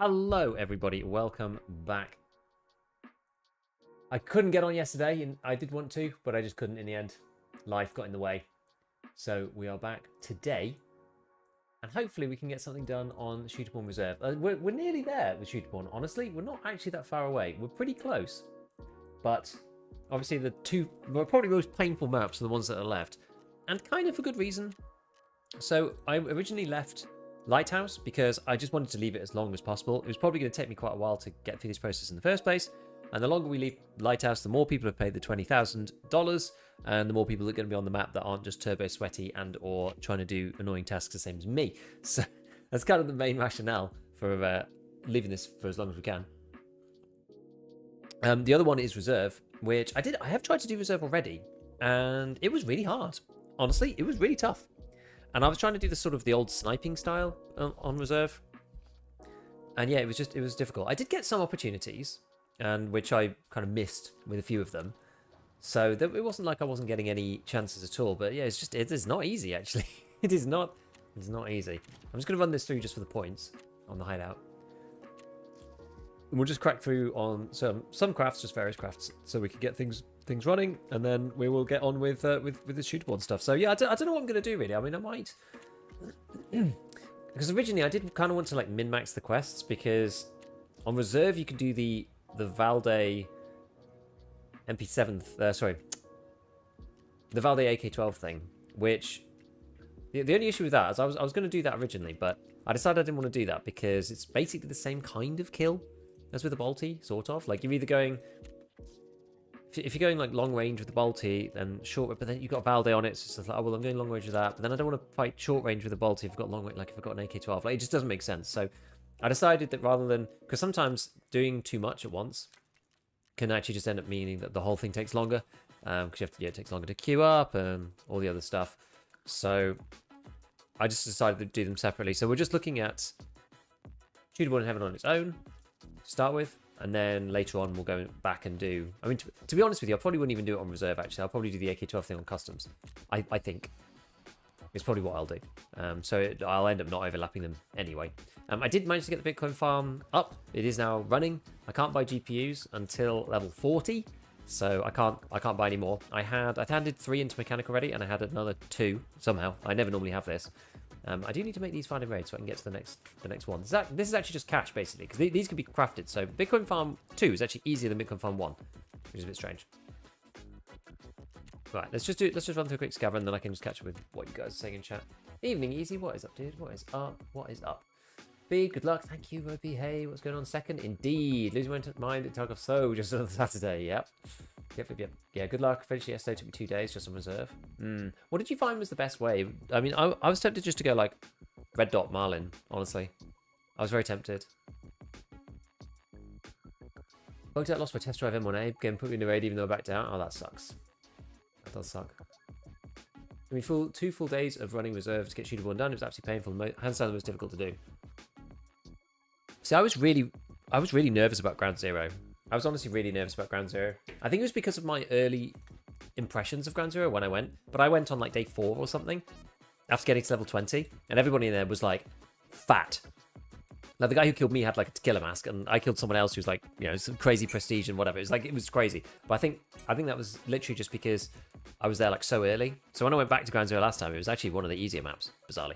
Hello, everybody. Welcome back. I couldn't get on yesterday, and I did want to, but I just couldn't in the end. Life got in the way. So we are back today, and hopefully we can get something done on Shooterborn Reserve. We're nearly there with Shooterborn. Honestly, we're not actually that far away. We're pretty close. But obviously probably most painful maps are the ones that are left. And kind of for good reason. So I originally left Lighthouse because I just wanted to leave it as long as possible. It was probably going to take me quite a while to get through this process in the first place, and the longer we leave Lighthouse, the more people have paid the $20,000, and the more people are going to be on the map that aren't just turbo sweaty and or trying to do annoying tasks the same as me. So that's kind of the main rationale for leaving this for as long as we can. The other one is Reserve, which I have tried to do Reserve already, and it was really hard. Honestly, it was really tough. And I was trying to do the old sniping style on Reserve. And yeah, it was difficult. I did get some opportunities, and which I kind of missed with a few of them. So it wasn't like I wasn't getting any chances at all. But yeah, it is not easy, actually. It's not easy. I'm just going to run this through just for the points on the Hideout. And we'll just crack through on some crafts, just various crafts, so we can get things running, and then we will get on with the Shooterborn stuff. So yeah, I don't know what I'm going to do really. I mean, I might, because originally I did kind of want to like min-max the quests, because on Reserve you can do the Valde MP7, the Valde AK-12 thing, which the only issue with that is I was going to do that originally, but I decided I didn't want to do that because it's basically the same kind of kill as with the bolty, sort of. Like, you're either going, if you're going like long range with the bolty, then short, but then you've got Valde on it, so it's just like, oh well, I'm going long range with that, but then I don't want to fight short range with the bolty if I've got long range, like if I've got an AK-12. Like, it just doesn't make sense. So I decided that rather than, because sometimes doing too much at once can actually just end up meaning that the whole thing takes longer, because you have to, it takes longer to queue up and all the other stuff. So I just decided to do them separately. So we're just looking at Shooterborn in Heaven on its own to start with, and then later on we'll go back and do, I mean, to be honest with you, I probably wouldn't even do it on Reserve, actually. I'll probably do the AK-12 thing on Customs. I think it's probably what I'll do. I'll end up not overlapping them anyway. I did manage to get the Bitcoin farm up. It is now running. I can't buy GPUs until level 40, so I can't buy any more. I handed 3 into mechanic already, and I had another 2 somehow. I never normally have this. I do need to make these finding raids so I can get to the next one. This is actually just cash, basically, because these can be crafted. So Bitcoin Farm 2 is actually easier than Bitcoin Farm 1, which is a bit strange. Right, let's just run through a quick scav, and then I can just catch up with what you guys are saying in chat. Evening, Easy. What is up, dude? What is up? What is up? Big, good luck. Thank you, Ropey. Hey, what's going on? Second, indeed. Losing my mind at Tarkov so just another Saturday. Yep. Yeah, good luck. Finished yesterday, took me 2 days just on Reserve. What did you find was the best way? I mean, I was tempted just to go like Red Dot Marlin, honestly. I was very tempted. Bugged out, lost my test drive M1A. Again, put me in the raid even though I backed out. Oh, that sucks. That does suck. I mean, 2 full days of running Reserve to get Shooterborn done. It was absolutely painful. Hands down, the most difficult to do. See, I was really nervous about Ground Zero. I was honestly really nervous about Ground Zero. I think it was because of my early impressions of Ground Zero when I went. But I went on like day 4 or something after getting to level 20. And everybody in there was like fat. Now, the guy who killed me had like a killer mask. And I killed someone else who's like, you know, some crazy prestige and whatever. It was crazy. But I think that was literally just because I was there like so early. So when I went back to Ground Zero last time, it was actually one of the easier maps, bizarrely.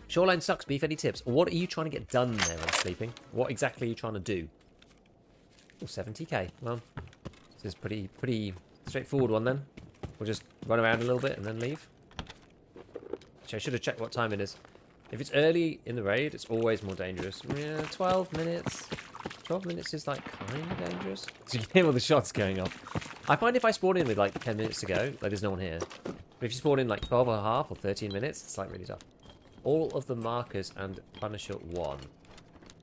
Shoreline sucks, Beef. Any tips? What are you trying to get done there when sleeping? What exactly are you trying to do? Oh, 70k. Well, this is pretty straightforward one then. We'll just run around a little bit and then leave. Actually, I should have checked what time it is. If it's early in the raid, it's always more dangerous. Yeah, 12 minutes. 12 minutes is like kind of dangerous. So you hear all the shots going off. I find if I spawn in with like 10 minutes to go, like there's no one here. But if you spawn in like 12 and a half or 13 minutes, it's like really tough. All of the markers and Punisher 1.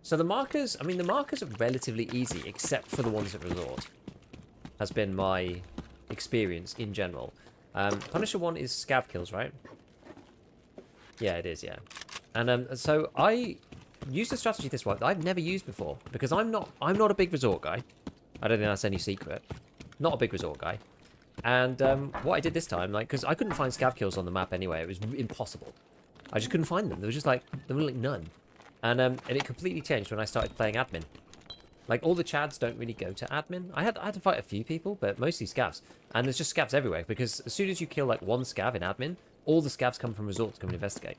So the markers, I mean, the markers are relatively easy, except for the ones at Resort. Has been my experience in general. Punisher 1 is scav kills, right? Yeah, it is, yeah. And so I used a strategy this one that I've never used before, because I'm not a big Resort guy. I don't think that's any secret. Not a big Resort guy. And what I did this time, like, because I couldn't find scav kills on the map anyway, it was impossible. I just couldn't find them. There were like none. And it completely changed when I started playing admin. Like, all the chads don't really go to admin. I had to fight a few people, but mostly scavs. And there's just scavs everywhere, because as soon as you kill, like, one scav in admin, all the scavs come from resort to come and investigate.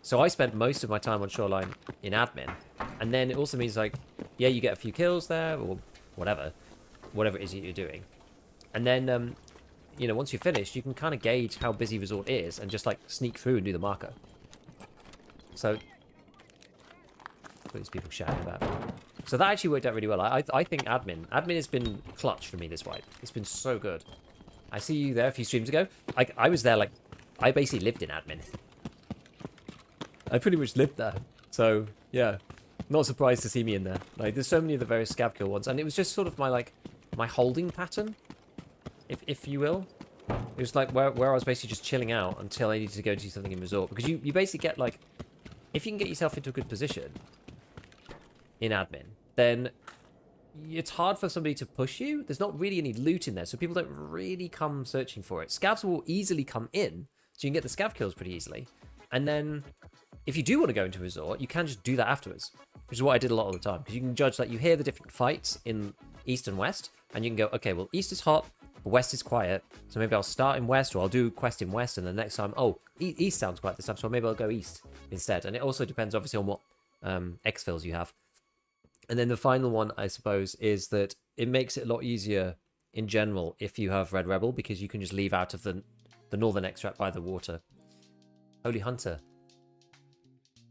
So I spent most of my time on Shoreline in admin. And then it also means, like, yeah, you get a few kills there, or whatever it is that you're doing. And then, you know, once you're finished, you can kind of gauge how busy resort is and just, like, sneak through and do the marker. So, what are these people shouting about? So that actually worked out really well. I think admin has been clutch for me this wipe. It's been so good. I see you there a few streams ago. I was there, like, I basically lived in admin. I pretty much lived there. So, yeah. Not surprised to see me in there. Like, there's so many of the various scav kill ones. And it was just sort of my, like, my holding pattern, if you will. It was like where I was basically just chilling out until I needed to go do something in resort. Because you basically get, like, if you can get yourself into a good position in admin, then it's hard for somebody to push you. There's not really any loot in there, so people don't really come searching for it. Scavs will easily come in, so you can get the scav kills pretty easily. And then, if you do want to go into resort, you can just do that afterwards, which is what I did a lot of the time. Because you can judge that you hear the different fights in East and West, and you can go, okay, well, East is hot, but West is quiet, so maybe I'll start in West, or I'll do quest in West, and the next time, oh, East sounds quiet this time, so maybe I'll go East instead. And it also depends, obviously, on what exfils you have. And then the final one, I suppose, is that it makes it a lot easier in general if you have Red Rebel, because you can just leave out of the northern extract by the water. Holy Hunter.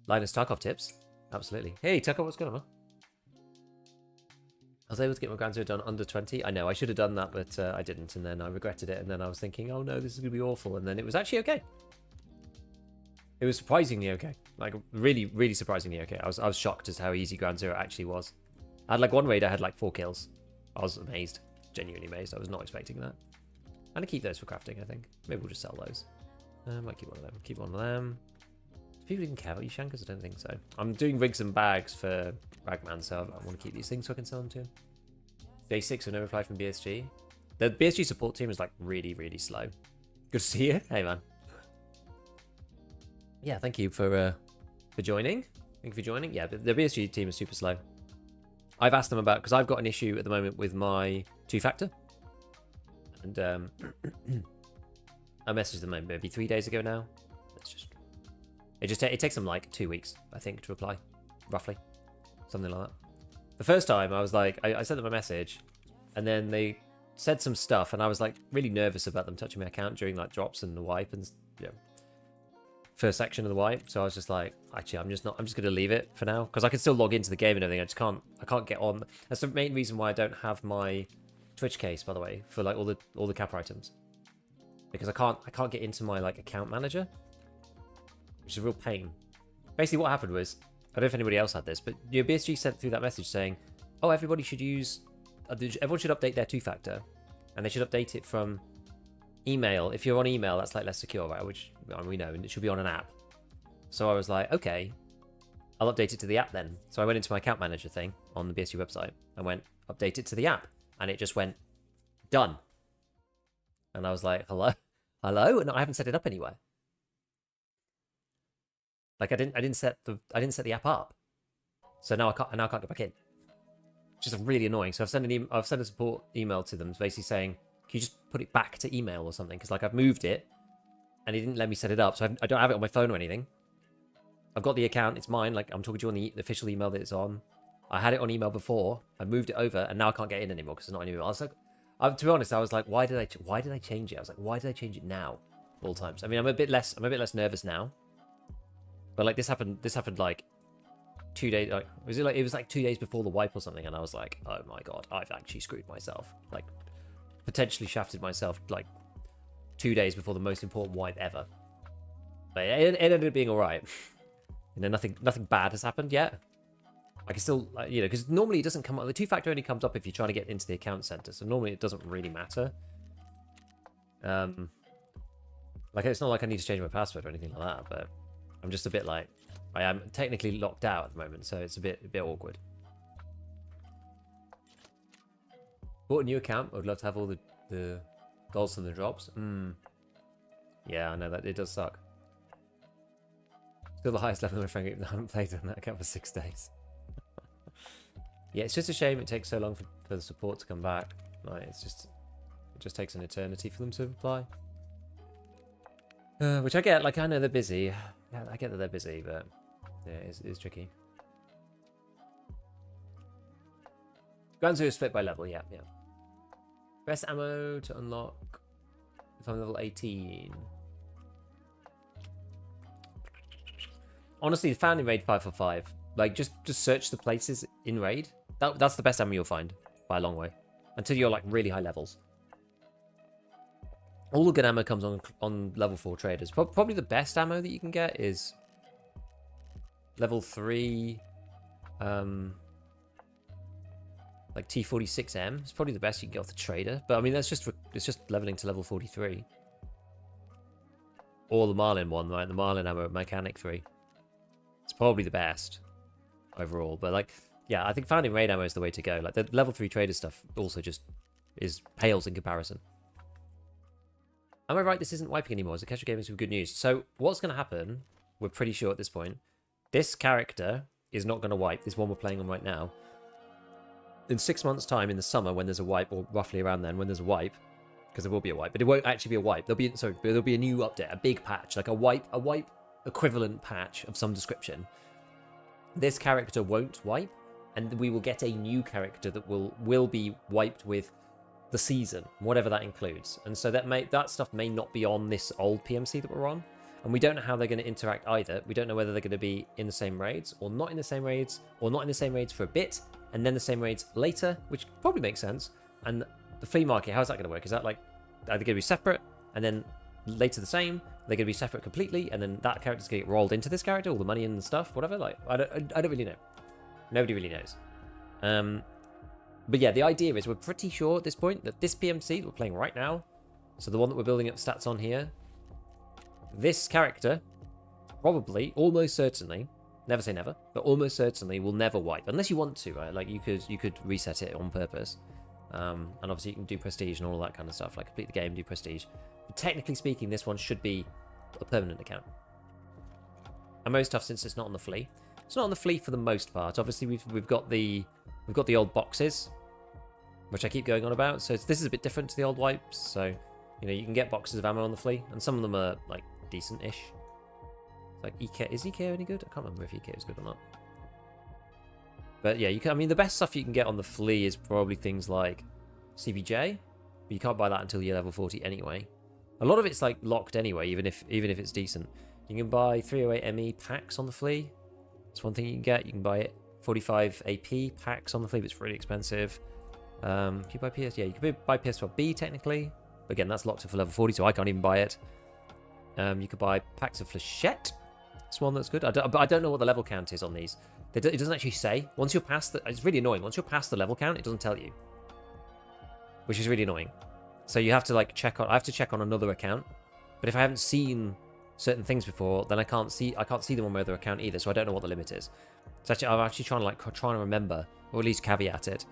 Linus Tarkov tips. Absolutely. Hey, Tarkov, what's going on, man? I was able to get my Grand Zero done under 20. I know, I should have done that, but I didn't. And then I regretted it. And then I was thinking, oh no, this is going to be awful. And then it was actually okay. It was surprisingly okay. Like, really, really surprisingly okay. I was shocked as how easy Ground Zero actually was. I had, like, one raid I had, like, 4 kills. I was amazed. Genuinely amazed. I was not expecting that. I'm going to keep those for crafting, I think. Maybe we'll just sell those. I might keep one of them. Keep one of them. Do people even care about you, Shankers? I don't think so. I'm doing rigs and bags for Ragman, so I want to keep these things so I can sell them to him. Day 6 with no reply from BSG. The BSG support team is, like, really, really slow. Good to see you. Hey, man. Yeah, thank you for joining. Thank you for joining. Yeah, the BSG team is super slow. I've asked them about, because I've got an issue at the moment with my 2-factor. And I messaged them maybe 3 days ago now. It takes them like 2 weeks, I think, to reply. Roughly. Something like that. The first time I was like, I sent them a message, and then they said some stuff, and I was like really nervous about them touching my account during like drops and the wipe and, you know, first section of the wipe. So I was just like, actually, I'm just going to leave it for now, because I can still log into the game and everything. I can't get on. That's the main reason why I don't have my Twitch case, by the way, for like all the capper items, because I can't get into my like account manager, which is a real pain. Basically, what happened was, I don't know if anybody else had this, but your BSG sent through that message saying, oh, everybody should use, everyone should update their 2-factor, and they should update it from email. If you're on email, that's like less secure, right? Which we know, and it should be on an app. So I was like, okay, I'll update it to the app then. So I went into my account manager thing on the BSG website. I went, update it to the app, and it just went, done. And I was like, hello, and I haven't set it up anywhere. Like I didn't set the app up, so now I can't get back in, which is really annoying. So I've sent a support email to them, basically saying, can you just put it back to email or something? Because like I've moved it, and it didn't let me set it up, so I don't have it on my phone or anything. I've got the account; it's mine. Like I'm talking to you on the official email that it's on. I had it on email before. I moved it over, and now I can't get in anymore because it's not on email. I was like, to be honest, I was like, why did I change it? I was like, why did I change it now? All times. I mean, I'm a bit less nervous now. But like this happened like 2 days. Like it was like 2 days before the wipe or something, and I was like, oh my god, I've actually screwed myself. Like potentially shafted myself like 2 days before the most important wipe ever. But it ended up being all right. You know, nothing bad has happened yet. I can still, you know, because normally it doesn't come up. The 2-factor only comes up if you're trying to get into the account center, so normally it doesn't really matter. Like it's not like I need to change my password or anything like that, but I'm just a bit like, I am technically locked out at the moment, so it's a bit awkward. Bought a new account. I would love to have all the dolls and the drops. Yeah, I know that it does suck. Still the highest level in my friend group that I haven't played on that account for 6 days. Yeah, it's just a shame it takes so long for the support to come back. Like, it just takes an eternity for them to reply. Which I get, like, I know they're busy. Yeah, I get that they're busy, but yeah, it's tricky. Ground Zero is split by level, yeah. Best ammo to unlock if I'm level 18. Honestly, found in Raid 545. Like, just search the places in Raid. That's the best ammo you'll find by a long way. Until you're, like, really high levels. All the good ammo comes on level 4 traders. Probably the best ammo that you can get is level 3, like T46M. It's probably the best you can get off the trader. But, I mean, it's just leveling to level 43. Or the Marlin one, right? The Marlin ammo, Mechanic 3. It's probably the best overall. But, like, yeah, I think founding raid ammo is the way to go. Like, the level 3 trader stuff also just pales in comparison. Am I right this isn't wiping anymore? Is it casual gamers with good news? So, what's going to happen, we're pretty sure at this point, this character is not going to wipe, this one we're playing on right now. In 6 months' time, in the summer, when there's a wipe, or roughly around then, when there's a wipe, because there will be a wipe, but it won't actually be a wipe. There'll be a new update, a big patch, like a wipe equivalent patch of some description. This character won't wipe, and we will get a new character that will be wiped with the season, whatever that includes. And so that stuff may not be on this old PMC that we're on, and we don't know how they're going to interact either. We don't know whether they're going to be in the same raids or not in the same raids, or not in the same raids for a bit and then the same raids later, which probably makes sense. And the flea market, how's that going to work? Is that like, are they going to be separate and then later the same? They're going to be separate completely, and then that character's going to get rolled into this character, all the money and stuff, whatever. Like, I don't really know. Nobody really knows. But yeah, the idea is we're pretty sure at this point that this PMC that we're playing right now, so the one that we're building up stats on here, this character probably, almost certainly, never say never, but almost certainly will never wipe unless you want to, right? Like you could reset it on purpose, and obviously you can do prestige and all that kind of stuff, like complete the game, do prestige. But technically speaking, this one should be a permanent account. And most stuff, since it's not on the flea, it's not on the flea for the most part. Obviously, we've got the old boxes, which I keep going on about. So this is a bit different to the old wipes. So, you know, you can get boxes of ammo on the flea, and some of them are like decent-ish. Like EK, is EK any good? I can't remember if EK is good or not. But yeah, you can. I mean, the best stuff you can get on the flea is probably things like CBJ, but you can't buy that until you're level 40 anyway. A lot of it's like locked anyway, even if it's decent. You can buy 308 ME packs on the flea. That's one thing you can get. You can buy it 45 AP packs on the flea, but it's really expensive. Can you buy PS? Yeah, you can buy PS12B technically. But again, that's locked in for level 40, so I can't even buy it. You could buy packs of Flechette. That's one that's good. But I don't know what the level count is on these. It doesn't actually say. Once you're past the... It's really annoying. Once you're past the level count, it doesn't tell you. Which is really annoying. So you have to like check on... I have to check on another account. But if I haven't seen certain things before, then I can't see them on my other account either, so I don't know what the limit is. So actually, I'm actually trying to remember, or at least caveat it.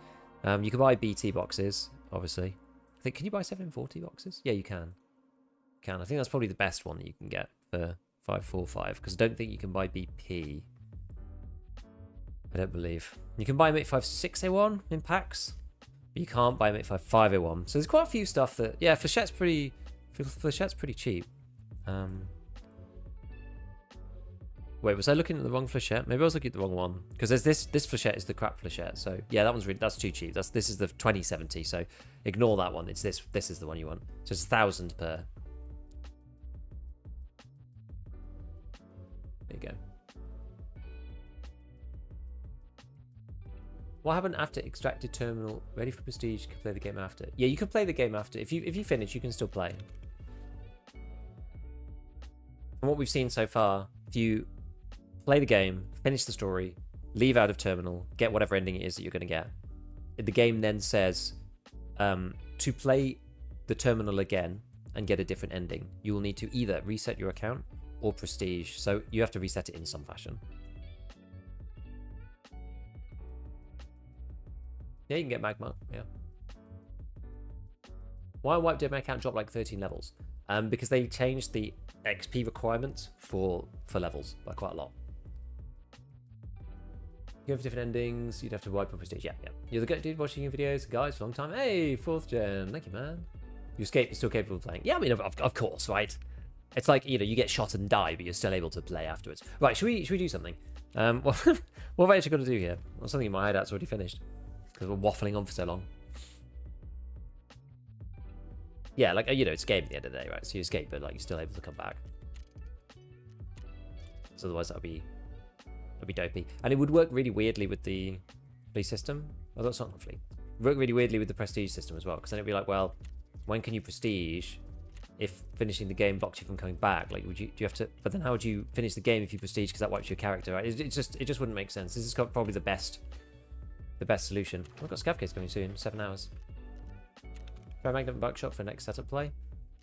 You can buy BT boxes, obviously. I think, can you buy 740 boxes? Yeah, you can. I think that's probably the best one that you can get for 545, because I don't think you can buy BP. I don't believe. You can buy Mate 56A1 in packs, but you can't buy Mate 55A1. So there's quite a few stuff that, yeah, Flechette's pretty cheap. Wait, was I looking at the wrong Flechette? Maybe I was looking at the wrong one, because there's this Flechette is the crap Flechette. So yeah, that's too cheap. This is the 2070. So ignore that one. It's this is the one you want. So it's 1,000 per. There you go. What happened after extracted terminal? Ready for prestige? You can play the game after. Yeah, you can play the game after. If you finish, you can still play. From what we've seen so far, if you play the game, finish the story, leave out of terminal, get whatever ending it is that you're going to get, the game then says to play the terminal again and get a different ending, you will need to either reset your account or prestige. So you have to reset it in some fashion. Yeah, you can get magma. Yeah. Why did my account drop like 13 levels? because they changed the XP requirement for levels by quite a lot. You have different endings. You'd have to wipe up prestige. Yeah. You're the good dude watching your videos, guys, for a long time. Hey, 4th gen. Thank you, man. You escape. You're still capable of playing. Yeah, I mean, of course, right? It's like, you know, you get shot and die, but you're still able to play afterwards. Right, should we do something? What have I actually got to do here? Well, something in my hideout's already finished because we're waffling on for so long. Yeah, like, you know, it's a game at the end of the day, right? So you escape, but like you're still able to come back. So otherwise that'd be dopey. And it would work really weirdly with the fleet system. Although it's not the fleet. Work really weirdly with the prestige system as well, because then it'd be like, well, when can you prestige if finishing the game blocks you from coming back? Like, do you have to? But then how would you finish the game if you prestige because that wipes your character, right? It just wouldn't make sense. This is probably the best solution. I've got Scav case coming soon, 7 hours. Try Magnet Buckshot for next setup play.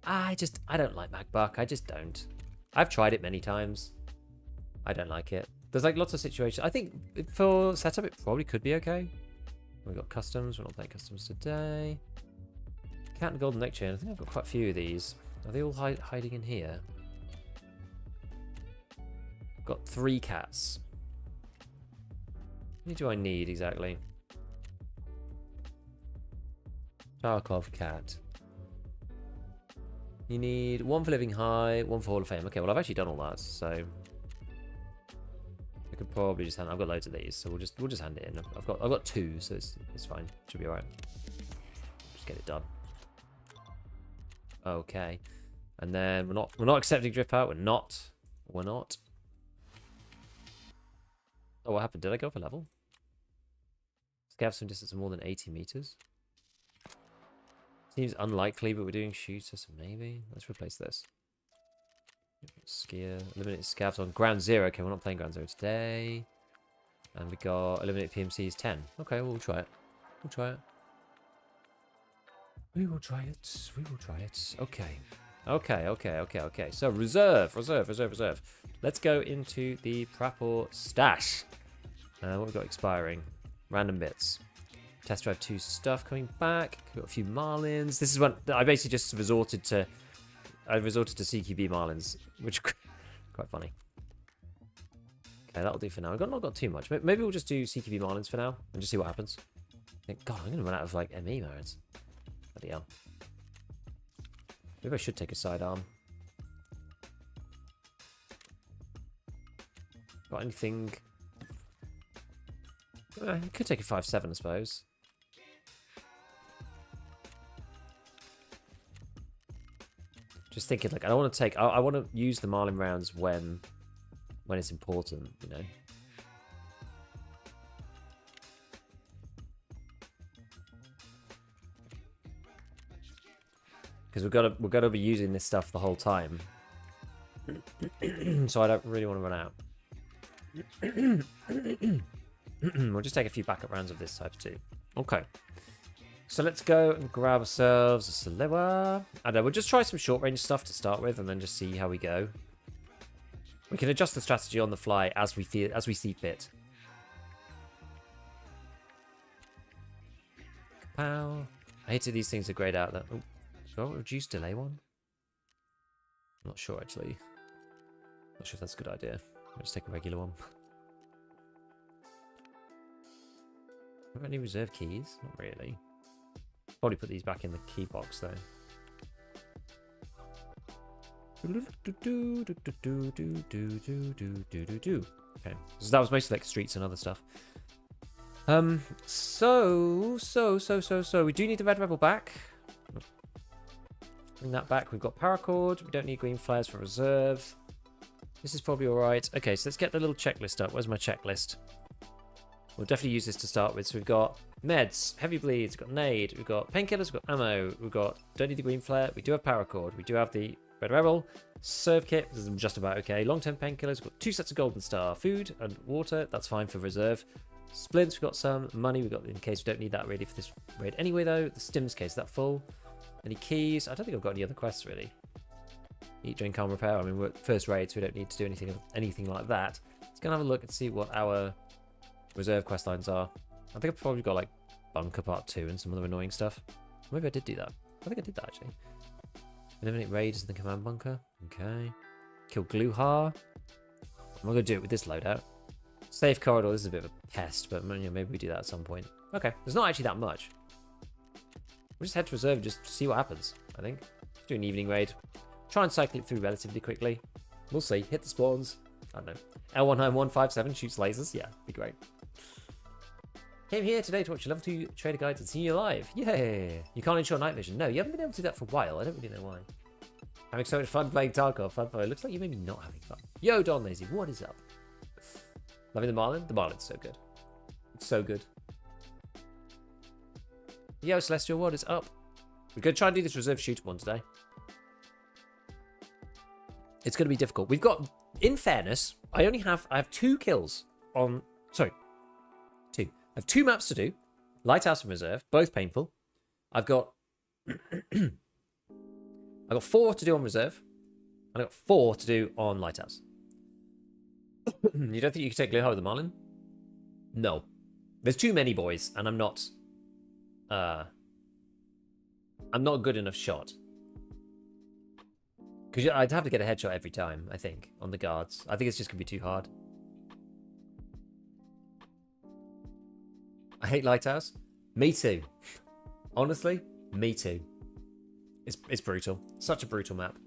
I don't like MagBuck. I just don't. I've tried it many times. I don't like it. There's like lots of situations. I think for setup it probably could be okay. We've got customs. We're not playing customs today. Cat and Golden Neck Chain. I think I've got quite a few of these. Are they all hiding in here? I've got 3 cats. How many do I need exactly? Tarkov cat. You need 1 for Living High, 1 for Hall of Fame. Okay, well I've actually done all that, so I could probably just hand. I've got loads of these, so we'll just hand it in. I've got 2, so it's fine. Should be alright. Just get it done. Okay, and then we're not accepting drip out. We're not. Oh, what happened? Did I go up a level? Scav some distance of more than 80 meters. Seems unlikely, but we're doing shooter, so maybe. Let's replace this. Skier. Eliminate scavs on ground 0. Okay, we're not playing ground 0 today. And we got eliminate PMCs 10. Okay, we'll try it. We will try it. Okay. So reserve. Let's go into the Prapor stash. What we've got expiring. Random bits. Test drive 2 stuff coming back. Got a few Marlins. This is when I basically just resorted to CQB Marlins, which is quite funny. Okay, that'll do for now. I've not got too much. Maybe we'll just do CQB Marlins for now and just see what happens. God, I'm gonna run out of like ME modes. Bloody hell. Maybe I should take a sidearm. Got anything? You could take a 5.7, I suppose. Just thinking, like, I don't want to take. I want to use the Marlin rounds when it's important, you know. Because we're gonna be using this stuff the whole time, so I don't really want to run out. We'll just take a few backup rounds of this type too. Okay. So let's go and grab ourselves a Salewa. And we'll just try some short range stuff to start with and then just see how we go. We can adjust the strategy on the fly as we see fit. Pow. I hated these things are grayed out. That do I want to reduce delay one? I'm not sure actually. Not sure if that's a good idea. I'll just take a regular one. Have any reserve keys? Not really. Probably put these back in the key box though. Okay, so that was mostly like streets and other stuff. So we do need the Red Rebel back. Bring that back. We've got paracord. We don't need green flares for reserve. This is probably all right. Okay, so let's get the little checklist up. Where's my checklist? We'll definitely use this to start with. So we've got meds, heavy bleeds, we've got nade, we've got painkillers, we've got ammo, we've got don't need the green flare, we do have paracord, we do have the Red Rebel, serve kit, this is just about okay, long-term painkillers, we've got 2 sets of golden star, food and water, that's fine for reserve. Splints, we've got some, money we've got in case we don't need that really for this raid anyway though. The stims case, is that full? Any keys? I don't think I've got any other quests really. Eat, drink, calm, repair. I mean we're at first raid so we don't need to do anything like that. Let's go and have a look and see what our reserve quest lines are. I think I've probably got like Bunker Part 2 and some other annoying stuff. Maybe I did do that. I think I did that actually. Eliminate raiders in the command bunker. Okay. Kill Gluhar. I'm not going to do it with this loadout. Safe corridor. This is a bit of a pest, but maybe we do that at some point. Okay. There's not actually that much. We'll just head to reserve and just see what happens, I think. Do an evening raid. Try and cycle it through relatively quickly. We'll see. Hit the spawns. I don't know. L19157 shoots lasers. Yeah, be great. Came here today to watch your level 2 trader guides and see you live. Yay! You can't ensure night vision. No, you haven't been able to do that for a while. I don't really know why. Having so much fun playing Tarkov. Fun. It looks like you may be not having fun. Yo, Don Lazy, what is up? Loving the Marlin? The Marlin's so good. It's so good. Yo, Celestial, what is up? We're going to try and do this reserve shooter one today. It's going to be difficult. We've got, in fairness, I have 2 kills on, sorry, 2. I have 2 maps to do. Lighthouse and Reserve, both painful. I've got 4 to do on Reserve, and I've got 4 to do on Lighthouse. You don't think you can take Gluhar with the Marlin? No. There's too many boys, and I'm not a good enough shot. Because I'd have to get a headshot every time, I think, on the guards. I think it's just going to be too hard. I hate Lighthouse. Me too. Honestly, me too. It's brutal. Such a brutal map.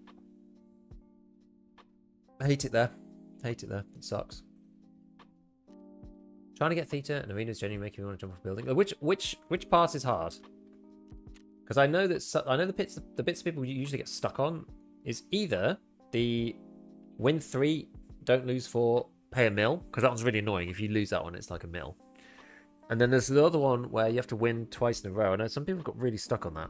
I hate it there. Hate it there. It sucks. Trying to get Theta and arenas genuinely making me want to jump off a building. Which part is hard? Because I know that the bits people usually get stuck on is either the win 3, don't lose 4, pay a mil, because that one's really annoying. If you lose that one, it's like a mil. And then there's the other one where you have to win twice in a row. I know some people got really stuck on that.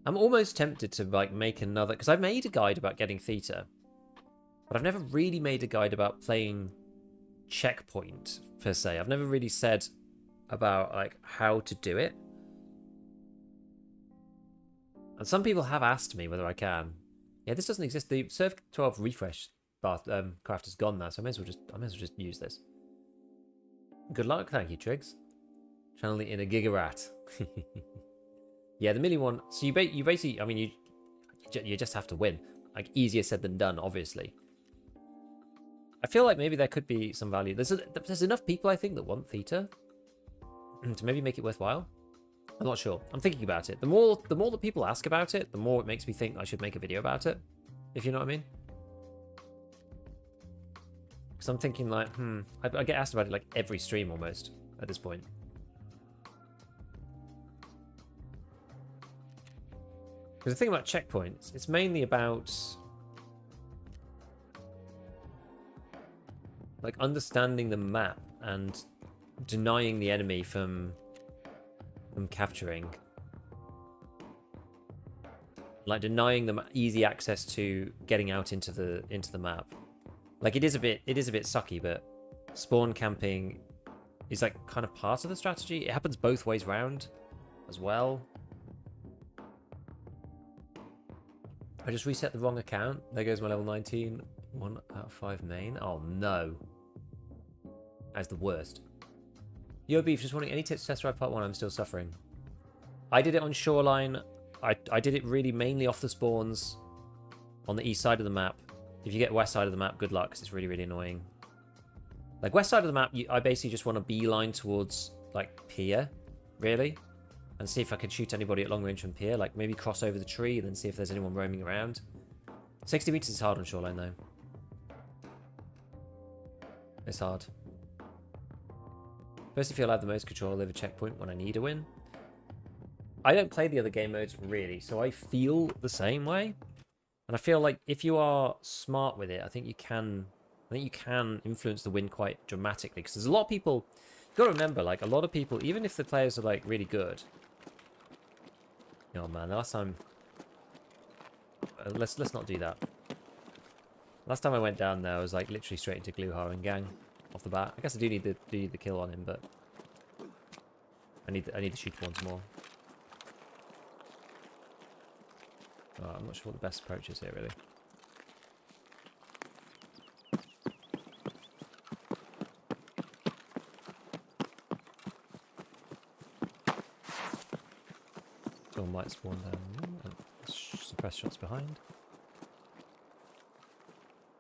I'm almost tempted to like make another, because I've made a guide about getting Theta, but I've never really made a guide about playing Checkpoint per se. I've never really said about like how to do it. And some people have asked me whether I can. Yeah, this doesn't exist. The Serve 12 refresh craft is gone now, so I may as well just use this. Good luck, thank you, Triggs. Channel it in a gigarat. Yeah, the milli one. So you basically, I mean, you just have to win. Like easier said than done, obviously. I feel like maybe there could be some value. There's enough people I think that want Theta to maybe make it worthwhile. I'm not sure. I'm thinking about it. The more that people ask about it, the more it makes me think I should make a video about it. If you know what I mean. Because I'm thinking like, I get asked about it like every stream almost at this point. Because the thing about checkpoints, it's mainly about like understanding the map and denying the enemy from capturing, like denying them easy access to getting out into the map. Like it is a bit sucky, but spawn camping is like kind of part of the strategy. It happens both ways round as well. I just reset the wrong account. There goes my level 19. 1 out of 5 main. Oh no. That's the worst. Yo Beef, just wanting any tips to test ride part 1. I'm still suffering. I did it on Shoreline. I did it really mainly off the spawns on the east side of the map. If you get west side of the map, good luck, because it's really, really annoying. Like west side of the map, I basically just want to beeline towards like pier, really, and see if I can shoot anybody at long range from pier. Like maybe cross over the tree and then see if there's anyone roaming around. 60 meters is hard on Shoreline though. It's hard. Personally feel I have the most control over checkpoint when I need a win. I don't play the other game modes really, so I feel the same way. And I feel like if you are smart with it, I think you can influence the win quite dramatically. Because there's a lot of people, you've got to remember, like a lot of people, even if the players are like really good. Oh man, the last time, let's not do that. Last time I went down there, I was like literally straight into Gluhar and gang off the bat. I guess I do need the kill on him, but I need to shoot once more. Oh, I'm not sure what the best approach is here, really. might spawn down. And suppress shots behind.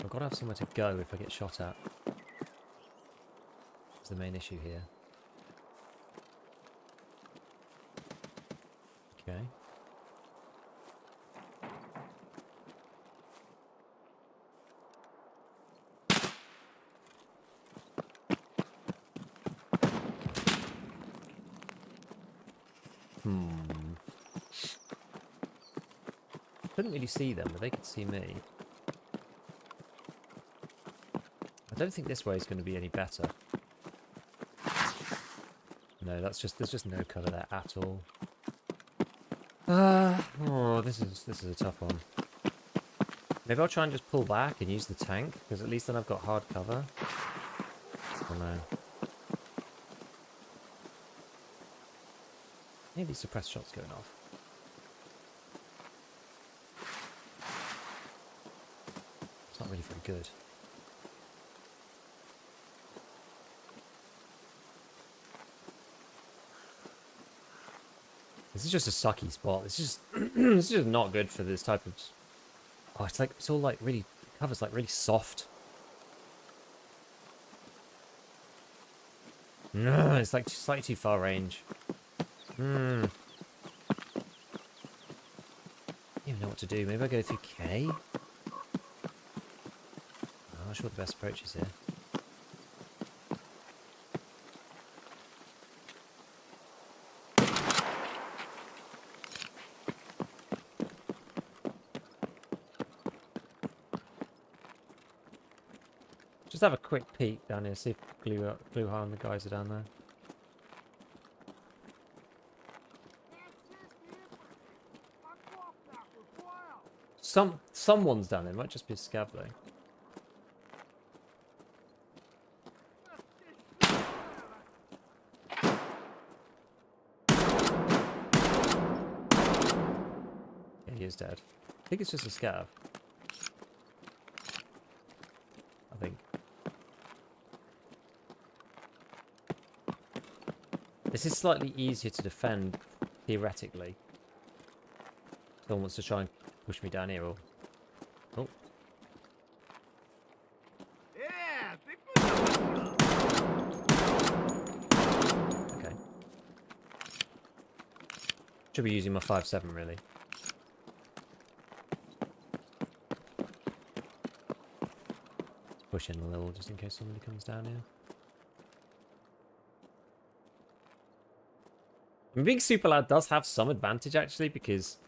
I've got to have somewhere to go if I get shot at. That's the main issue here. Okay. Couldn't really see them, but they could see me. I don't think this way is going to be any better. No, there's just no cover there at all. Oh, this is a tough one. Maybe I'll try and just pull back and use the tank, because at least then I've got hard cover. Oh no. Maybe suppressed shots going off. It's not really very good. This is just a sucky spot. This is this is just not good for this type of. Oh, it's like it's all like really covers like really soft. No, it's like slightly too far range. I don't even know what to do. Maybe I go through K. I'm not sure what the best approach is here. Just have a quick peek down here, see if glue high on the guys are down there. Someone's down there, it might just be a scav though. Yeah, he is dead. I think it's just a scav. I think. This is slightly easier to defend, theoretically. Someone wants to try and push me down here, or... Oh. Okay. Should be using my 5.7, really. Let's push in a little, just in case somebody comes down here. I mean, being super loud does have some advantage, actually, because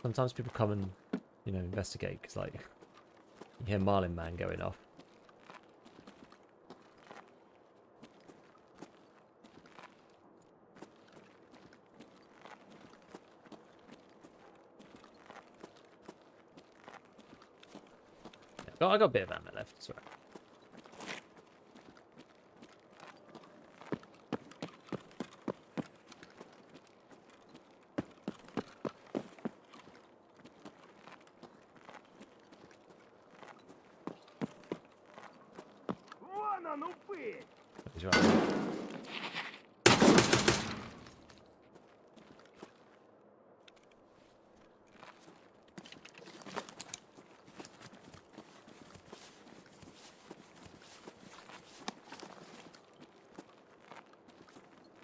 sometimes people come and, you know, investigate, because, like, you hear Marlin Man going off. Yeah, I got a bit of ammo left, that's right. He's right.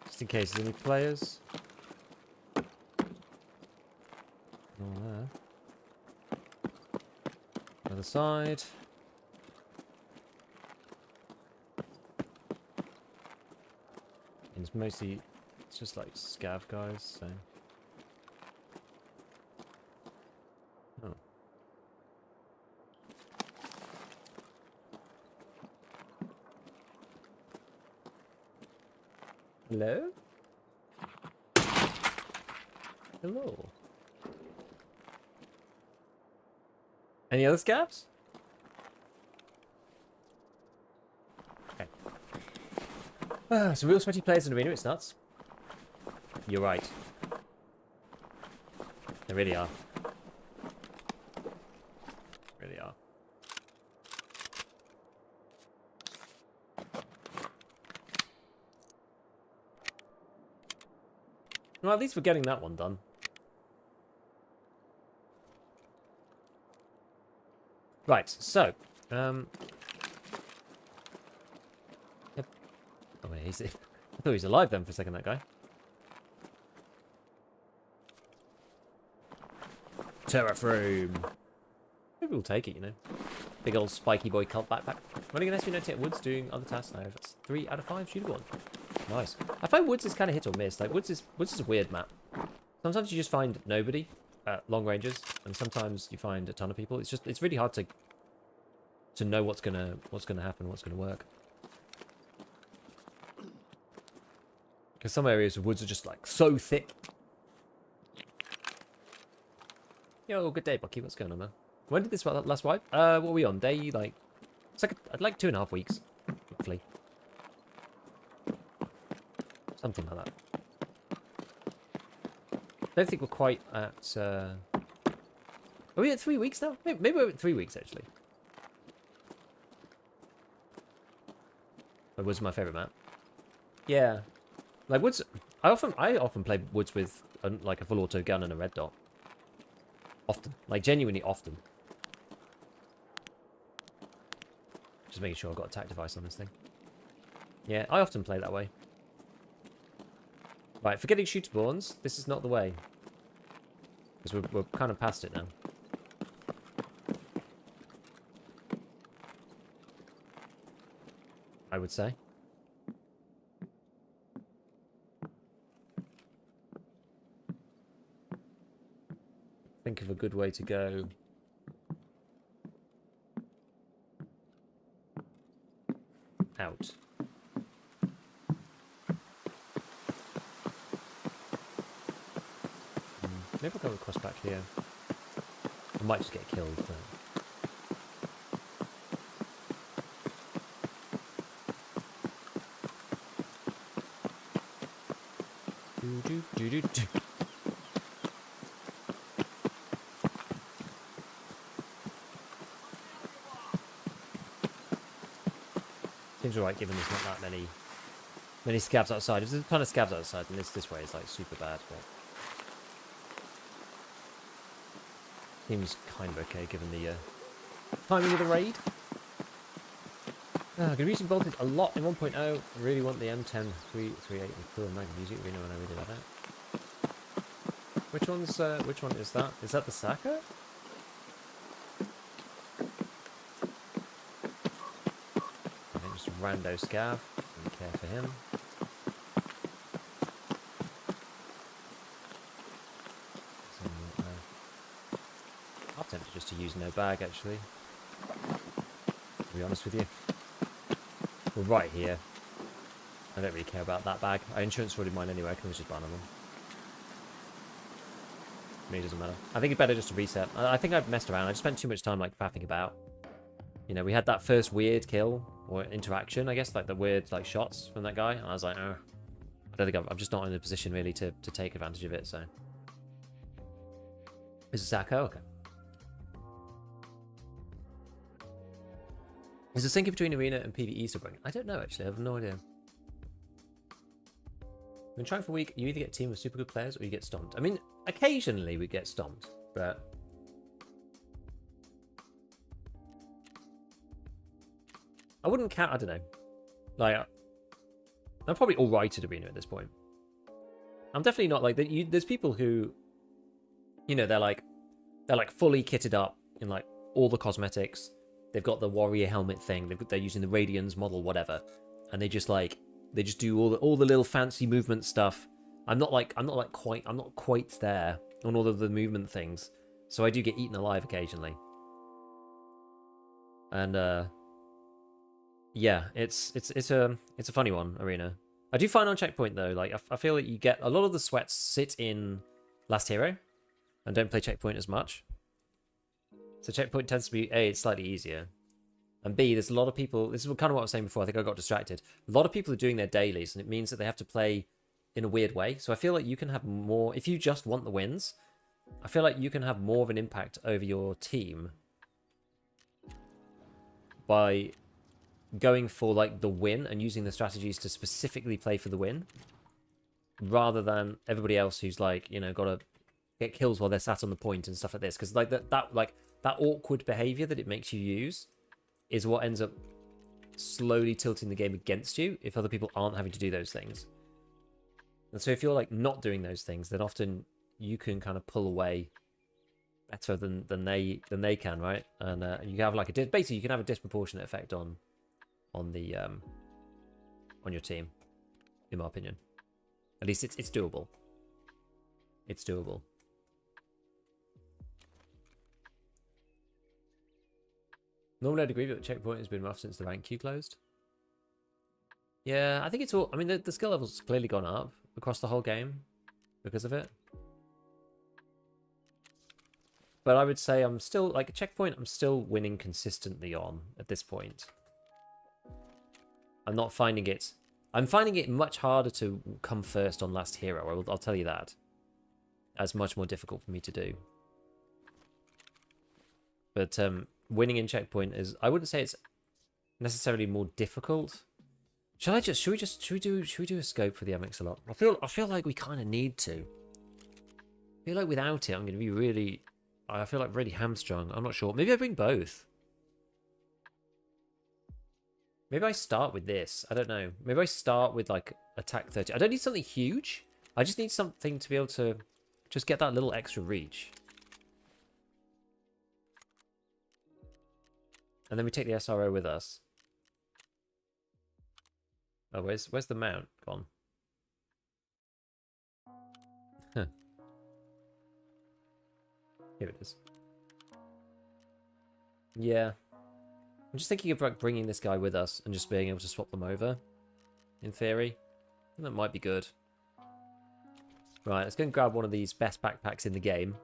Just in case there's any players. All there. Other side. It's mostly, it's just like scav guys, so. Oh. Hello? Hello. Any other scavs? Some real sweaty players in the arena, it's nuts. You're right. They really are. Really are. Well, at least we're getting that one done. Right, so, yep. Oh, wait, I thought he was alive then for a second, that guy. Terraframe. Maybe we'll take it, you know. Big old spiky boy cult backpack. Running an SU-98 at Woods, doing other tasks. No, that's 3 out of 5. Shootable one. Nice. I find Woods is kind of hit or miss. Like, Woods is a weird map. Sometimes you just find nobody at long ranges, and sometimes you find a ton of people. It's really hard to know what's gonna happen, what's gonna work. Because some areas of Woods are just like so thick. Yo, good day, Bucky. What's going on, man? When did this last wipe? What are we on? Day, like... It's like 2.5 weeks, roughly. Something like that. I don't think we're quite at... Are we at 3 weeks now? Maybe we're at 3 weeks, actually. But Woods is my favourite map. Yeah. Like, Woods... I often play Woods with, like, a full auto gun and a red dot. Often. Like, genuinely often. Just making sure I've got attack device on this thing. Yeah, I often play that way. Right, forgetting shoot spawns, this is not the way. Because we're kind of past it now. I would say. Think of a good way to go. Out. Maybe I'll go across back here. I might just get killed, but... Do. Seems alright given there's not that many scavs outside. If there's a ton of scavs outside, then this way is like super bad, but seems kind of okay given the timing of the raid. I'm going to be using voltage a lot in 1.0. I really want the M10 338 with cool mag music. We know when I really like that. Which one is that? Is that the Saka? Rando scav. Don't care for him. I'm tempted just to use no bag, actually. To be honest with you. We're right here. I don't really care about that bag. Our insurance already mine anyway. I can always just ban on them. To me, it doesn't matter. I think it's better just to reset. I think I've messed around. I just spent too much time like faffing about. You know, we had that first weird kill or interaction, I guess, like the weird like shots from that guy. And I was like, oh, I don't think I'm just not in a position really to take advantage of it. So, is it Sacco? Okay. Is the syncing between arena and PvE still broken? I don't know actually. I have no idea. I've been trying for a week. You either get a team of super good players or you get stomped. I mean, occasionally we get stomped, but. I wouldn't count, I don't know. Like, I'm probably alright at arena at this point. I'm definitely not like, there's people who, you know, they're like fully kitted up in like all the cosmetics. They've got the warrior helmet thing. They're using the Radiance model, whatever. And they just do all the little fancy movement stuff. I'm not quite there on all of the movement things. So I do get eaten alive occasionally. And, yeah, it's a funny one, arena. I do find on checkpoint though, like I feel like you get a lot of the sweats sit in last hero, and don't play checkpoint as much. So checkpoint tends to be A, it's slightly easier, and B, there's a lot of people. This is kind of what I was saying before. I think I got distracted. A lot of people are doing their dailies, and it means that they have to play in a weird way. So I feel like you can have more if you just want the wins. I feel like you can have more of an impact over your team by going for like the win and using the strategies to specifically play for the win, rather than everybody else who's like, you know, got to get kills while they're sat on the point and stuff like this. Because like that like that awkward behavior that it makes you use is what ends up slowly tilting the game against you if other people aren't having to do those things. And so if you're like not doing those things, then often you can kind of pull away better than they can, right? And you have like basically you can have a disproportionate effect on your team, in my opinion. At least it's doable. It's doable. Normally I'd agree that the checkpoint has been rough since the rank queue closed. Yeah, I think it's all... I mean, the skill level's clearly gone up across the whole game because of it. But I would say I'm still... Like, a checkpoint, I'm still winning consistently on at this point. I'm not finding it... I'm finding it much harder to come first on last hero. I'll tell you that. That's much more difficult for me to do. But winning in checkpoint is... I wouldn't say it's necessarily more difficult. Should we do a scope for the MX a lot? I feel like we kind of need to. I feel like without it, I'm going to be really... I feel like really hamstrung. I'm not sure. Maybe I bring both. Maybe I start with this. I don't know. Maybe I start with like attack 30. I don't need something huge. I just need something to be able to just get that little extra reach. And then we take the SRO with us. Oh, where's the mount gone? Huh. Here it is. Yeah. I'm just thinking of like bringing this guy with us and just being able to swap them over. In theory. I think that might be good. Right, let's go and grab one of these best backpacks in the game.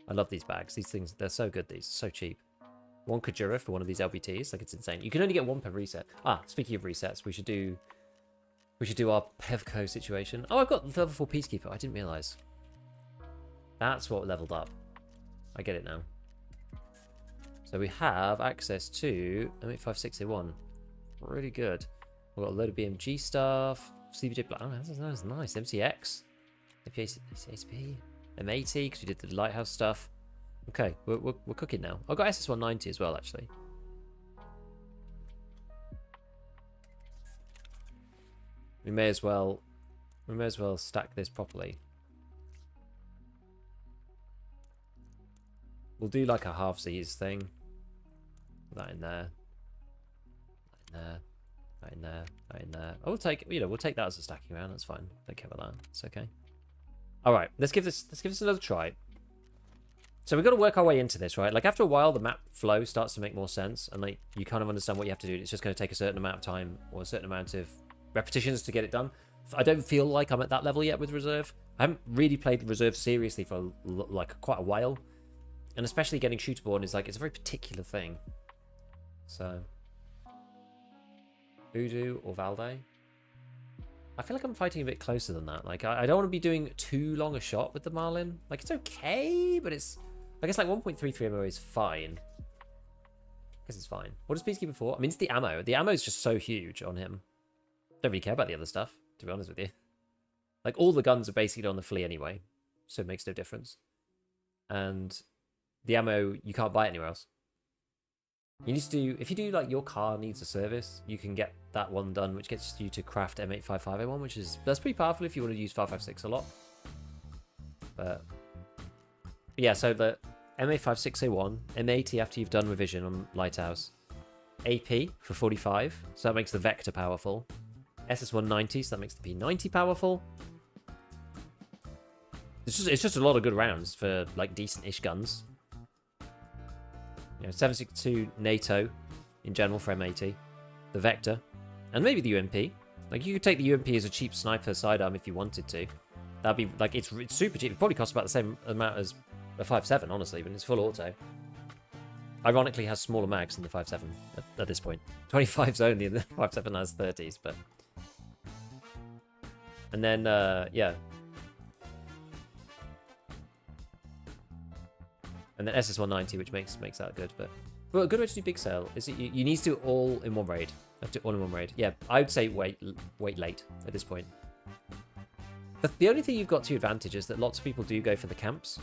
I love these bags. These things, they're so good, these. So cheap. 1 Kajura for one of these LBTs. Like, it's insane. You can only get 1 per reset. Ah, speaking of resets, we should do our Pevco situation. Oh, I've got level 4 Peacekeeper. I didn't realise. That's what leveled up. I get it now. So we have access to M856A1. Really good. We've got a load of BMG stuff. CBJ Black. Oh, that's nice. MCX. ACP. M80, because we did the Lighthouse stuff. Okay, we're cooking now. I've got SS190 as well, actually. We may as well stack this properly. We'll do like a half-seas thing. Put that in there. That in there. That in there. That in there. Oh, we'll take that as a stacking round. That's fine. Don't care about that. It's okay. All right, let's give this another try. So we've got to work our way into this, right? Like, after a while, the map flow starts to make more sense, and like you kind of understand what you have to do. It's just going to take a certain amount of time or a certain amount of repetitions to get it done. I don't feel like I'm at that level yet with Reserve. I haven't really played Reserve seriously for like quite a while, and especially getting shooterborn is like, it's a very particular thing. So, Voodoo or Valde? I feel like I'm fighting a bit closer than that. Like, I don't want to be doing too long a shot with the Marlin. Like, it's okay, but it's... I guess, like, 1.33 MO is fine. I guess it's fine. What does Peacekeeper for? I mean, it's the ammo. The ammo is just so huge on him. Don't really care about the other stuff, to be honest with you. Like, all the guns are basically on the flea anyway, so it makes no difference. And the ammo, you can't buy it anywhere else. You need to do, if you do like your car needs a service, you can get that one done, which gets you to craft M855A1, which is, that's pretty powerful if you want to use 556 a lot. But yeah, so the M856A1, M80 after you've done revision on Lighthouse, AP for 45, so that makes the Vector powerful. SS190, so that makes the P90 powerful. It's just a lot of good rounds for like decent-ish guns. You know, 762 NATO in general for M80, the Vector, and maybe the UMP. Like, you could take the UMP as a cheap sniper sidearm if you wanted to. That'd be like, it's super cheap. It probably costs about the same amount as a 5.7, honestly, but it's full auto. Ironically, has smaller mags than the 5.7 at this point. 25's only, and the 5.7 has 30s, but. And then, yeah. And then SS190, which makes that good. But a good way to do big sale is that you need to do it all in one raid. You have to do it all in one raid. Yeah, I would say wait late at this point. But the only thing you've got to your advantage is that lots of people do go for the camps.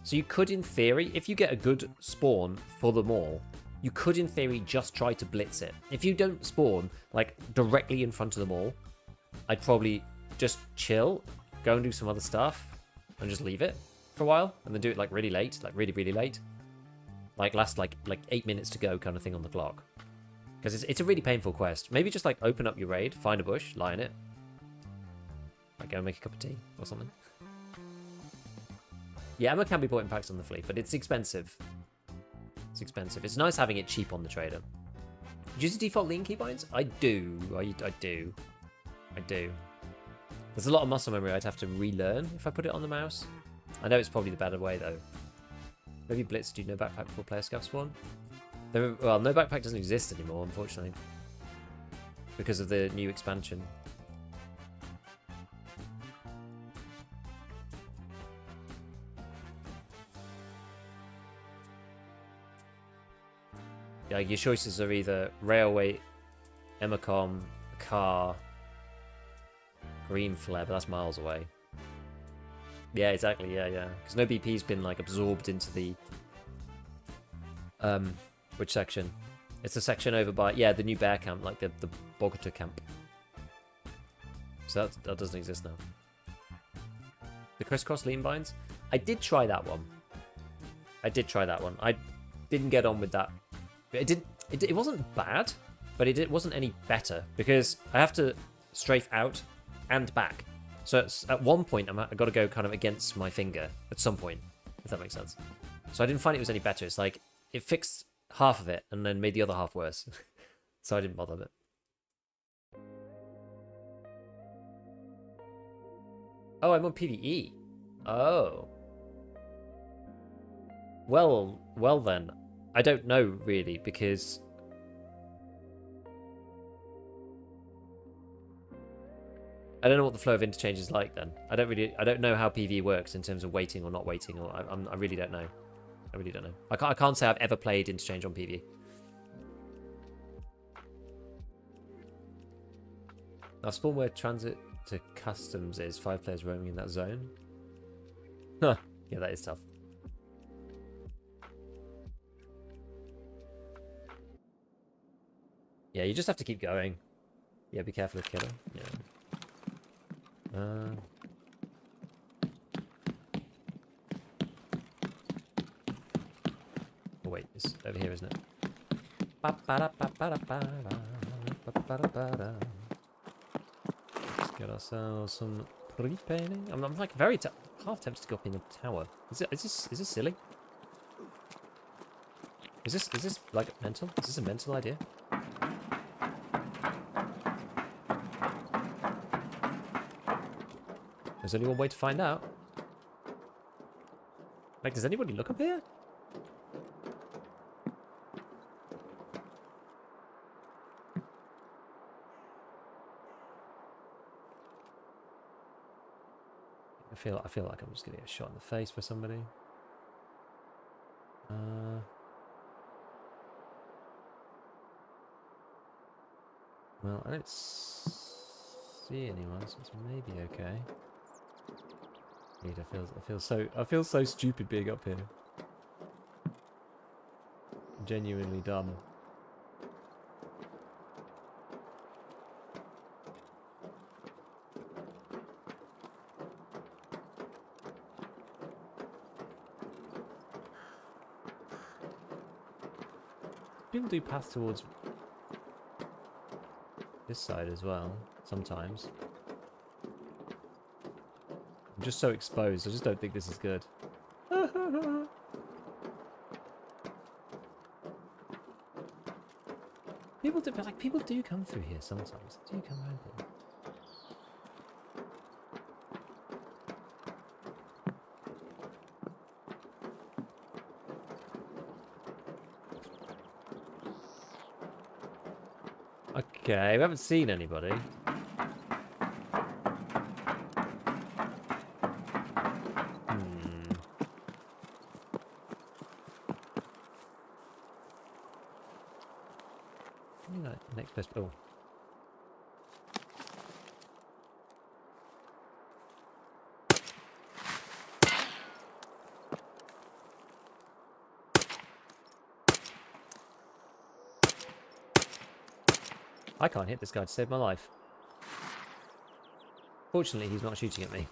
So you could, in theory, if you get a good spawn for them all, you could, in theory, just try to blitz it. If you don't spawn, like, directly in front of them all, I'd probably just chill, go and do some other stuff, and just leave it for a while, and then do it, like, really late, like, really, really late. Like, last, like 8 minutes to go kind of thing on the clock. Because it's a really painful quest. Maybe just, like, open up your raid, find a bush, lie in it. Like, go and make a cup of tea or something. Yeah, ammo can be bought in packs on the fleet, but it's expensive. It's expensive. It's nice having it cheap on the trader. Do you use the default lean keybinds? I do. I do. I do. There's a lot of muscle memory I'd have to relearn if I put it on the mouse. I know it's probably the better way, though. Maybe Blitz do no backpack before player scav spawn? Well, no backpack doesn't exist anymore, unfortunately. Because of the new expansion. Yeah, your choices are either railway, Emacom, car, green flare, but that's miles away. Yeah, exactly. Yeah. Because no BP's been like absorbed into the which section? It's the section over by the new bear camp, like the Bogota camp. So that doesn't exist now. The crisscross lean binds. I did try that one. I didn't get on with that. It wasn't bad, but it wasn't any better because I have to strafe out and back. So at one point I've got to go kind of against my finger at some point, if that makes sense. So I didn't find it was any better. It's like it fixed half of it and then made the other half worse. So I didn't bother with it. Oh, I'm on PvE. Oh. Well then. I don't know really because I don't know what the flow of interchange is like then. I don't know how PvE works in terms of waiting or not waiting, or I really don't know. I can't say I've ever played interchange on PvE. Now spawn where transit to customs is 5 players roaming in that zone. Huh. Yeah, that is tough. Yeah, you just have to keep going. Yeah, be careful of killer. Yeah. Oh wait, it's over here, isn't it? Let's get ourselves some pre-painting. I'm like very half tempted to go up in the tower. Is this silly? Is this like mental? Is this a mental idea? There's only one way to find out. Like, does anybody look up here? I feel like I'm just gonna get shot in the face by somebody. Well, I don't see anyone, so it's maybe okay. I feel so stupid being up here. Genuinely dumb. People do pass towards this side as well, sometimes. I'm just so exposed, I just don't think this is good. People do come through here sometimes. They do come around here. Okay, we haven't seen anybody. Next best. Oh. I can't hit this guy to save my life. Fortunately, he's not shooting at me.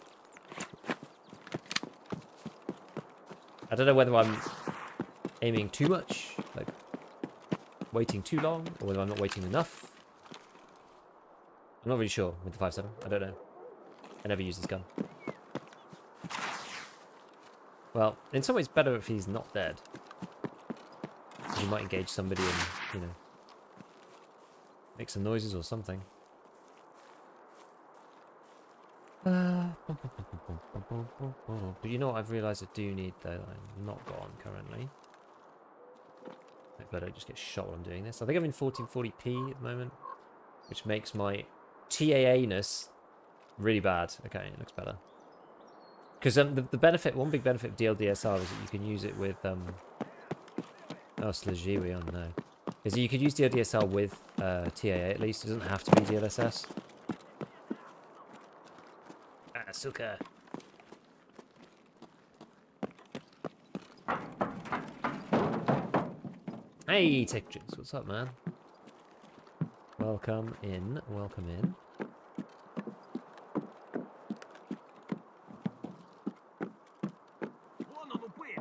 I don't know whether I'm aiming too much, like waiting too long, or whether I'm not waiting enough. I'm not really sure with the 5.7. I don't know. I never use this gun. Well, in some ways better if he's not dead. You might engage somebody and, you know, make some noises or something. But you know what I've realised I do need, though, that I'm not got on currently. I better just get shot while I'm doing this. I think I'm in 1440p at the moment, which makes my TAA-ness really bad. Okay, it looks better. Because the benefit, one big benefit of DLDSR is that you can use it with oh, Slajiwi, oh no, is that you could use DLDSR with TAA at least. It doesn't have to be DLSS. Ah, suka. Hey, Textures, what's up, man? Welcome in, welcome in.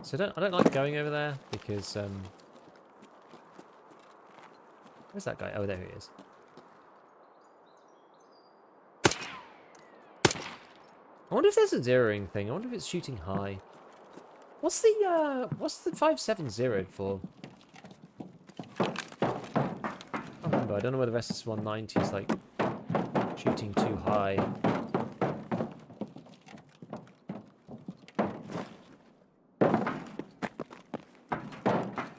So I don't like going over there because where's that guy? Oh, there he is. I wonder if there's a zeroing thing. I wonder if it's shooting high. What's the 5.7 for? I can't remember. I don't know whether SS190 is like shooting too high.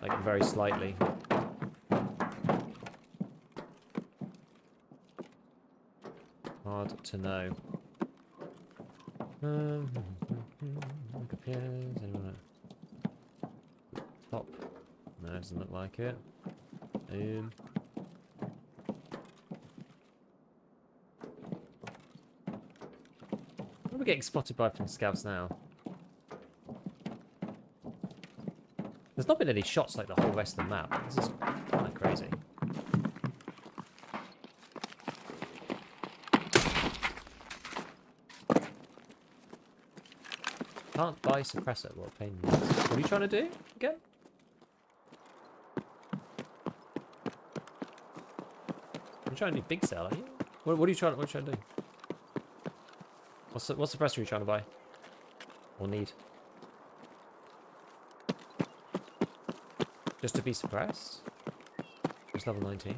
Like very slightly. Hard to know. Anyone at top? No, doesn't look like it. We're getting spotted by from scouts now. There's not been any shots like the whole rest of the map. This is kind of crazy. Can't buy suppressor. What a pain in the ass. What are you trying to do again? You're trying to do big sell, are you? What are you trying to do? What suppressor are you trying to buy? Or need? Just to be suppressed? Just level 19?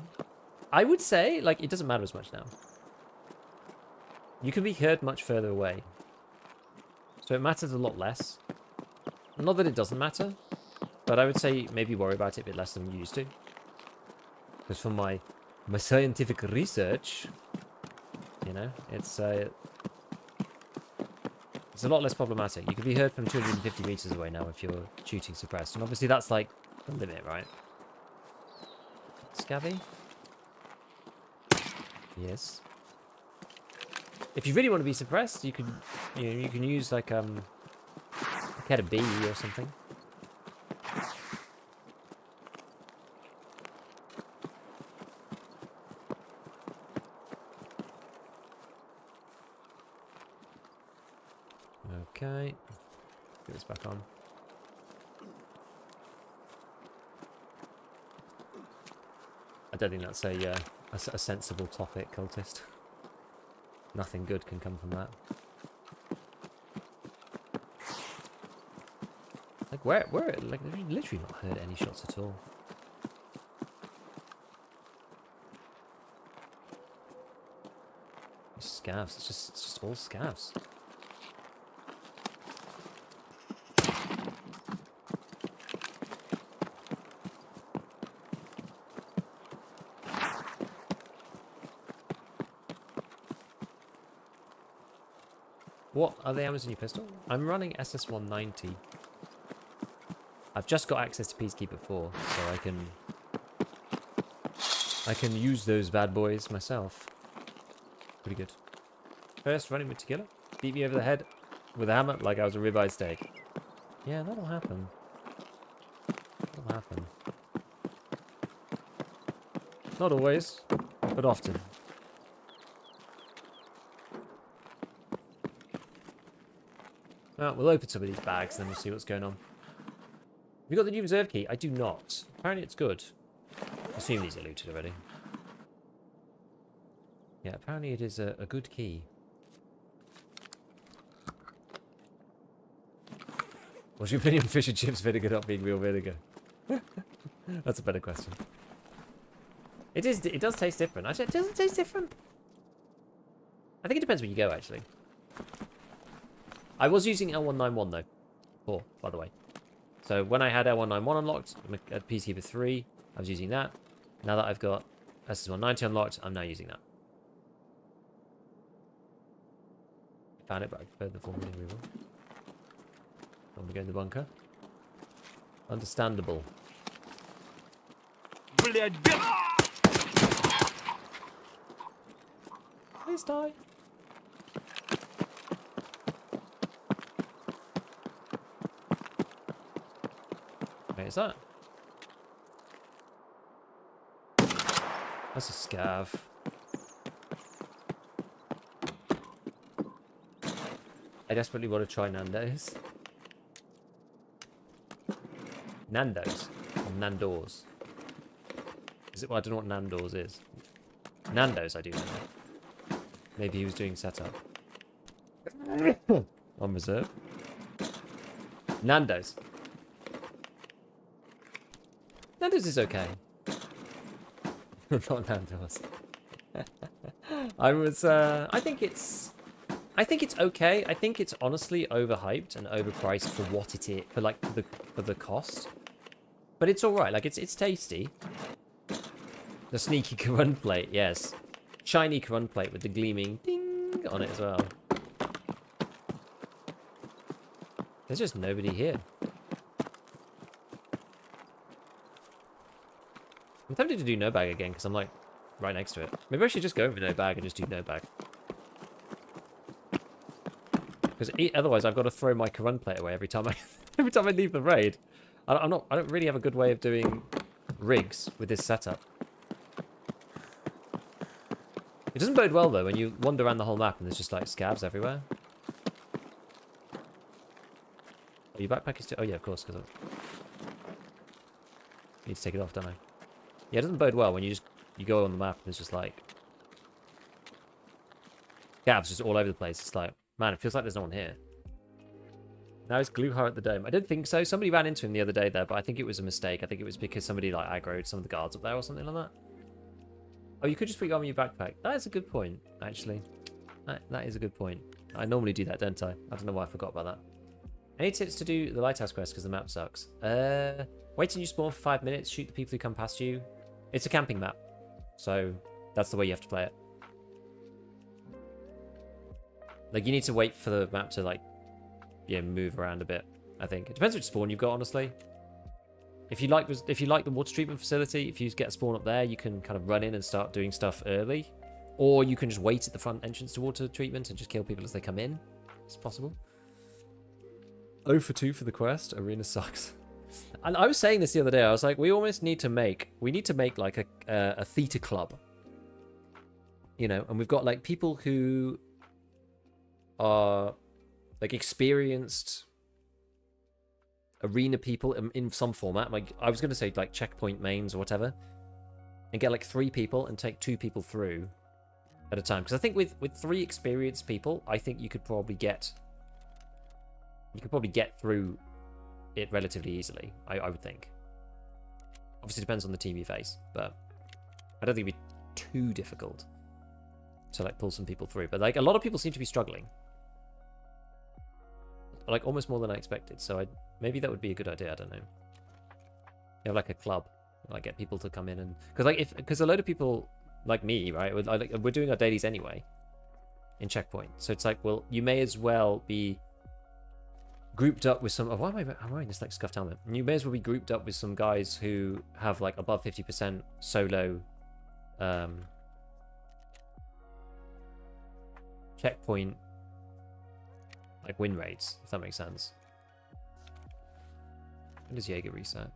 I would say, like, it doesn't matter as much now. You can be heard much further away. So it matters a lot less. Not that it doesn't matter, but I would say maybe worry about it a bit less than you used to. Because from my scientific research, you know, it's a lot less problematic. You can be heard from 250 meters away now if you're shooting suppressed. And obviously that's like the limit, right? Scavvy? Yes. If you really want to be suppressed, you can use like a B or something. Okay, get this back on. I don't think that's a sensible topic, cultist. Nothing good can come from that. Like where like they've literally not heard any shots at all. Scavs, it's just all scavs. What are the ammos in your pistol? I'm running SS190. I've just got access to Peacekeeper 4, so I can use those bad boys myself. Pretty good. First running with tequila. Beat me over the head with a hammer like I was a ribeye steak. Yeah, that'll happen. That'll happen. Not always. but often. Well, we'll open some of these bags, then we'll see what's going on. Have you got the new reserve key? I do not. Apparently it's good. I assume these are looted already. Yeah, apparently it is a good key. What's your opinion on fish and chips vinegar not being real vinegar? That's a better question. It does taste different. Actually, it doesn't taste different. I think it depends where you go, actually. I was using L191, though. 4, by the way. So when I had L191 unlocked, at Peacekeeper 3, I was using that. Now that I've got SS190 unlocked, I'm now using that. Found it, but I preferred the 4mm reroll. When we go in the bunker. Understandable. Please die. Wait, is that? That's a scav. I desperately want to try Nando's. Nando's? Or Nando's? Is it? Well, I don't know what Nando's is. Nando's, I do know. Maybe he was doing setup. On reserve. Nando's. Nando's is okay. Not Nando's. I think it's okay. I think it's honestly overhyped and overpriced for what it is, for the cost. But it's alright, like it's tasty. The sneaky Karun plate, yes. Shiny Karun plate with the gleaming ding on it as well. There's just nobody here. I'm tempted to do no bag again because I'm like right next to it. Maybe I should just go over no bag and just do no bag. Because otherwise I've got to throw my Karun plate away every time I leave the raid. I don't really have a good way of doing rigs with this setup. It doesn't bode well though when you wander around the whole map and there's just like scavs everywhere. Oh, your backpack is still... Oh yeah, of course, because I need to take it off, don't I? Yeah, it doesn't bode well when you go on the map and there's just like scavs just all over the place. It's like, man, it feels like there's no one here. Now it's Gluhar at the dome. I didn't think so. Somebody ran into him the other day there, but I think it was a mistake. I think it was because somebody like aggroed some of the guards up there or something like that. Oh, you could just put your arm in your backpack. That is a good point, actually. That is a good point. I normally do that, don't I? I don't know why I forgot about that. Any tips to do the lighthouse quest because the map sucks? Wait till you spawn for 5 minutes, shoot the people who come past you. It's a camping map, so that's the way you have to play it. Like, you need to wait for the map to, like, yeah, move around a bit, I think. It depends which spawn you've got, honestly. If you like the water treatment facility, if you get a spawn up there, you can kind of run in and start doing stuff early. Or you can just wait at the front entrance to water treatment and just kill people as they come in. It's possible. 0 for 2 for the quest. Arena sucks. And I was saying this the other day. I was like, we need to make like a theater club. You know, and we've got like people who are like experienced arena people in some format. Like I was going to say like checkpoint mains or whatever, and get like 3 people and take 2 people through at a time. Because I think with 3 experienced people, I think you could probably get through it relatively easily. I would think. Obviously, depends on the team you face, but I don't think it'd be too difficult to like pull some people through. But like a lot of people seem to be struggling, like almost more than I expected. So maybe that would be a good idea. I don't know. You have like a club, like get people to come in and because a load of people like me, right? We're doing our dailies anyway in checkpoint, so it's like, well, you may as well be grouped up with some... Oh, why am I wearing this like scuffed helmet? You may as well be grouped up with some guys who have like above 50% solo checkpoint like win rates, if that makes sense. When does Jaeger reset?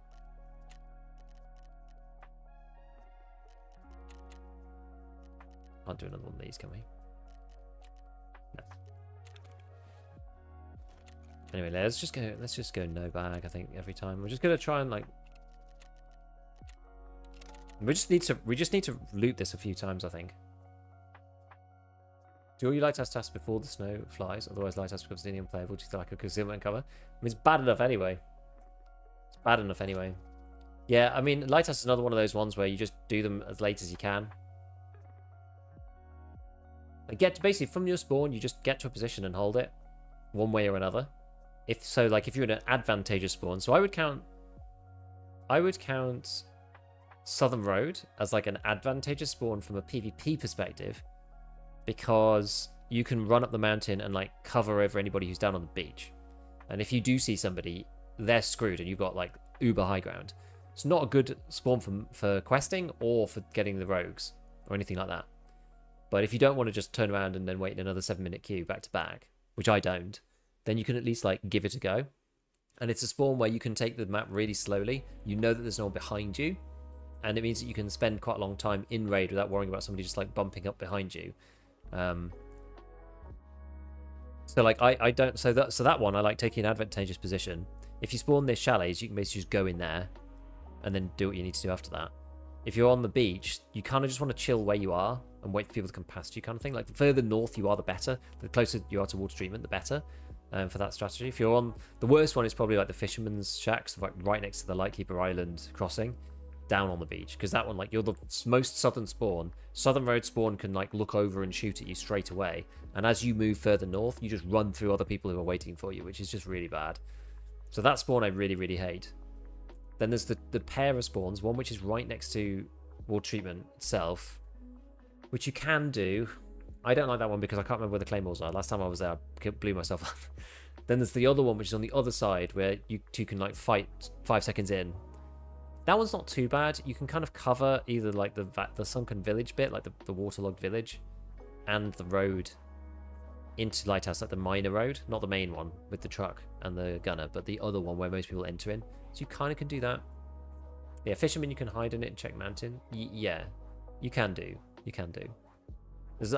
Can't do another one of these, can we? No. Anyway, let's just go no bag, I think, every time. We're just gonna try and like we just need to loot this a few times, I think. Do all your lighthouse tasks before the snow flies, otherwise lighthouse becomes nearly unplayable due to lack of concealment cover. I mean, it's bad enough anyway. It's bad enough anyway. Yeah, I mean, lighthouse is another one of those ones where you just do them as late as you can. Like basically from your spawn, you just get to a position and hold it, one way or another. If so, like if you're in an advantageous spawn, so I would count Southern Road as like an advantageous spawn from a PvP perspective, because you can run up the mountain and like cover over anybody who's down on the beach. And if you do see somebody, they're screwed and you've got like uber high ground. It's not a good spawn for questing or for getting the rogues or anything like that. But if you don't want to just turn around and then wait in another 7-minute queue back to back, which I don't, then you can at least like give it a go. And it's a spawn where you can take the map really slowly. You know that there's no one behind you, and it means that you can spend quite a long time in raid without worrying about somebody just like bumping up behind you. So like I don't, so that one I like taking an advantageous position. If you spawn this chalets, you can basically just go in there and then do what you need to do after that. If you're on the beach, you kind of just want to chill where you are and wait for people to come past you, kind of thing. Like the further north you are, the better. The closer you are towards treatment, the better. For that strategy. If you're on, the worst one is probably like the fisherman's shacks, like right next to the Lightkeeper Island crossing, down on the beach, because that one, like, you're the most southern spawn. Southern Road spawn can like look over and shoot at you straight away, and as you move further north, you just run through other people who are waiting for you, which is just really bad. So that spawn I really, really hate. Then there's the pair of spawns, one which is right next to water treatment itself, which you can do. I don't like that one because I can't remember where the claymores are. Last time I was there, I blew myself up. Then there's the other one, which is on the other side, where you two can like fight 5 seconds in. That one's not too bad. You can kind of cover either like the sunken village bit, like the waterlogged village, and the road into Lighthouse, like the minor road, not the main one with the truck and the gunner, but the other one where most people enter in. So you kind of can do that. Yeah, fisherman, you can hide in it and check mountain. Yeah, you can do. You can do.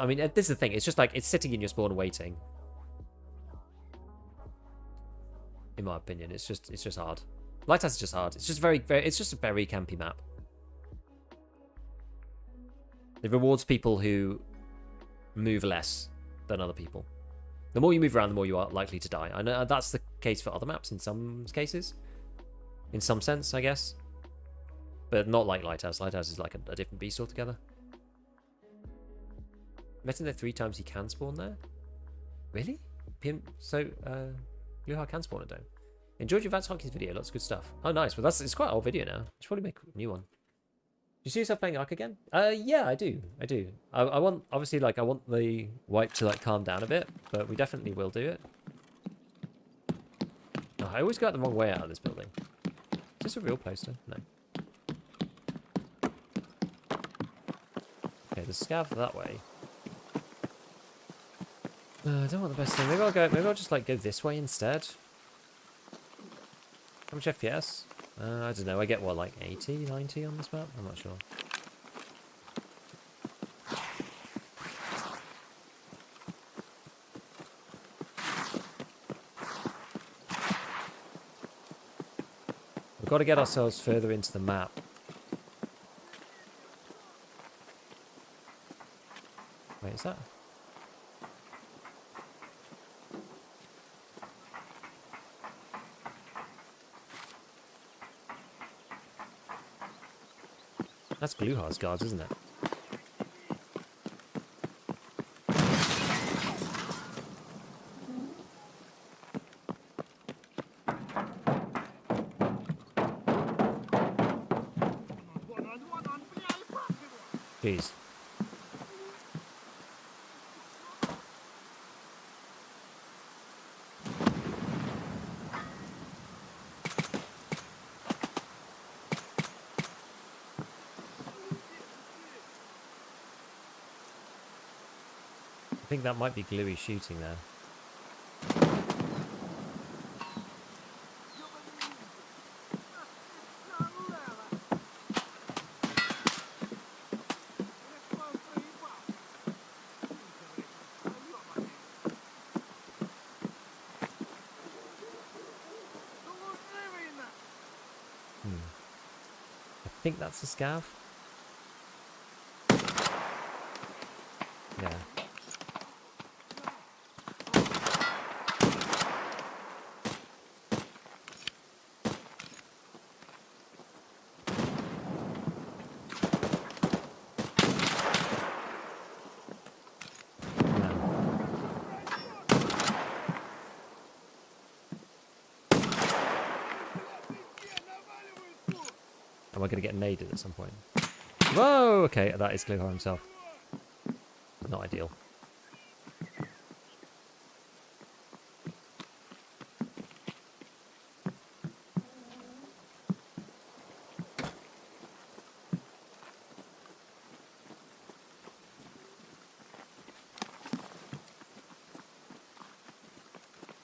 I mean, this is the thing. It's just like it's sitting in your spawn waiting. In my opinion, it's just hard. Lighthouse is just hard. It's just it's just a very campy map. It rewards people who move less than other people. The more you move around, the more you are likely to die. I know that's the case for other maps in some cases. In some sense, I guess. But not like Lighthouse. Lighthouse is like a different beast altogether. Met in there 3 times, he can spawn there? Really? So, Luha can spawn it down. Enjoyed your Vance Hockey's video, lots of good stuff. Oh, nice. Well, it's quite an old video now. I should probably make a new one. Do you see yourself playing Ark again? Yeah, I do. I want, obviously, like, I want the wipe to, like, calm down a bit, but we definitely will do it. Oh, I always got the wrong way out of this building. Is this a real poster? No. Okay, the scav that way. I don't want the best thing. Maybe I'll just like go this way instead. How much FPS? I don't know. I get what, like 80, 90 on this map? I'm not sure. We've got to get ourselves further into the map. Wait, is that? That's Gluhar's guards, isn't it? Jeez. I think that might be Gluey shooting there. I think that's a scav. Yeah. Am I going to get naded at some point? Whoa! Okay, that is Gluhar himself. Not ideal.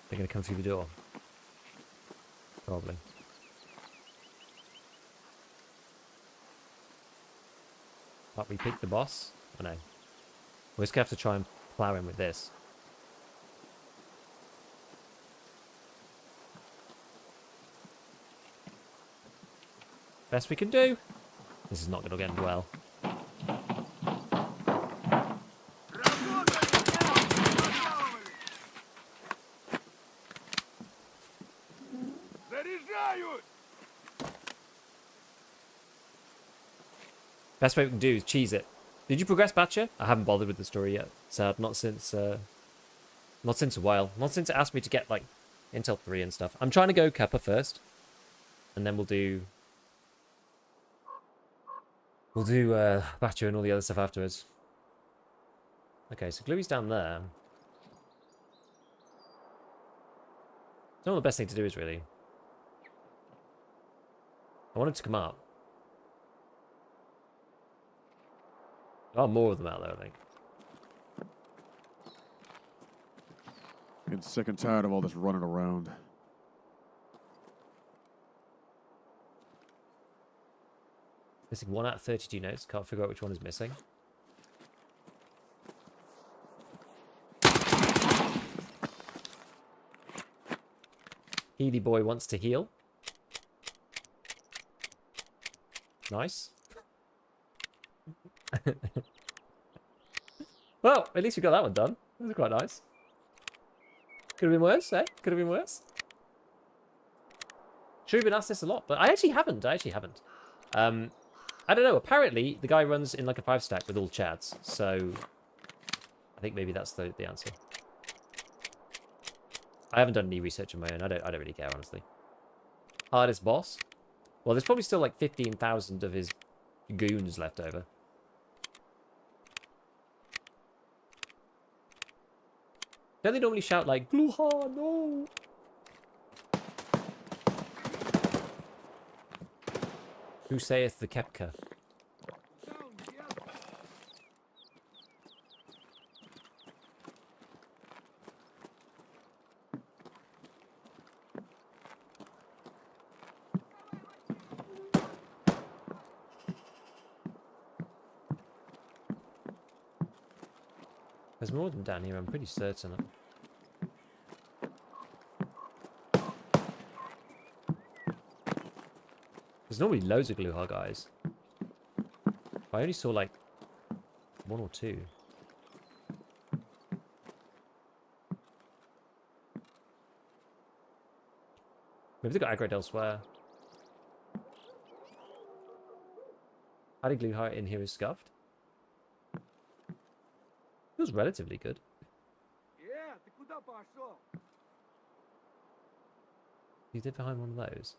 They're going to come through the door. Probably. But we picked the boss? Oh no. We're just going to have to try and plow him with this. Best we can do. This is not going to end well. Best way we can do is cheese it. Did you progress, Batcher? I haven't bothered with the story yet. Sad, not since a while. Not since it asked me to get like Intel 3 and stuff. I'm trying to go Kappa first, and then we'll do Batcher and all the other stuff afterwards. Okay, so Gluey's down there. I don't know what the best thing to do is really. I want him to come up. There are more of them out there, I think. Getting sick and tired of all this running around. Missing 1 out of 32 notes. Can't figure out which one is missing. Healy boy wants to heal. Nice. Well, at least we got that one done. That was quite nice. Could have been worse, eh? Could have been worse. Should have been asked this a lot, but I actually haven't. I don't know. Apparently, the guy runs in like a 5-stack with all chads, so I think maybe that's the answer. I haven't done any research on my own. I don't really care, honestly. Hardest boss? Well, there's probably still like 15,000 of his goons left over. Don't they normally shout like, Gluhar, no! Who saith the Kepka? There's more of them down here, I'm pretty certain. There's normally loads of Gluhar guys. I only saw like 1 or 2. Maybe they got aggroed elsewhere. How did Gluhar in here is scuffed? Feels relatively good. He's in behind one of those.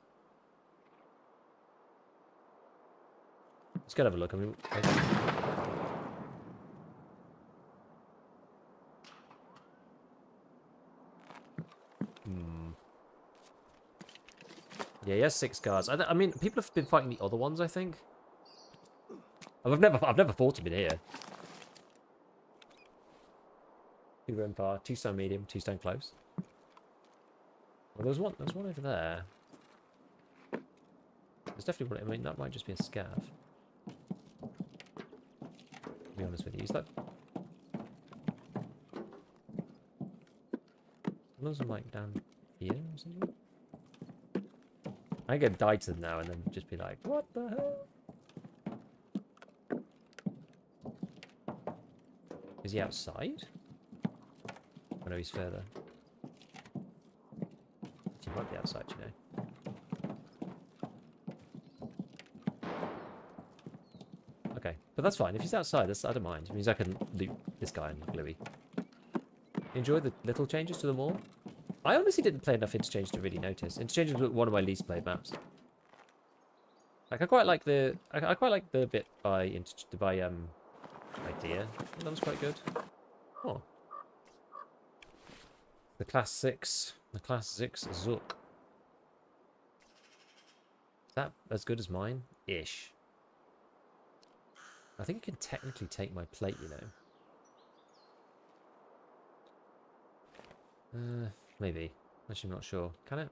Let's go have a look. I mean, yeah, he has 6 guards. I mean, people have been fighting the other ones, I think. I've never fought him in here. 2 run far, 2 stone medium, 2 stone close. Well, there's one over there. There's definitely one. I mean, that might just be a scav. To be honest with you, is that? Some of them like down here or something. I could die to them now and then just be like, what the hell? Is he outside? Oh no, he's further. He might be outside, you know. Okay, but that's fine. If he's outside, I don't mind. It means I can loot this guy and Louis. Enjoy the little changes to the mall. I honestly didn't play enough Interchange to really notice. Interchange was one of my least played maps. Like I quite like the bit by Idea. That was quite good. Oh. The class 6 Zook. Is that as good as mine? Ish. I think it can technically take my plate, you know. Maybe. Actually, I'm not sure. Can it?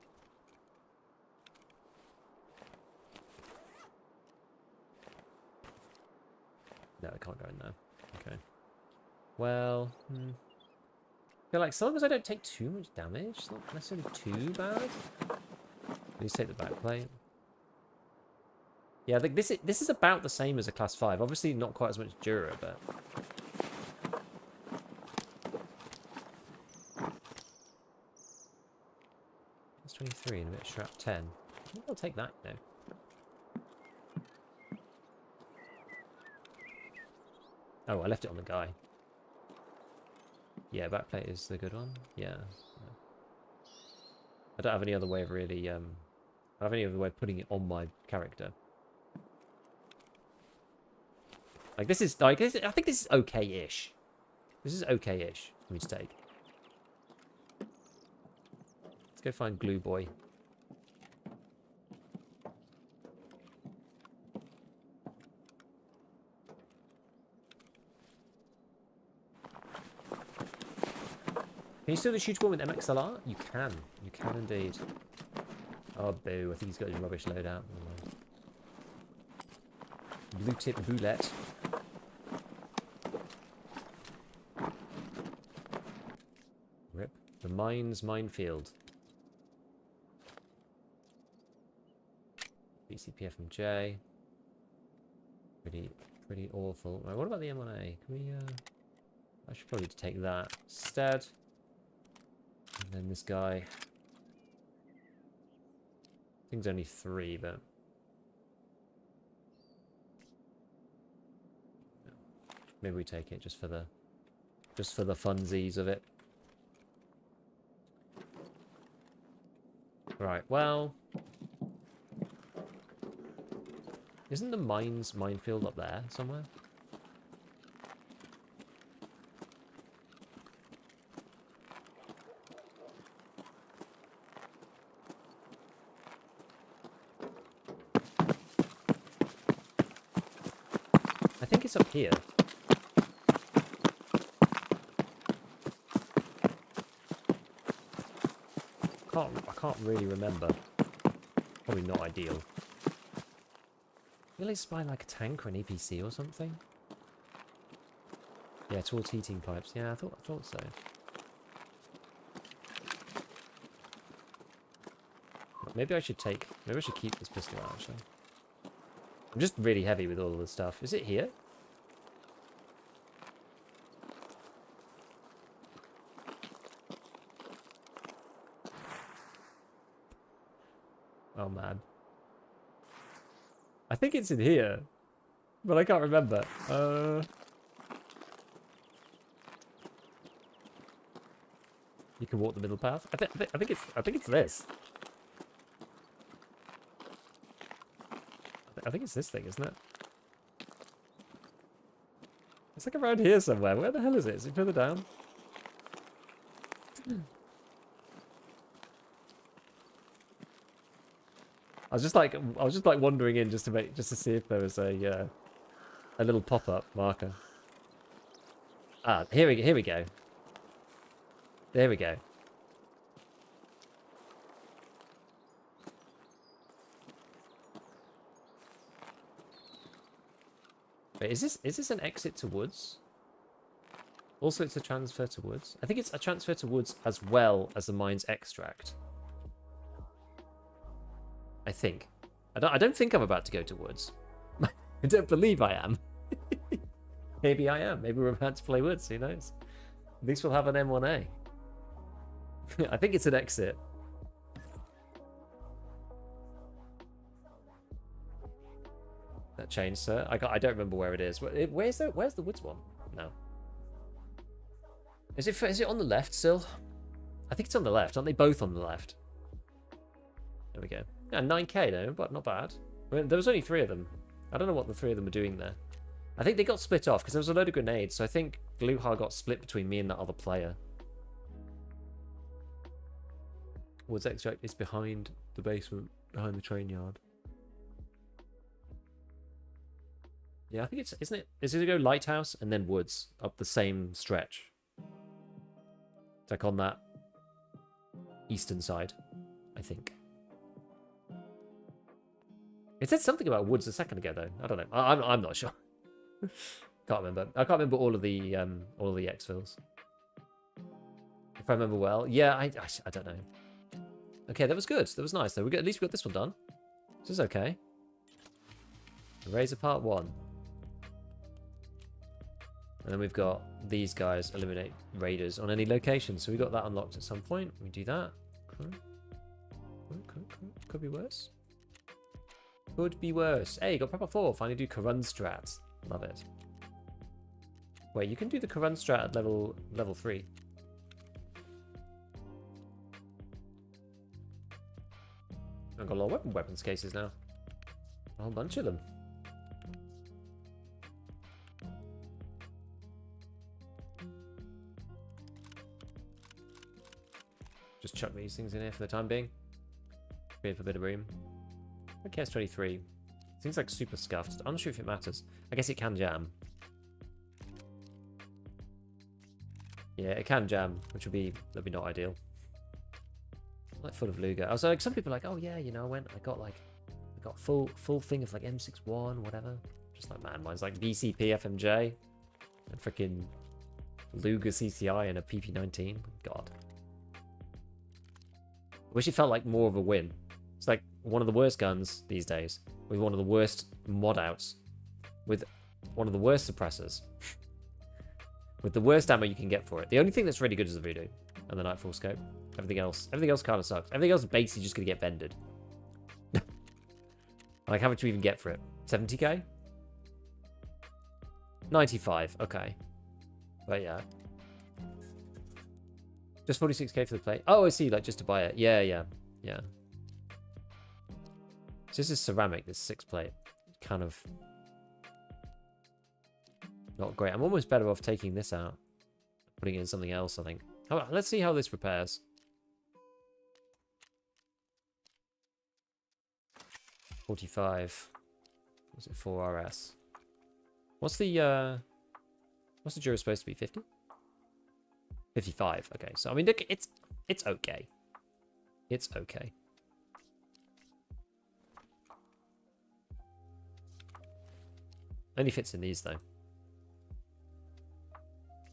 No, it can't go in there. Okay. Well, I feel like so long as I don't take too much damage, it's not necessarily too bad. Please take the back plate. Yeah, I think this is about the same as a class 5. Obviously, not quite as much Dura, but. It's 23 and a bit of strap 10. I think I'll take that, you know. Oh, I left it on the guy. Yeah, backplate is the good one. Yeah. I don't have any other way of really. I don't have any other way of putting it on my character. Like this is like I think this is okay-ish. This is okay-ish for me to take. Let's go find Glue Boy. Can you still do shootable with MXLR? You can. You can indeed. Oh, boo. I think he's got his rubbish loadout. Blue tip roulette. Rip. The mine's minefield. BCPFMJ. Pretty awful. Right, what about the M1A? Can we, I should probably take that instead. And then this guy. I think it's only 3, but. Maybe we take it just for the funsies of it. Right, well. Isn't the minefield up there somewhere? I think it's up here. I can't really remember. Probably not ideal. Will they spy like a tank or an APC or something? Yeah, towards heating pipes. Yeah, I thought so. Maybe I should keep this pistol out, actually. I'm just really heavy with all of this stuff. Is it here? Oh, man. I think it's in here, but I can't remember. You can walk the middle path. I think it's this. I think it's this thing, isn't it? It's like around here somewhere. Where the hell is it? Is it further down? I was just like wandering in just to see if there was a little pop-up marker. Ah, here we go. There we go. Wait, is this an exit to woods? Also, it's a transfer to woods. I think it's a transfer to woods as well as the mine's extract. I think. I don't think I'm about to go to woods. I don't believe I am. Maybe I am. Maybe we're about to play woods. Who knows? At least we'll have an M1A. I think it's an exit. That changed, sir. I don't remember where it is. Where's the woods one now? Is it on the left still? I think it's on the left. Aren't they both on the left? There we go. Yeah, 9k though, but not bad. I mean, there was only 3 of them. I don't know what the 3 of them were doing there. I think they got split off because there was a load of grenades. So I think Gluhar got split between me and that other player. Woods extract is behind the basement, behind the train yard. Yeah, I think it's, isn't it? Is it to go lighthouse and then woods up the same stretch? It's like on that eastern side, I think. It said something about woods a second ago, though. I don't know. I'm not sure. Can't remember. I can't remember all of the exfils. If I remember well, yeah. I don't know. Okay, that was good. That was nice, though. At least we got this one done. This is okay. Razor Part 1. And then we've got these guys eliminate raiders on any location. So we got that unlocked at some point. We do that. Could be worse. Could be worse. Hey, got proper 4. Finally do Karun strat. Love it. Wait, you can do the Karun strat at level 3. I've got a lot of weapons cases now. A whole bunch of them. Just chuck these things in here for the time being. Create for a bit of room. Okay, it's 23. Seems like super scuffed. I'm not sure if it matters. I guess it can jam. Yeah, it can jam, which would be not ideal. Like full of Luger. I was like, some people are like, oh yeah, you know, I got full thing of like M61, whatever. Just like, man, mine's like BCP FMJ and freaking Luger CCI and a PP19. God. I wish it felt like more of a win. It's like one of the worst guns these days, with one of the worst mod outs, with one of the worst suppressors, with the worst ammo you can get for it. The only thing that's really good is the Voodoo and the Nightfall Scope. Everything else kind of sucks. Everything else is basically just going to get vended. Like, how much do we even get for it? 70k? 95, okay. But yeah. Just 46k for the plate. Oh, I see, like, just to buy it. Yeah. So this is ceramic, this 6 plate. Kind of not great. I'm almost better off taking this out, putting it in something else, I think. Let's see how this repairs. 45. Was it 4 RS? What's the Dura supposed to be? 50? 55. Okay, so I mean, look, it's okay. It's okay. Only fits in these though.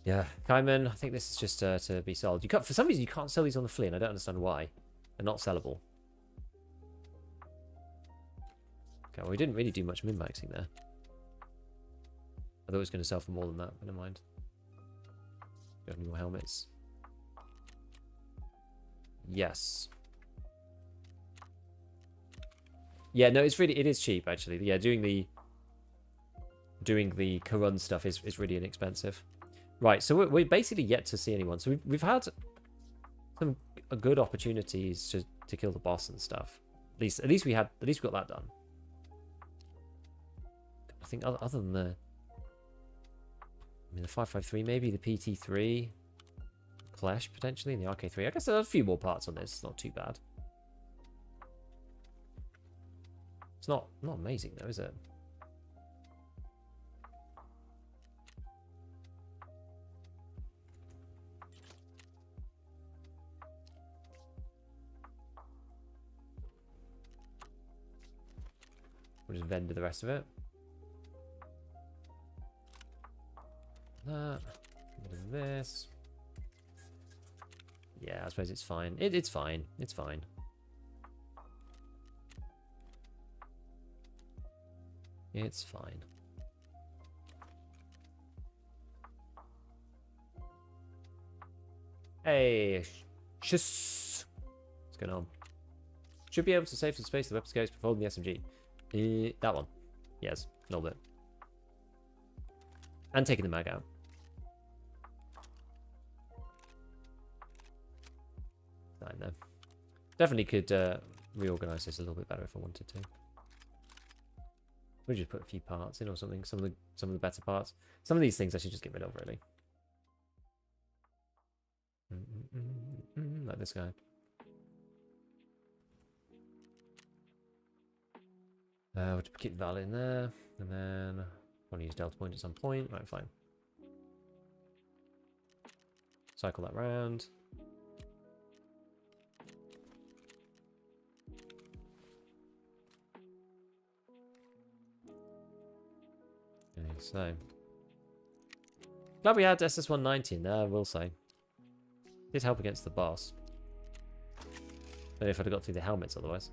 Yeah, Kaiman, I think this is just to be sold. You can't, for some reason, you can't sell these on the flea, and I don't understand why. They're not sellable. Okay, well, we didn't really do much min-maxing there. I thought it was going to sell for more than that, but never mind. Do you have any more helmets? Yes. Yeah, no, it is cheap actually. Yeah, doing the Karun stuff is really inexpensive. Right, so we're basically yet to see anyone. So we've had some good opportunities to kill the boss and stuff. At least we got that done. I think other than the 553, maybe the PT3, Clash potentially, and the RK3. I guess there's a few more parts on this. It's not too bad. It's not amazing though, is it? We'll just vendor the rest of it. That. This. Yeah, I suppose it's fine. It's fine. It's fine. It's fine. Hey, what's going on? Should be able to save some space. The weapons case before holding the SMG. That one. Yes, nailed it. And taking the mag out. Fine though. Definitely could reorganize this a little bit better if I wanted to. We'll just put a few parts in or something. Some of the better parts. Some of these things I should just get rid of, really. Like this guy. We'll keep the value in there, and then I want to use delta point at some point. Right, fine. Cycle that round. Okay, so glad we had SS190 in there, I will say. Did help against the boss. Maybe if I'd have got through the helmets otherwise.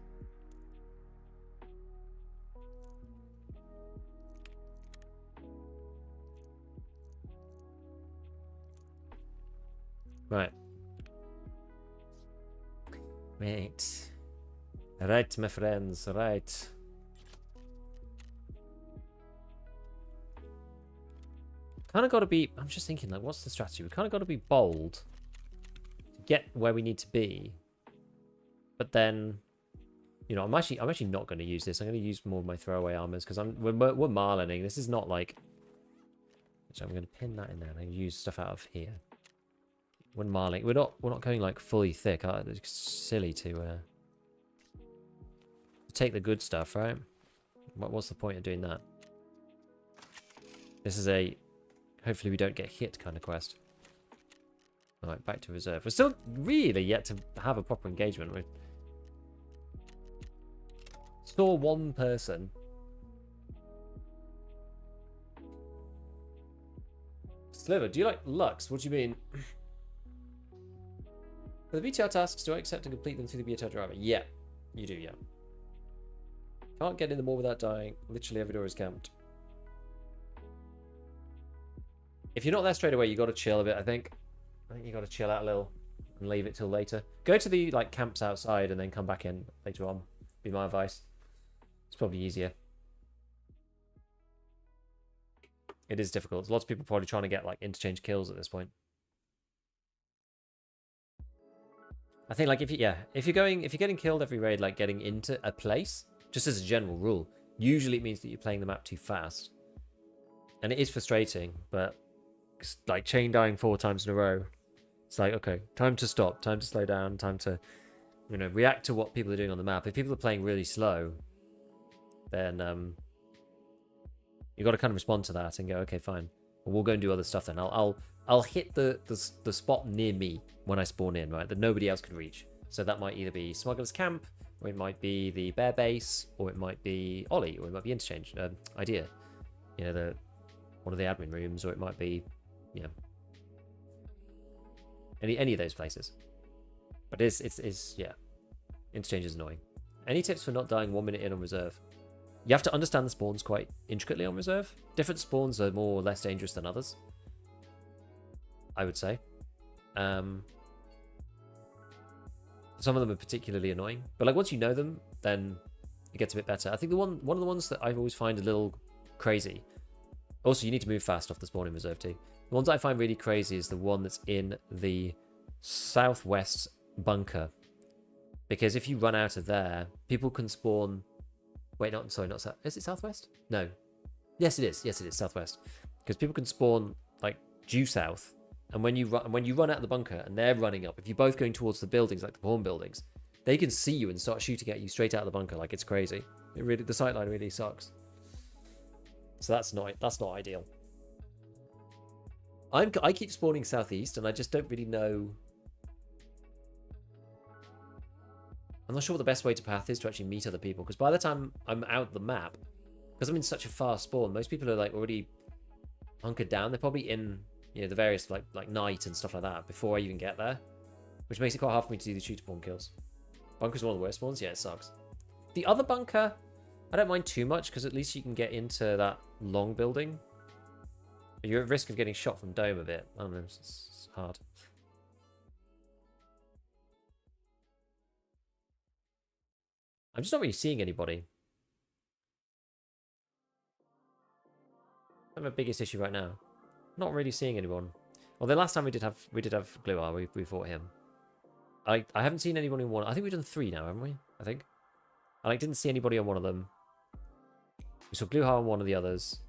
Right. Right. Right, my friends, right. Kind of got to be... I'm just thinking, like, what's the strategy? We kind of got to be bold to get where we need to be. But then, you know, I'm actually not going to use this. I'm going to use more of my throwaway armors because we're marlining. This is not like... So I'm going to pin that in there and use stuff out of here. When marling, we're not going like fully thick. It's silly to take the good stuff, right? What's the point of doing that? This is a hopefully we don't get hit kind of quest. All right, back to reserve. We're still really yet to have a proper engagement. We saw one person. Sliver, do you like Lux? What do you mean? For the BTR tasks, do I accept and complete them through the BTR driver? Yeah, you do, yeah. Can't get in the mall without dying. Literally every door is camped. If you're not there straight away, you got to chill a bit, I think. I think you got to chill out a little and leave it till later. Go to the like camps outside and then come back in later on. Be my advice. It's probably easier. It is difficult. Lots of people probably trying to get like interchange kills at this point. I think like if you're getting killed every raid, like getting into a place, just as a general rule, usually it means that you're playing the map too fast. And it is frustrating, but like chain dying 4 times in a row, it's like, okay, time to stop, time to slow down, time to, you know, react to what people are doing on the map. If people are playing really slow, then you got to kind of respond to that and go, okay, fine, well, we'll go and do other stuff then. I'll hit the spot near me when I spawn in, right, that nobody else can reach. So that might either be Smuggler's Camp, or it might be the Bear Base, or it might be Ollie, or it might be Interchange, Idea. You know, one of the admin rooms, or it might be, you know, any of those places. But it's yeah, Interchange is annoying. Any tips for not dying 1 minute in on reserve? You have to understand the spawns quite intricately on reserve. Different spawns are more or less dangerous than others, I would say. Some of them are particularly annoying, but like once you know them, then it gets a bit better. I think one of the ones that I always find a little crazy. Also, you need to move fast off the spawn in reserve too. The ones I find really crazy is the one that's in the southwest bunker, because if you run out of there, people can spawn. Wait, not south. Is it southwest? No. Yes, it is. Yes, it is southwest. Because people can spawn like due south. And when you run out of the bunker and they're running up, if you're both going towards the buildings, like the pawn buildings, they can see you and start shooting at you straight out of the bunker. Like it's crazy. The sightline really sucks. So that's not ideal. I keep spawning southeast, and I just don't really know. I'm not sure what the best way to path is to actually meet other people. Because by the time I'm out the map, because I'm in such a fast spawn, most people are like already hunkered down. They're probably in, you know, the various like night and stuff like that before I even get there, which makes it quite hard for me to do the shooter pawn kills. Bunker's one of the worst spawns. Yeah, it sucks. The other bunker, I don't mind too much, because at least you can get into that long building. But you're at risk of getting shot from dome a bit. I don't know, it's hard. I'm just not really seeing anybody. That's my biggest issue right now. Not really seeing anyone. Well, the last time we did have Gluar, we fought him. I haven't seen anyone in one. I think we've done 3 now, haven't we? I think. I didn't see anybody on one of them. We saw Gluar on one of the others.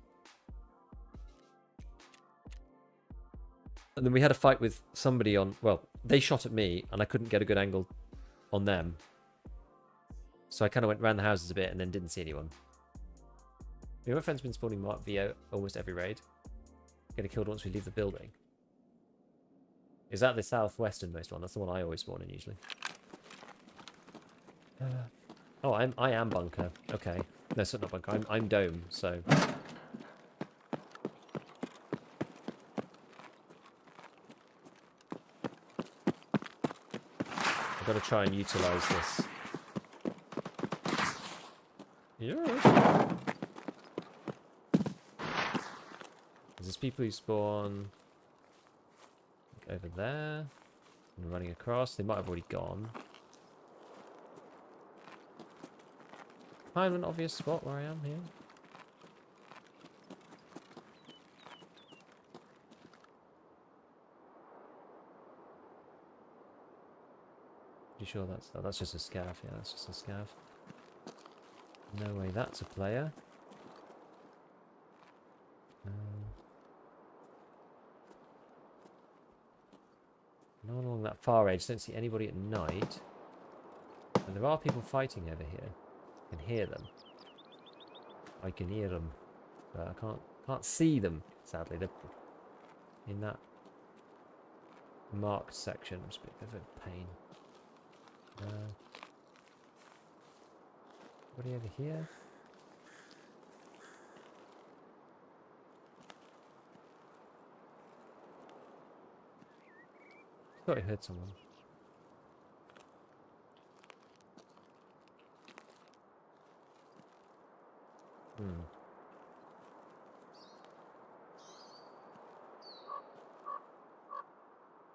And then we had a fight with somebody on... Well, they shot at me, and I couldn't get a good angle on them. So I kind of went around the houses a bit and then didn't see anyone. My friend's been spawning Mark VO almost every raid. Get killed once we leave the building. Is that the southwesternmost one? That's the one I always spawn in usually. Oh, I am bunker. Okay. No, it's not bunker. I'm dome, so... I've got to try and utilise this. Yeah. There's people who spawn over there and running across. They might have already gone. Find an obvious spot where I am here. You sure that's just a scav? Yeah, that's just a scav. No way, that's a player. No one along that far edge. Don't see anybody at night. And there are people fighting over here. I can hear them. I can hear them, but I can't see them. Sadly, they're in that marked section. It's a bit of a pain. Anybody over here? I thought I heard someone.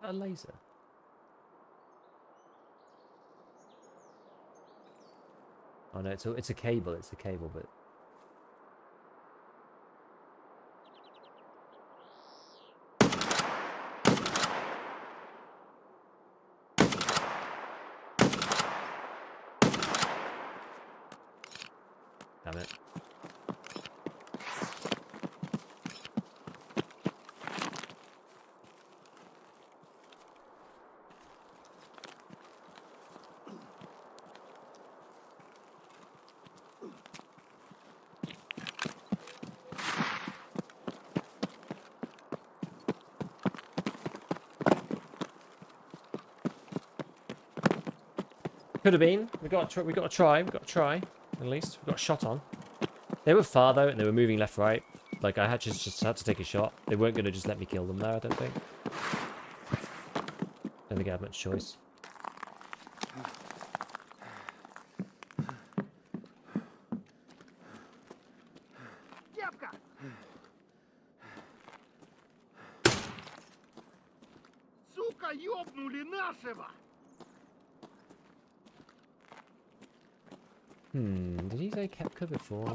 A laser. Oh no, it's a cable. It's a cable, but damn it. Could have been. We got to try. At least we got a shot on. They were far though, and they were moving left, right. Like I had just had to take a shot. They weren't going to just let me kill them there. I don't think. Don't think I had much choice. Сука, ёбнули нашего! Did he say Kepka before?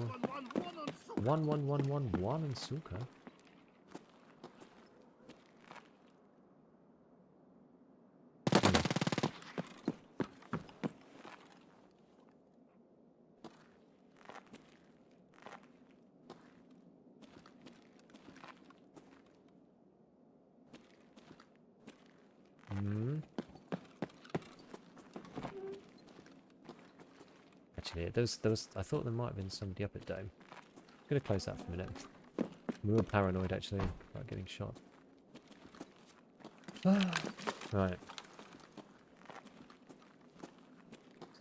11111 and Suka. Actually, those I thought there might have been somebody up at Dome. I'm gonna close that for a minute. We were paranoid actually about getting shot. Right.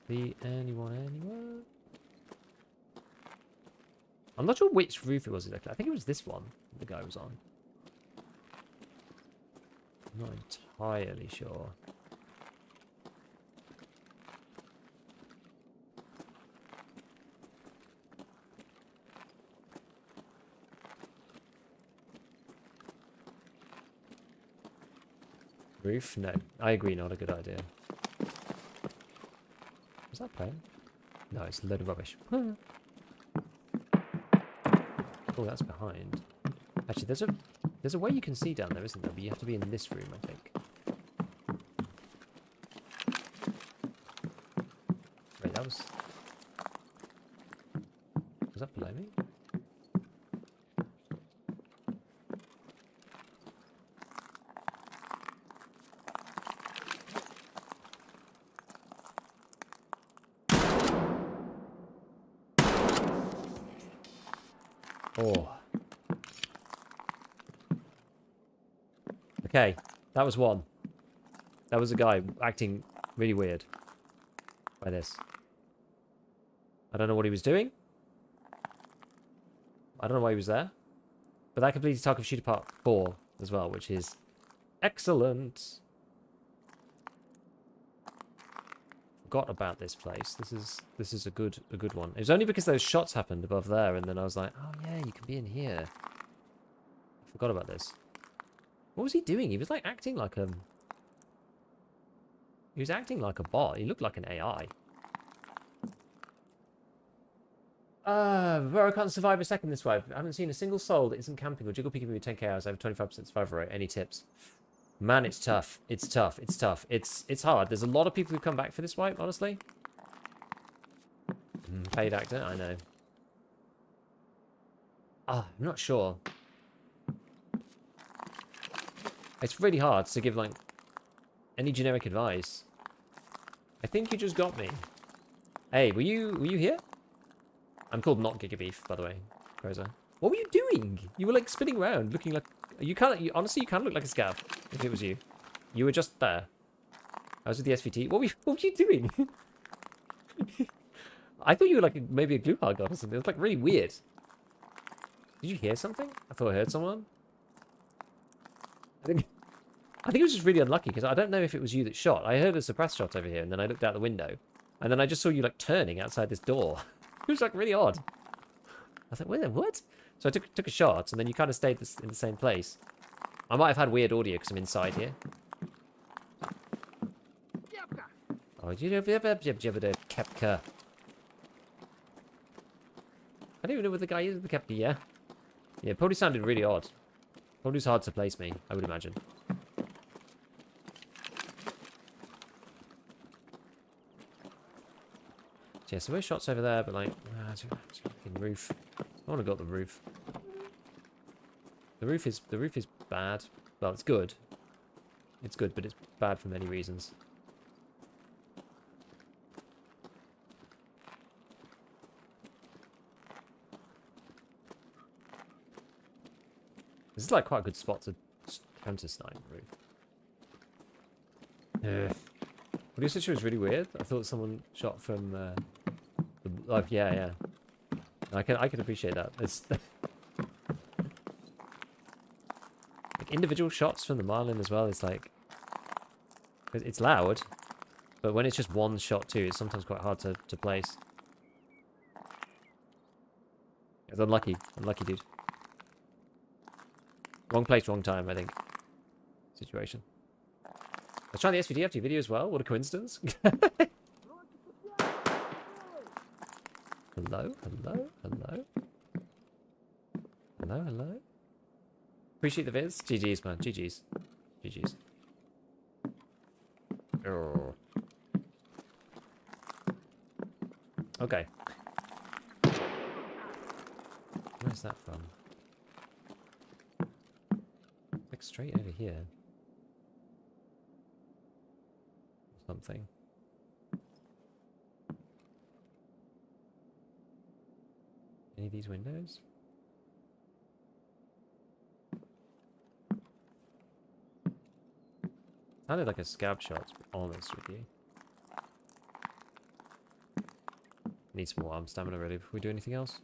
See anyone anywhere? I'm not sure which roof it was exactly. I think it was this one the guy was on. I'm not entirely sure. Roof? No. I agree, not a good idea. Was that playing? No, it's a load of rubbish. Oh, that's behind. Actually, there's a way you can see down there, isn't there? But you have to be in this room, I think. Wait, that was... Was that below me? Oh. Okay, that was one. That was a guy acting really weird by this. I don't know what he was doing. I don't know why he was there. But that completes Tarkov Shooter Part 4 as well, which is excellent. Forgot about this place. This is a good one. It was only because those shots happened above there, and then I was like, oh yeah, you can be in here. I forgot about this. What was he doing? He was like acting like a... He was acting like a bot. He looked like an AI. Bro, I can't survive a second this way. I haven't seen a single soul that isn't camping or jiggle peeking with 10k hours over 25% survival rate. Any tips? Man, it's tough. It's tough. It's tough. It's hard. There's a lot of people who come back for this wipe, honestly. Paid actor, I know. Ah, I'm not sure. It's really hard to give, like, any generic advice. I think you just got me. Hey, were you here? I'm called not Gigabeef, by the way, Crozer. What were you doing? You were like spinning around, looking like honestly, you kind of look like a scav. If it was you, you were just there. I was with the SVT. What were you doing? I thought you were like maybe a glue hard god or something. It was like really weird. Did you hear something? I thought I heard someone. I think it was just really unlucky because I don't know if it was you that shot. I heard a suppressed shot over here, and then I looked out the window, and then I just saw you like turning outside this door. It was like really odd. I was like, wait, what? So I took a shot, and then you kind of stayed in the same place. I might have had weird audio because I'm inside here. Oh, Kepka. I don't even know what the guy is with the Kepka, yeah? Yeah, it probably sounded really odd. Probably was hard to place me, I would imagine. Yeah, so there's shots over there, but like, it's fucking roof. I want to go up the roof. The roof is bad. Well, it's good. It's good, but it's bad for many reasons. This is like quite a good spot to counter snipe the roof. Audio situation was really weird. I thought someone shot from like, yeah. I can appreciate that. It's like individual shots from the Marlin as well. It's like it's loud, but when it's just one shot too, it's sometimes quite hard to place. It's unlucky, dude. Wrong place, wrong time, I think. Situation. Let's try the SVD after your video as well. What a coincidence. Hello. Appreciate the vids. GG's, man. GG's. Oh. Okay. Where's that from? Like straight over here. Something. Any of these windows? Sounded like a scab shot, to be honest with you. Need some more arm stamina ready before we do anything else.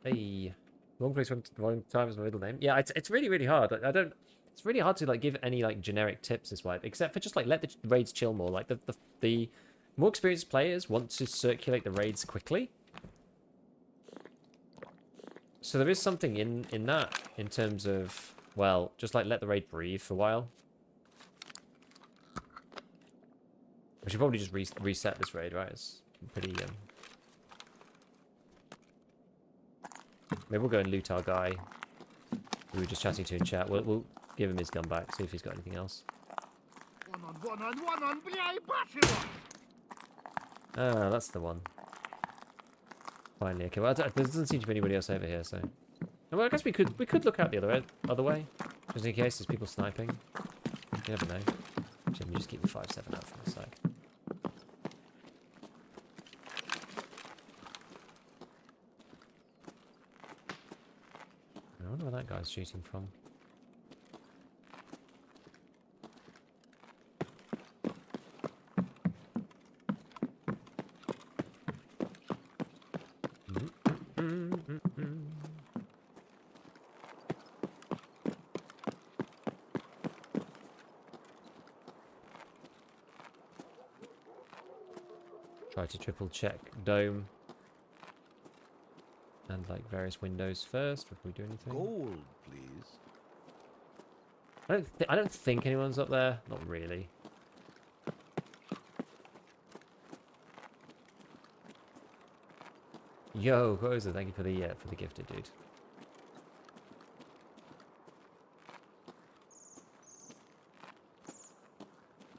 Hey. Wrong place, wrong time is my middle name. Yeah, it's really, really hard. I don't... It's really hard to like give any like generic tips this wipe, except for just like let the raids chill more. Like the more experienced players want to circulate the raids quickly. So there is something in that in terms of, well, just like let the raid breathe for a while. We should probably just reset this raid, right? It's pretty... Maybe we'll go and loot our guy we were just chatting to in chat. We'll give him his gun back, see if he's got anything else. Вон он, бля, ебашь его! Ah, that's the one. Finally, okay. Well, there doesn't seem to be anybody else over here, so... Well, I guess we could look out the other way, just in case there's people sniping. You never know. Actually, let me just keep the 5.7 out for a sec. I wonder where that guy's shooting from. Try to triple check dome and like various windows first before we do anything. Gold, please. I don't think anyone's up there. Not really. Yo, Rosa, thank you for the gifted, dude.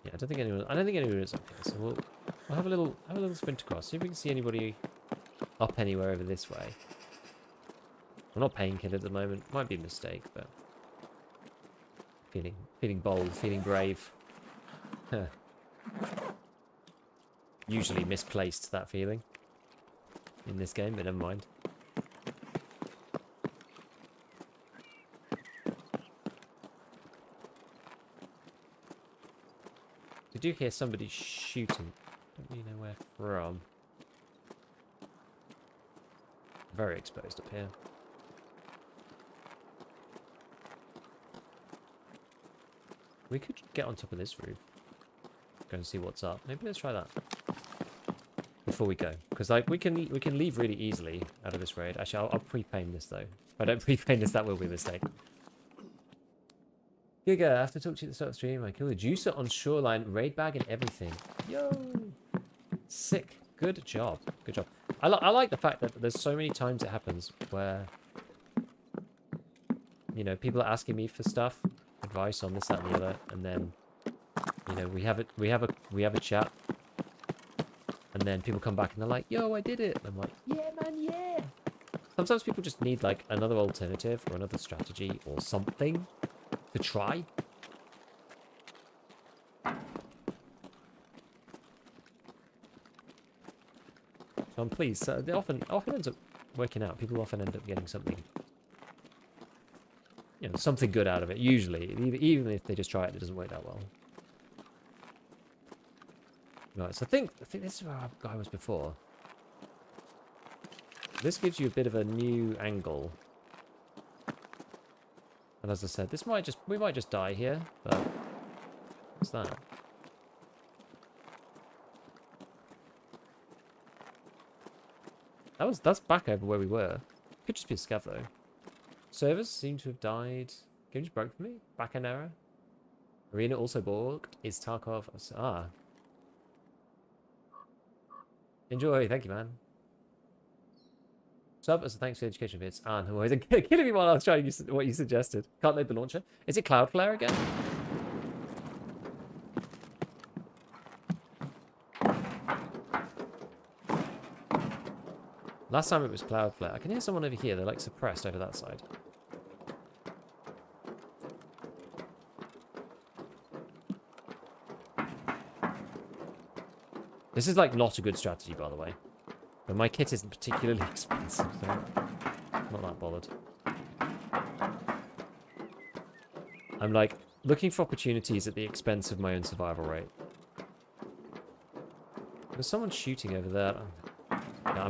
Yeah, I don't think anyone is up here. So we'll have a little sprint across. See if we can see anybody up anywhere over this way. We're not painkilled at the moment. Might be a mistake, but feeling bold, feeling brave. Huh. Usually misplaced, that feeling in this game, but never mind. I do hear somebody shooting. Don't really know where from. Very exposed up here. We could get on top of this roof. Go and see what's up. Maybe let's try that before we go, because like we can leave really easily out of this raid. Actually, I'll pre-paint this though. If I don't pre-paint this, that will be a mistake. Giga, I have to talk to you at the start of the stream. I killed a juicer on shoreline, raid bag and everything. Yo, sick. Good job. Good job. I like the fact that there's so many times it happens where, you know, people are asking me for stuff, advice on this, that, and the other, and then, you know, we have a chat, and then people come back and they're like, "Yo, I did it." And I'm like, "Yeah, man, yeah." Sometimes people just need like another alternative or another strategy or something to try. So I'm pleased. So it often ends up working out. People often end up getting something, you know, something good out of it. Usually, even if they just try it, it doesn't work that well. Right. So I think this is where our guy was before. This gives you a bit of a new angle. And as I said, we might just die here, but what's that? That's back over where we were. Could just be a scav though. Servers seem to have died. Game just broke for me. Back end error. Arena also borked. Is Tarkov? Ah. Enjoy. Thank you, man. Sub as a thanks for the education bits. Ah, no worries. Killing me while I was trying to use what you suggested. Can't load the launcher. Is it Cloudflare again? Last time it was Cloudflare. I can hear someone over here. They're like suppressed over that side. This is like not a good strategy, by the way. But my kit isn't particularly expensive, so I'm not that bothered. I'm like looking for opportunities at the expense of my own survival rate. There's someone shooting over there. Yeah,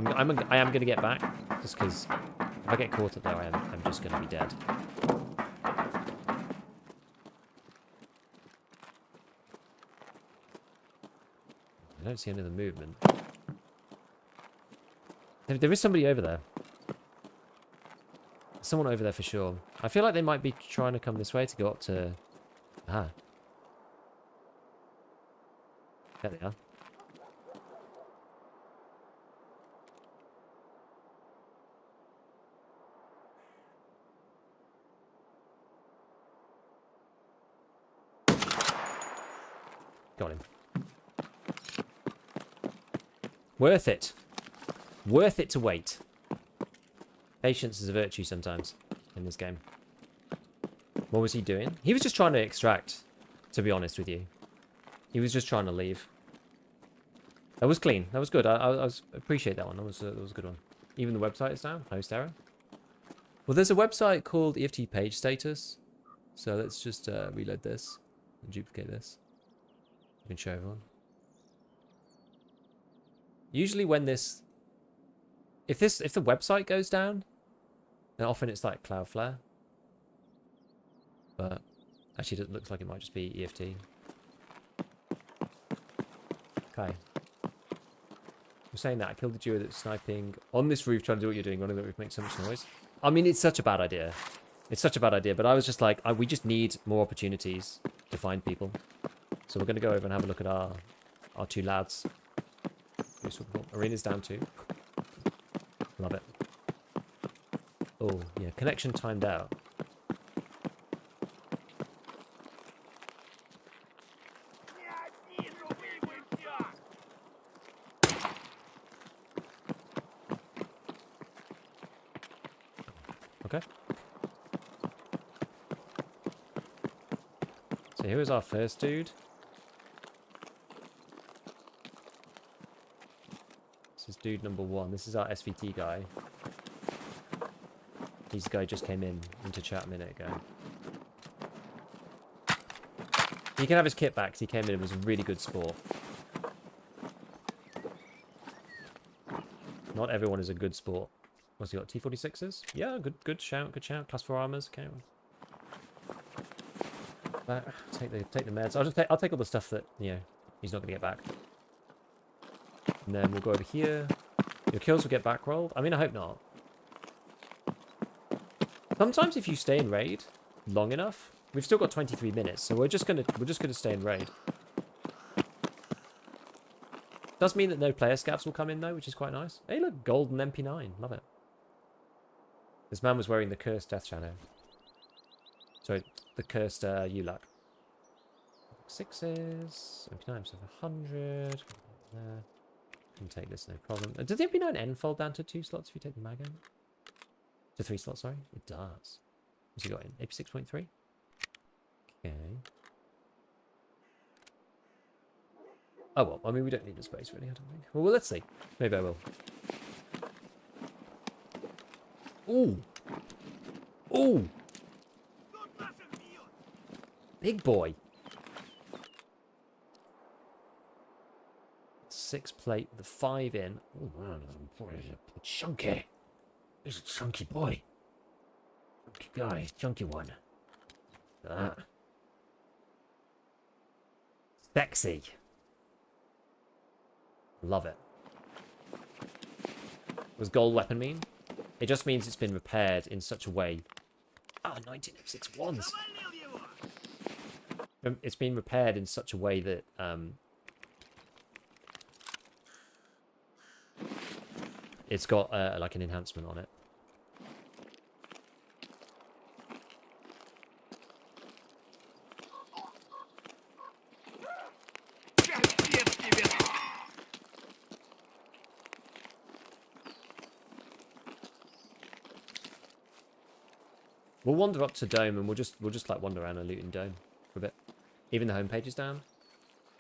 I am going to get back, just because if I get caught up there, I'm just going to be dead. I don't see any of the movement. There is somebody over there. Someone over there for sure. I feel like they might be trying to come this way to go up to... Ah. There they are. Got him. Worth it. Worth it to wait. Patience is a virtue sometimes in this game. What was he doing? He was just trying to extract, to be honest with you. He was just trying to leave. That was clean. That was good. I appreciate that one. That was a good one. Even the website is down. Host error. Well, there's a website called EFT page status. So let's just reload this and duplicate this. I can show everyone. Usually when this... If the website goes down, then often it's like Cloudflare. But actually it looks like it might just be EFT. Okay. I'm saying that I killed the duo that's sniping on this roof trying to do what you're doing. Running the roof makes so much noise. I mean, it's such a bad idea. It's such a bad idea, but I was just like, we just need more opportunities to find people. So we're going to go over and have a look at our two lads. Arena's down too. Love it. Oh, yeah, connection timed out. Okay. So here is our first dude. This is dude number 1. This is our SVT guy. This guy just came into chat a minute ago. He can have his kit back because he came in and was a really good sport. Not everyone is a good sport. What's he got? T46s? Yeah, good shout, good shout. Class 4 armors. Okay. Take the meds. I'll take all the stuff that he's not gonna get back. And then we'll go over here. Your kills will get back rolled. I mean, I hope not. Sometimes if you stay in raid long enough, we've still got 23 minutes, so we're just gonna stay in raid. Does mean that no player scavs will come in though, which is quite nice. Hey, look, golden MP9, love it. This man was wearing the cursed death shadow. Sorry, the cursed ULAC. 6s, MP9 so 100. Can take this, no problem. Did the MP9N fold down to 2 slots if you take the mag in? To 3 slots, sorry? It does. What's he got in? AP 6.3? Okay. Oh well, I mean, we don't need the space really, I don't think. Well, let's see. Maybe I will. Ooh! Ooh! Big boy! 6 plate with the 5 in. Oh man, it's chunky. He's a chunky boy. Chunky guy, chunky one. Sexy. Love it. What does gold weapon mean? It just means it's been repaired in such a way. Ah, 1961s. It's been repaired in such a way that it's got like an enhancement on it. We'll wander up to Dome and we'll just like wander around and loot in Dome for a bit. Even the homepage is down.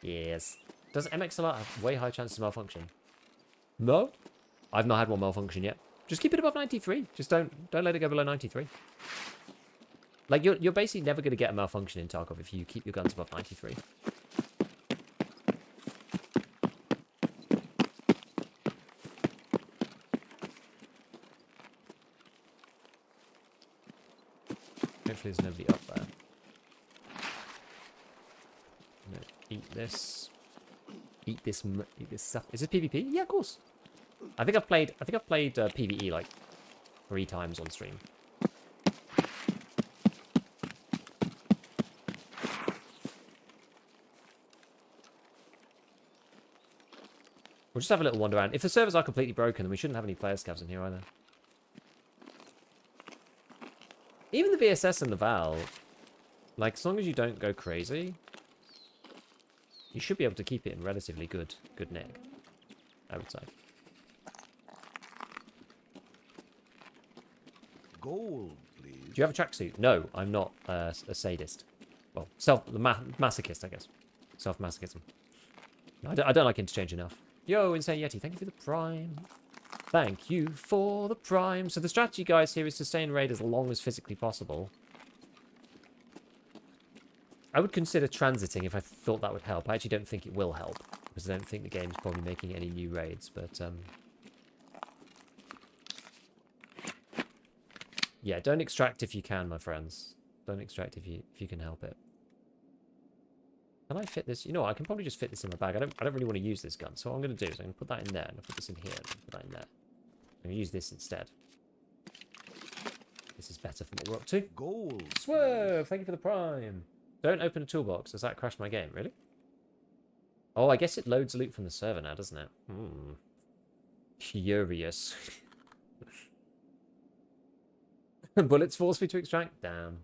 Yes. Does MXLR have way high chances of malfunction? No. I've not had one malfunction yet. Just keep it above 93. Just don't let it go below 93. Like you're basically never going to get a malfunction in Tarkov if you keep your guns above 93. Hopefully there's nobody up there. I'm gonna eat this. Eat this stuff. Is it PvP? Yeah, of course. I think I've played PvE like 3 times on stream. We'll just have a little wander around. If the servers are completely broken, then we shouldn't have any player scavs in here either. Even the VSS and the Val, like, as long as you don't go crazy. you should be able to keep it in relatively good nick, I would say. Gold, please. Do you have a tracksuit? No, I'm not a sadist. Well, masochist, I guess. Self-masochism. I don't like interchange enough. Yo, Insane Yeti, thank you for the prime. Thank you for the prime. So the strategy, guys, here is to stay in raid as long as physically possible. I would consider transiting if I thought that would help. I actually don't think it will help, because I don't think the game's probably making any new raids, but... yeah, don't extract if you can, my friends. Don't extract if you can help it. Can I fit this? You know what? I can probably just fit this in my bag. I don't really want to use this gun. So what I'm going to do is I'm going to put that in there. And I'll put this in here. And put that in there. I'm going to use this instead. This is better for what we're up to. Gold. Swerve! Thank you for the prime. Don't open a toolbox. Does that crash my game? Really? Oh, I guess it loads loot from the server now, doesn't it? Curious. Bullets force me to extract? Damn.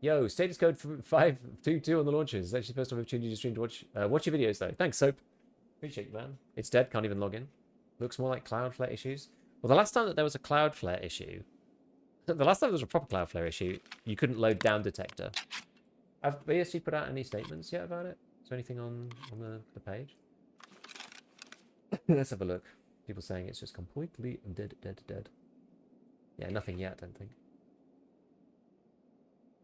Yo, status code for 522 on the launches. It's actually the first time I've tuned you to stream to watch your videos, though. Thanks, Soap. Appreciate you, man. It's dead. Can't even log in. Looks more like Cloudflare issues. Well, the last time that there was a Cloudflare issue... The last time there was a proper Cloudflare issue, you couldn't load down detector. Have BSG put out any statements yet about it? Is there anything on the page? Let's have a look. People saying it's just completely dead. Yeah, nothing yet, I don't think.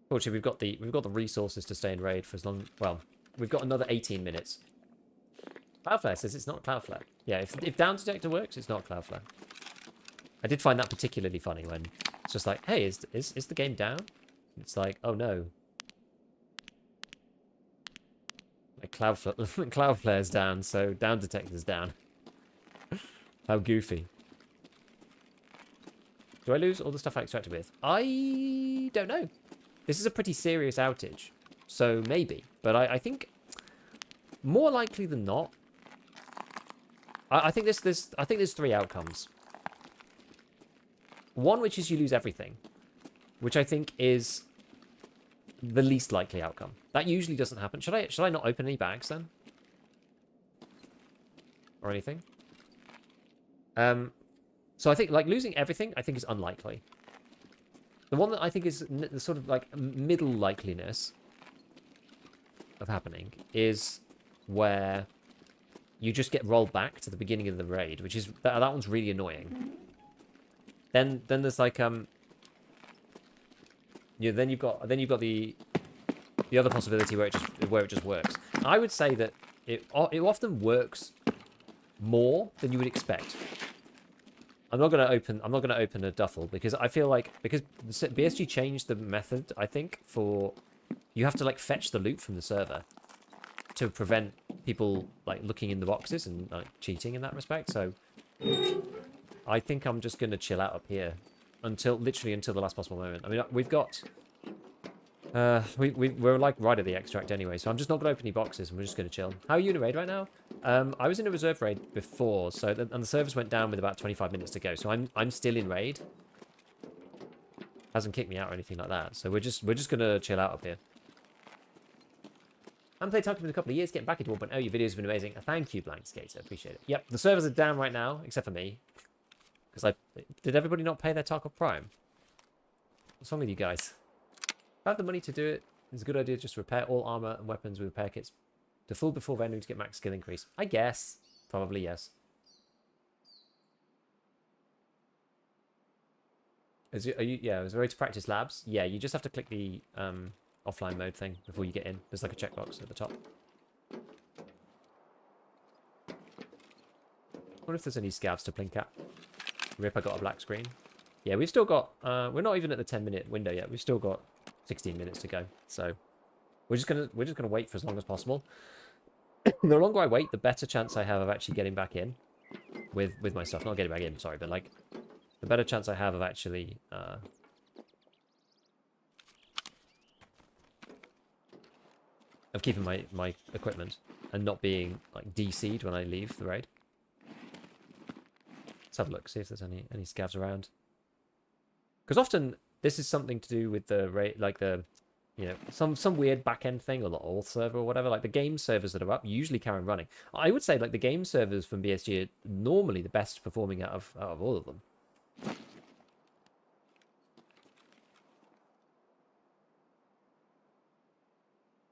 Fortunately, we've got the resources to stay in raid for as long. Well, we've got another 18 minutes. Cloudflare says it's not Cloudflare. Yeah, if down detector works, it's not Cloudflare. I did find that particularly funny when it's just like, hey, is the game down? It's like, oh no. Like Cloudflare's down, so down detector's down. How goofy. Do I lose all the stuff I extracted with? I don't know. This is a pretty serious outage, so maybe. But I think more likely than not, I think there's three outcomes. One, which is you lose everything, which I think is the least likely outcome. That usually doesn't happen. Should I not open any bags then, or anything? So I think like losing everything, I think is unlikely. The one that I think is the sort of like middle likeliness of happening is where you just get rolled back to the beginning of the raid, which is that one's really annoying. Then there's like yeah, then you've got the other possibility where it just works. I would say that it often works more than you would expect. I'm not gonna open a duffel because I feel like BSG changed the method, I think, for you have to like fetch the loot from the server to prevent people like looking in the boxes and like cheating in that respect. So I think I'm just gonna chill out up here literally until the last possible moment. I mean, we've got we're like right at the extract anyway, so I'm just not gonna open any boxes and we're just gonna chill. How are you in a raid right now? I was in a reserve raid before, so and the servers went down with about 25 minutes to go, so I'm still in raid. Hasn't kicked me out or anything like that, so we're just gonna chill out up here. I haven't played Tarkov in a couple of years, getting back into 1.0. Your videos have been amazing. Thank you, Blank Skater. Appreciate it. Yep, the servers are down right now, except for me. Because did everybody not pay their Tarkov Prime? What's wrong with you guys? If I have the money to do it, it's a good idea just to repair all armor and weapons with repair kits to full before vending to get max skill increase. I guess. Probably yes. Yeah, is there a way to practice labs? Yeah, you just have to click the offline mode thing before you get in. There's like a checkbox at the top. I wonder if there's any scavs to blink at. Rip, I got a black screen. Yeah, we've still got... we're not even at the 10-minute window yet. We've still got 16 minutes to go. So we're just gonna wait for as long as possible. The longer I wait, the better chance I have of actually getting back in with my stuff. Not getting back in, sorry, but like the better chance I have of actually of keeping my equipment and not being like DC'd when I leave the raid. Let's have a look, see if there's any scavs around. Because often this is something to do with the raid, like the you know, some weird back-end thing, or the all server or whatever. Like the game servers that are up usually carry on running. I would say like the game servers from BSG are normally the best performing out of all of them.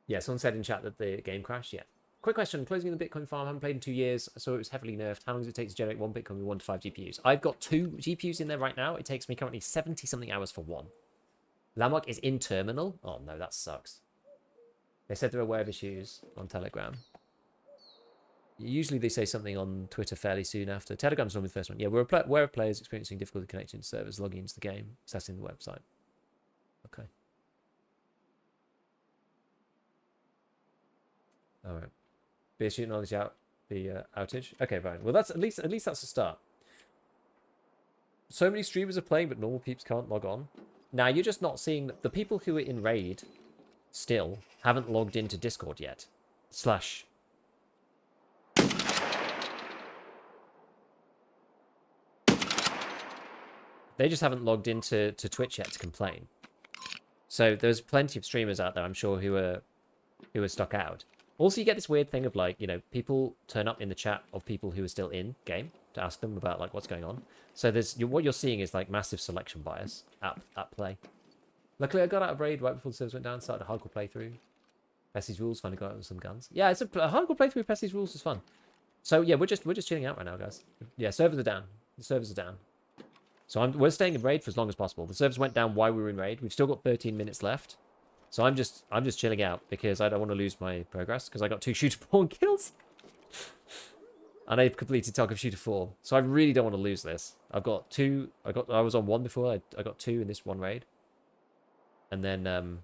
Yeah, someone said in chat that the game crashed. Yeah. Quick question: closing the Bitcoin farm. I haven't played in 2 years, so it was heavily nerfed. How long does it take to generate one Bitcoin with 1 to 5 GPUs? I've got 2 GPUs in there right now. It takes me currently 70 something hours for one. Lamok is in terminal. Oh no, that sucks. They said they're aware of issues on Telegram. Usually they say something on Twitter fairly soon after. Telegram's normally the first one. Yeah, we're aware of players experiencing difficulty connecting to servers, logging into the game, accessing the website. Okay. All right. BSU acknowledge out the outage. Okay, fine. Well, that's at least that's a start. So many streamers are playing, but normal peeps can't log on. Now you're just not seeing the people who are in raid. Still haven't logged into Discord yet. Slash. They just haven't logged into Twitch yet to complain. So there's plenty of streamers out there, I'm sure, who are stuck out. Also, you get this weird thing of like, you know, people turn up in the chat of people who are still in game to ask them about like what's going on. So there's what you're seeing is like massive selection bias at play. Luckily, I got out of raid right before the servers went down. Started a hardcore playthrough. Pessy's rules. Finally got out with some guns. Yeah, it's a hardcore playthrough with Pessy's rules is fun. So yeah, we're just chilling out right now, guys. Yeah, servers are down. The servers are down. So we're staying in raid for as long as possible. The servers went down while we were in raid. We've still got 13 minutes left. So I'm just chilling out because I don't want to lose my progress because I got 2 shooter porn kills. And I've completed Tarkov shooter 4. So I really don't want to lose this. I've got 2. I was on 1 before. I got 2 in this one raid. And then and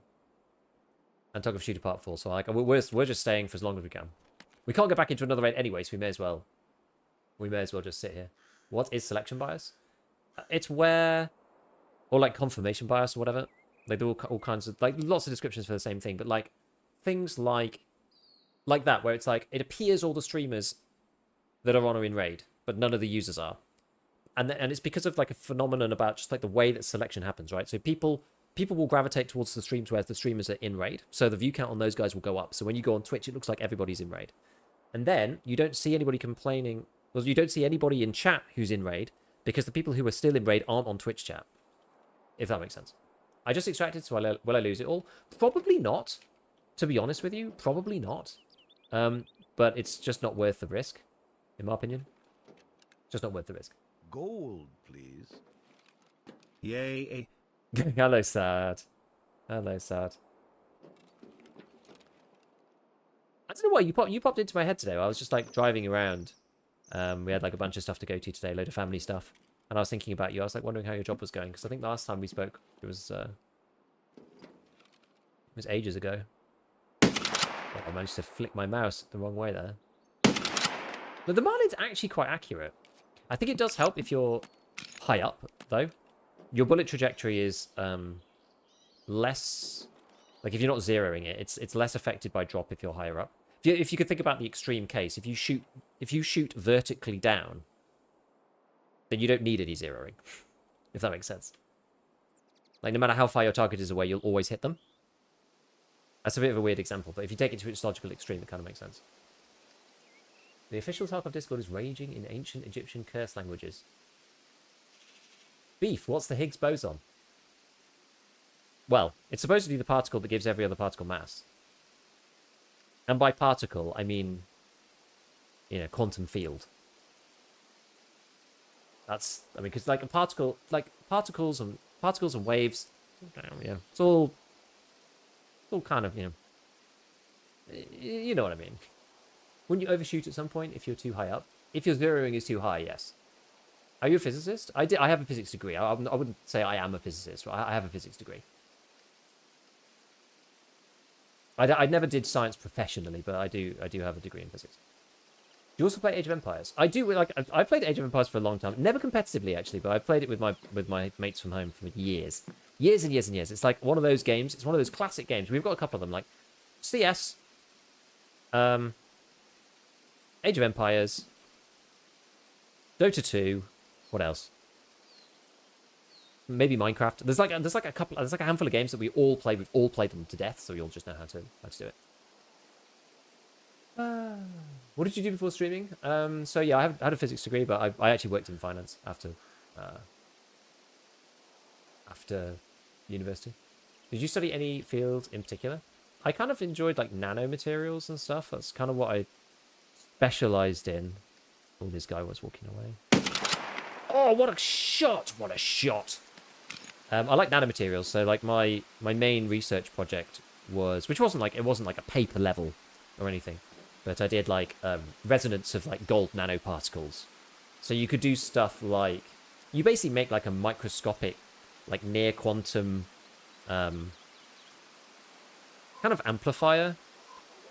Tarkov shooter part 4. So like we're just staying for as long as we can. We can't get back into another raid anyway, so we may as well just sit here. What is selection bias? It's where, or like confirmation bias or whatever. Like there are all kinds of, like lots of descriptions for the same thing, but like things like that, where it's like it appears all the streamers that are on are in raid, but none of the users are, and it's because of like a phenomenon about just like the way that selection happens, right? So people will gravitate towards the streams where the streamers are in raid, so the view count on those guys will go up. So when you go on Twitch, it looks like everybody's in raid, and then you don't see anybody complaining. Well, you don't see anybody in chat who's in raid because the people who are still in raid aren't on Twitch chat. If that makes sense. I just extracted, so will I lose it all? Probably not. To be honest with you, probably not. But it's just not worth the risk, in my opinion. Just not worth the risk. Gold, please. Yay. Hello, sad. Hello, sad. I don't know why you popped into my head today. I was just like driving around. We had like a bunch of stuff to go to today, load of family stuff. And I was thinking about you. I was like wondering how your job was going because I think last time we spoke, it was ages ago. Oh, I managed to flick my mouse the wrong way there. But the Marlin's actually quite accurate. I think it does help if you're high up, though. Your bullet trajectory is less, like if you're not zeroing it, it's less affected by drop if you're higher up. If you could think about the extreme case, if you shoot vertically down, then you don't need any zeroing, if that makes sense. Like, no matter how far your target is away, you'll always hit them. That's a bit of a weird example, but if you take it to its logical extreme, it kind of makes sense. The official Tarkov Discord is raging in ancient Egyptian curse languages. Beef, what's the Higgs boson? Well, it's supposedly the particle that gives every other particle mass. And by particle, I mean, you know, quantum field. That's, I mean, because like a particle, like particles and waves, yeah, it's all kind of, you know what I mean. Wouldn't you overshoot at some point if you're too high up? If your zeroing is too high, yes. Are you a physicist? I have a physics degree. I wouldn't say I am a physicist. I have a physics degree. I never did science professionally, but I do have a degree in physics. Do you also play Age of Empires? I do. Like I played Age of Empires for a long time. Never competitively, actually, but I played it with my mates from home for years and years and years. It's like one of those games. It's one of those classic games. We've got a couple of them, like CS, Age of Empires, Dota 2. What else? maybe Minecraft. There's like a handful of games that we all play. We've all played them to death, so we all just know how to do it. What did you do before streaming? So yeah, I had a physics degree, but I actually worked in finance after university. Did you study any field in particular? I kind of enjoyed like nanomaterials and stuff. That's kind of what I specialized in. Oh, this guy was walking away. Oh, what a shot! What a shot! I like nanomaterials, so like my main research project was, which wasn't like a paper level or anything, but I did like resonance of like gold nanoparticles. So you could do stuff like, you basically make like a microscopic, like near quantum kind of amplifier.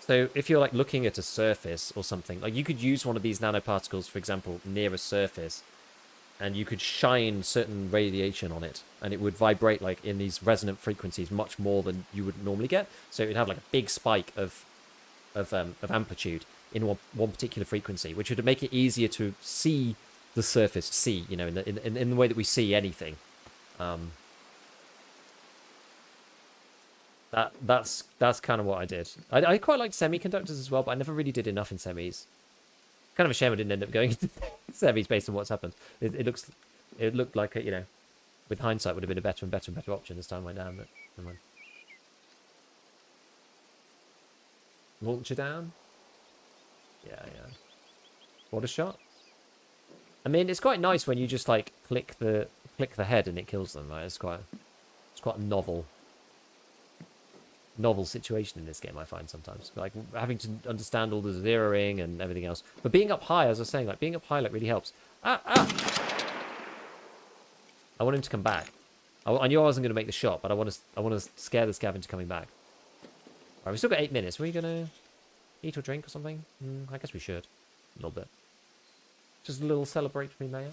So if you're like looking at a surface or something, like you could use one of these nanoparticles, for example, near a surface, and you could shine certain radiation on it, and it would vibrate like in these resonant frequencies much more than you would normally get. So it would have like a big spike of amplitude in one particular frequency, which would make it easier to see the surface, you know, in the way that we see anything. That's kind of what I did. I quite liked semiconductors as well, but I never really did enough in semis. Kind of a shame I didn't end up going into semis based on what's happened. It looked like, you know, with hindsight would have been a better and better option as time went down, but never mind. Launcher down? Yeah. What a shot. I mean, it's quite nice when you just like click the head and it kills them, right? It's quite a novel situation in this game, I find sometimes. Like having to understand all the zeroing and everything else. But being up high, as I was saying, like being up high like really helps. I want him to come back. I knew I wasn't going to make the shot, but I want to scare the scav into coming back. Alright, we've still got 8 minutes. Are we going to eat or drink or something? I guess we should. A little bit. Just a little celebratory mayo.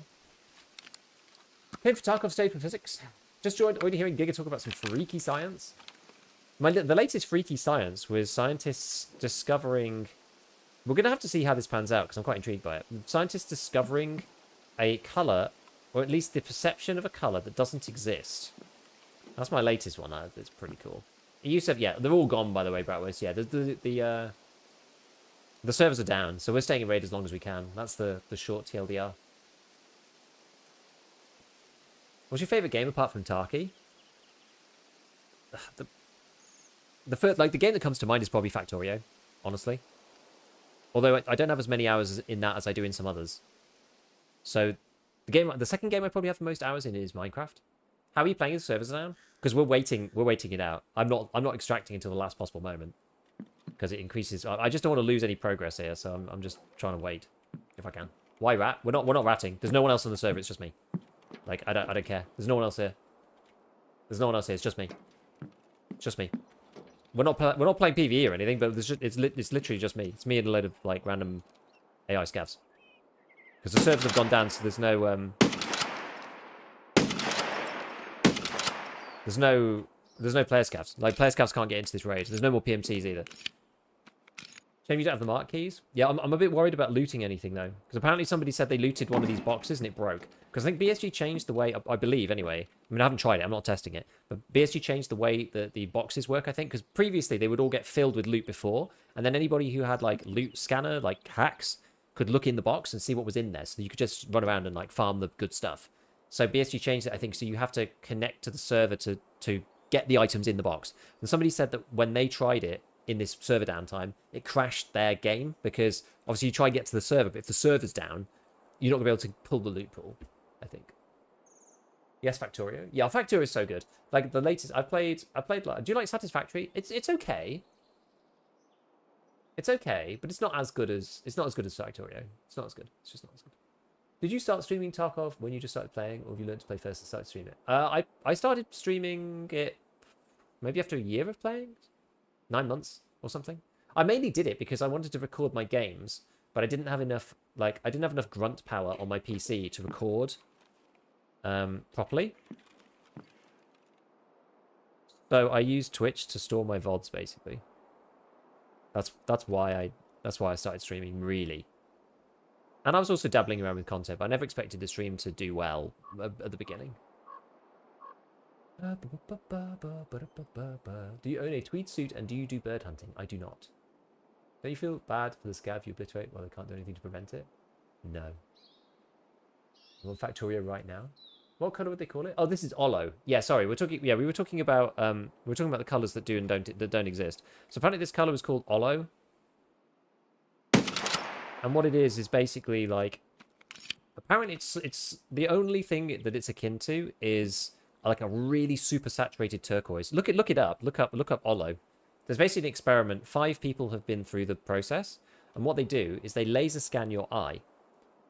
Came for Tarkov stage for physics. Just joined already hearing Giga talk about some freaky science. The latest freaky science was scientists discovering... We're going to have to see how this pans out, because I'm quite intrigued by it. Scientists discovering a colour, or at least the perception of a colour that doesn't exist. That's my latest one. It's pretty cool. It used to have... Yeah, they're all gone, by the way, Bratwurst. Yeah, the servers are down, so we're staying in raid as long as we can. That's the short TLDR. What's your favourite game apart from Tarky? The first, like, the game that comes to mind is probably Factorio, honestly. Although I don't have as many hours in that as I do in some others. So the second game I probably have the most hours in is Minecraft. How are you playing? The servers down? Because we're waiting it out. I'm not extracting until the last possible moment, because it increases. I just don't want to lose any progress here, so I'm just trying to wait if I can. Why rat? We're not ratting. There's no one else on the server. It's just me. Like I don't care. There's no one else here. There's no one else here. It's just me. It's just me. We're not playing PvE or anything, but it's literally just me. It's me and a load of like random AI scavs. Because the servers have gone down, so there's no player scavs. Like player scavs can't get into this raid. There's no more PMCs either. Shame you don't have the mark keys. Yeah, I'm a bit worried about looting anything though, because apparently somebody said they looted one of these boxes and it broke. Because I think BSG changed the way, I believe anyway. I mean, I haven't tried it. I'm not testing it. But BSG changed the way that the boxes work, I think. Because previously they would all get filled with loot before. And then anybody who had like loot scanner, like hacks, could look in the box and see what was in there. So you could just run around and like farm the good stuff. So BSG changed it, I think. So you have to connect to the server to get the items in the box. And somebody said that when they tried it in this server downtime, it crashed their game. Because obviously you try and get to the server, but if the server's down, you're not going to be able to pull the loot pool, I think. Yes, Factorio. Yeah, Factorio is so good. Like the latest I played like, do you like Satisfactory? It's okay. It's okay, but it's not as good as Factorio. It's not as good. It's just not as good. Did you start streaming Tarkov when you just started playing, or have you learned to play first and started streaming it? I started streaming it maybe after a year of playing, 9 months or something. I mainly did it because I wanted to record my games, but I didn't have enough grunt power on my PC to record properly. So I used Twitch to store my VODs basically. That's why I started streaming, really. And I was also dabbling around with content, but I never expected the stream to do well at the beginning. Do you own a tweed suit and do you do bird hunting? I do not. Don't you feel bad for the scav you obliterate while they can't do anything to prevent it? No. I'm on Factorio right now. What color would they call it? Oh, this is Olo. Yeah, sorry. We're talking. Yeah, we were talking about. The colors that do and don't exist. So apparently this color is called Olo. And what it is basically like. Apparently it's the only thing that it's akin to is like a really super saturated turquoise. Look it up. Look up Olo. There's basically an experiment. 5 people have been through the process, and what they do is they laser scan your eye.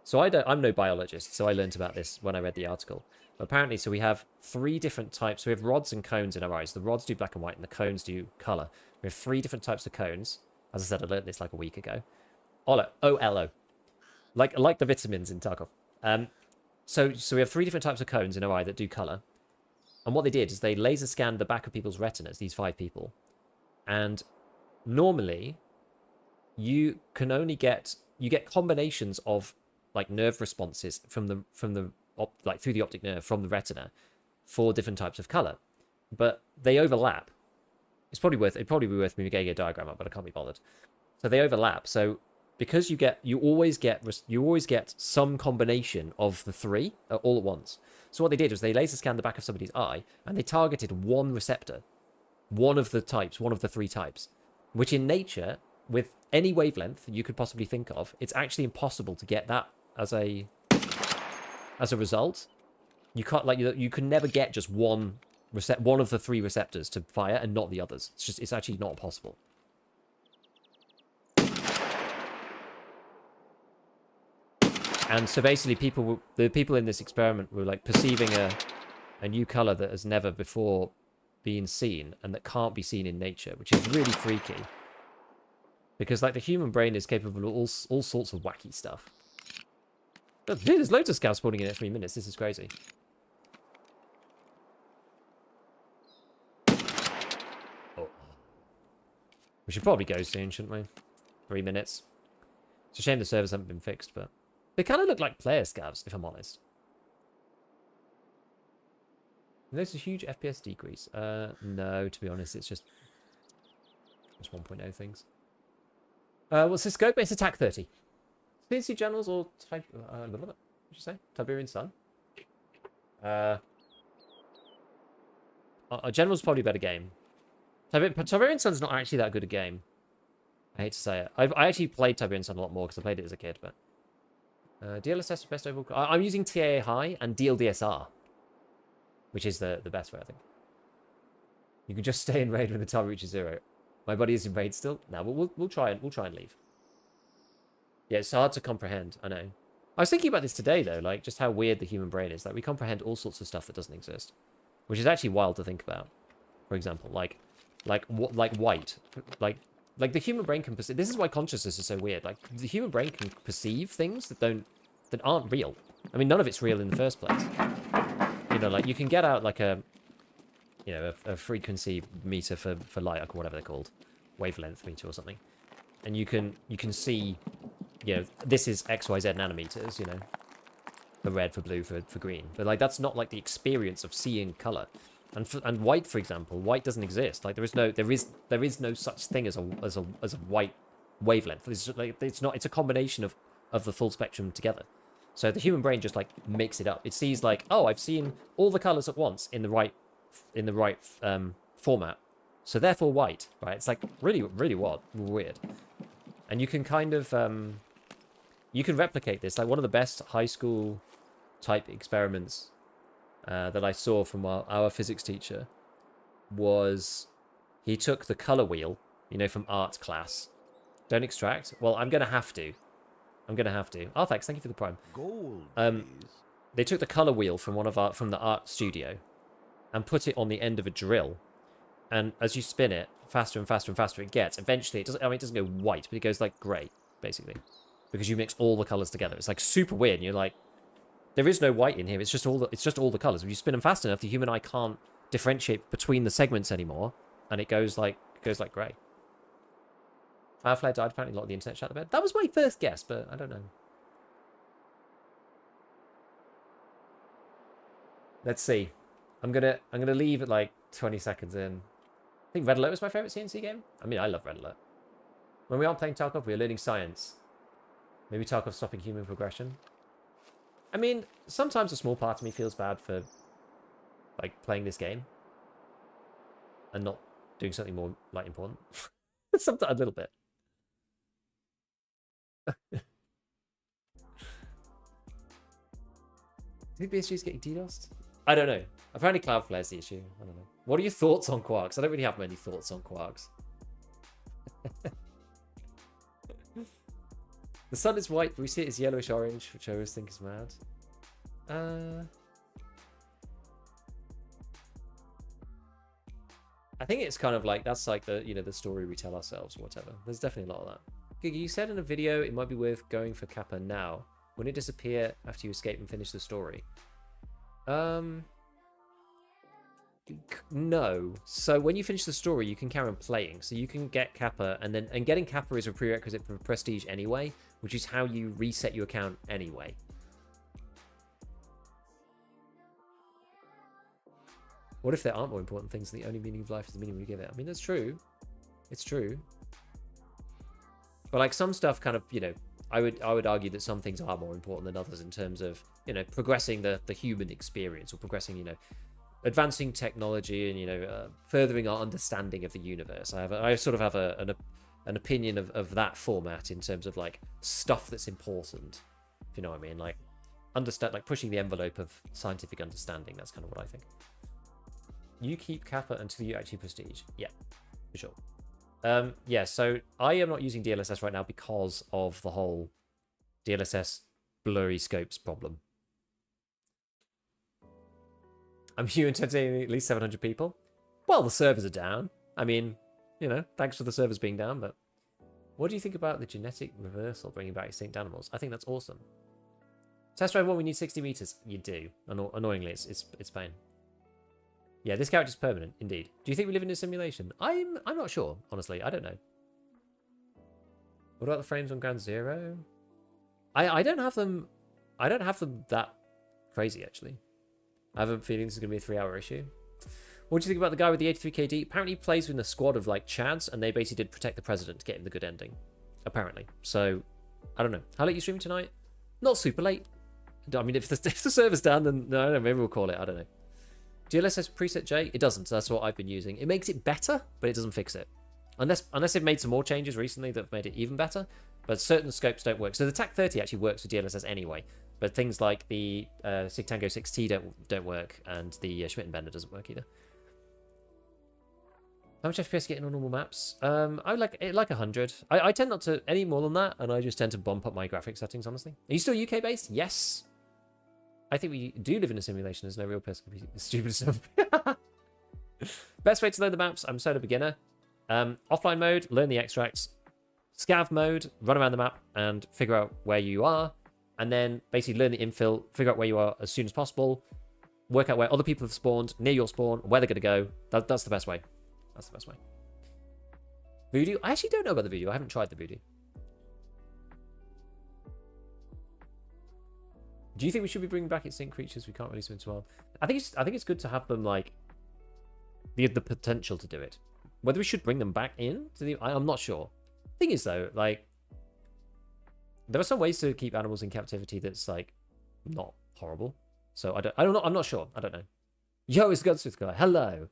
So I'm no biologist, so I learned about this when I read the article. But apparently, so we have 3 different types. We have rods and cones in our eyes. The rods do black and white, and the cones do color. We have 3 different types of cones. As I said, I learned this like a week ago. Olo, O-L-O, like the vitamins in Tarkov. So we have 3 different types of cones in our eye that do color. And what they did is they laser scanned the back of people's retinas. These 5 people, and normally you can only get combinations of like nerve responses from the through the optic nerve from the retina for different types of color, but they overlap. It'd probably be worth me getting a diagram up, but I can't be bothered. So they overlap. So because you always get some combination of the 3 all at once. So what they did was they laser scanned the back of somebody's eye and they targeted one receptor, one of the 3 types, which in nature, with any wavelength you could possibly think of, it's actually impossible to get that as a result. You can't, like, you can never get just one of the 3 receptors to fire and not the others. It's actually not possible. And so basically the people in this experiment were like perceiving a new color that has never before been seen and that can't be seen in nature, which is really freaky. Because like the human brain is capable of all sorts of wacky stuff. Oh, dude, there's loads of scouts spawning in at 3 minutes. This is crazy. Oh. We should probably go soon, shouldn't we? 3 minutes. It's a shame the servers haven't been fixed, but they kind of look like player scavs, if I'm honest. There's a huge FPS decrease. No, to be honest, it's just 1.0 things. What's the scope? It's attack 30. PNC generals or type? What did you say? Tiberian Sun. General's probably a better game. Tiberian Sun's not actually that good a game. I hate to say it. I actually played Tiberian Sun a lot more because I played it as a kid. But DLSS best overall. I'm using TAA high and DLDSR, which is the best way, I think. You can just stay in raid when the time reaches 0. My buddy is in raid still. No, we'll try and leave. Yeah, it's hard to comprehend. I know. I was thinking about this today though, like just how weird the human brain is. Like we comprehend all sorts of stuff that doesn't exist, which is actually wild to think about. For example, like white, like the human brain can perceive. This is why consciousness is so weird. Like the human brain can perceive things that aren't real. I mean, none of it's real in the first place. You know, like you can get out like a frequency meter for light, or whatever they're called, wavelength meter or something, and you can see, you know, this is XYZ nanometers, you know, for red, for blue, for green, but like that's not like the experience of seeing color. And white, for example, white doesn't exist. Like there is no such thing as a white wavelength. It's a combination of the full spectrum together. So the human brain just like makes it up. It sees like, oh, I've seen all the colors at once in the right format, so therefore white, right? It's like really weird. And you can kind of you can replicate this. Like one of the best high school type experiments that I saw from our physics teacher was he took the color wheel, you know, from art class. Don't extract. Well, I'm gonna have to. Oh, thanks. Thank you for the prime. Gold, They took the color wheel from from the art studio and put it on the end of a drill. And as you spin it, faster and faster and faster it gets. Eventually, it doesn't go white, but it goes like grey, basically, because you mix all the colors together. It's like super weird. And you're like, there is no white in here. It's just all the colors. If you spin them fast enough, the human eye can't differentiate between the segments anymore, and it goes like grey. Firefly died. Apparently, a lot of the internet shut the bed. That was my first guess, but I don't know. Let's see. I'm gonna leave at like 20 seconds in. I think Red Alert was my favorite CNC game. I mean, I love Red Alert. When we aren't playing Tarkov, we're learning science. Maybe Tarkov's stopping human progression. I mean, sometimes a small part of me feels bad for like playing this game and not doing something more like important. Sometimes a little bit. Do you think BSG is getting DDoSed? I don't know. Apparently Cloudflare is the issue. I don't know. What are your thoughts on Quarks? I don't really have many thoughts on Quarks. The sun is white, but we see it as yellowish orange, which I always think is mad. I think it's kind of like, that's like the, the story we tell ourselves or whatever. There's definitely a lot of that. Gigi, you said in a video it might be worth going for Kappa now. Wouldn't it disappear after you escape and finish the story? No. So when you finish the story, you can carry on playing. So you can get Kappa, and getting Kappa is a prerequisite for Prestige anyway, which is how you reset your account anyway. What if there aren't more important things and the only meaning of life is the meaning we give it? I mean, that's true. It's true. But like some stuff kind of, I would argue that some things are more important than others in terms of, progressing the human experience, or progressing, advancing technology and, furthering our understanding of the universe. I sort of have an opinion of that format in terms of like stuff that's important, if you know what I mean, like pushing the envelope of scientific understanding. That's kind of what I think. You keep Kappa until you actually prestige. Yeah, for sure. Yeah, so I am not using DLSS right now because of the whole DLSS blurry scopes problem. I'm here entertaining at least 700 people. Well, the servers are down. I mean, thanks for the servers being down, but what do you think about the genetic reversal bringing back extinct animals? I think that's awesome. Test drive 1, we need 60 meters. You do. Annoyingly, it's pain. Yeah, this character's permanent, indeed. Do you think we live in a simulation? I'm not sure, honestly. I don't know. What about the frames on Ground Zero? I don't have them. I don't have them that crazy, actually. I have a feeling this is going to be a 3-hour issue. What do you think about the guy with the 83 KD? Apparently he plays with a squad of like Chads, and they basically did protect the president to get him the good ending. Apparently. So, I don't know. How late you stream tonight? Not super late. I mean, if the server's down, then no, maybe we'll call it. I don't know. DLSS preset J? It doesn't. So that's what I've been using. It makes it better, but it doesn't fix it. Unless they've made some more changes recently that have made it even better. But certain scopes don't work. So the TAC 30 actually works with DLSS anyway. But things like the Sig Tango 6T don't work, and the Schmidt and Bender doesn't work either. How much FPS getting on normal maps? I like 100. I tend not to any more than that, and I just tend to bump up my graphics settings, honestly. Are you still UK based? Yes. I think we do live in a simulation. There's no real person can be stupid stuff. Best way to learn the maps. I'm solo beginner. Offline mode, learn the extracts. Scav mode, run around the map and figure out where you are. And then basically learn the infill, figure out where you are as soon as possible. Work out where other people have spawned, near your spawn, where they're going to go. That's the best way. That's the best way. Voodoo? I actually don't know about the Voodoo. I haven't tried the Voodoo. Do you think we should be bringing back extinct creatures we can't release them into wild? I think it's good to have them like the potential to do it. Whether we should bring them back in to the, I'm not sure. Thing is though, like there are some ways to keep animals in captivity that's like not horrible. So I don't know. I'm not sure. I don't know. Yo, it's Gunsmith guy. Hello.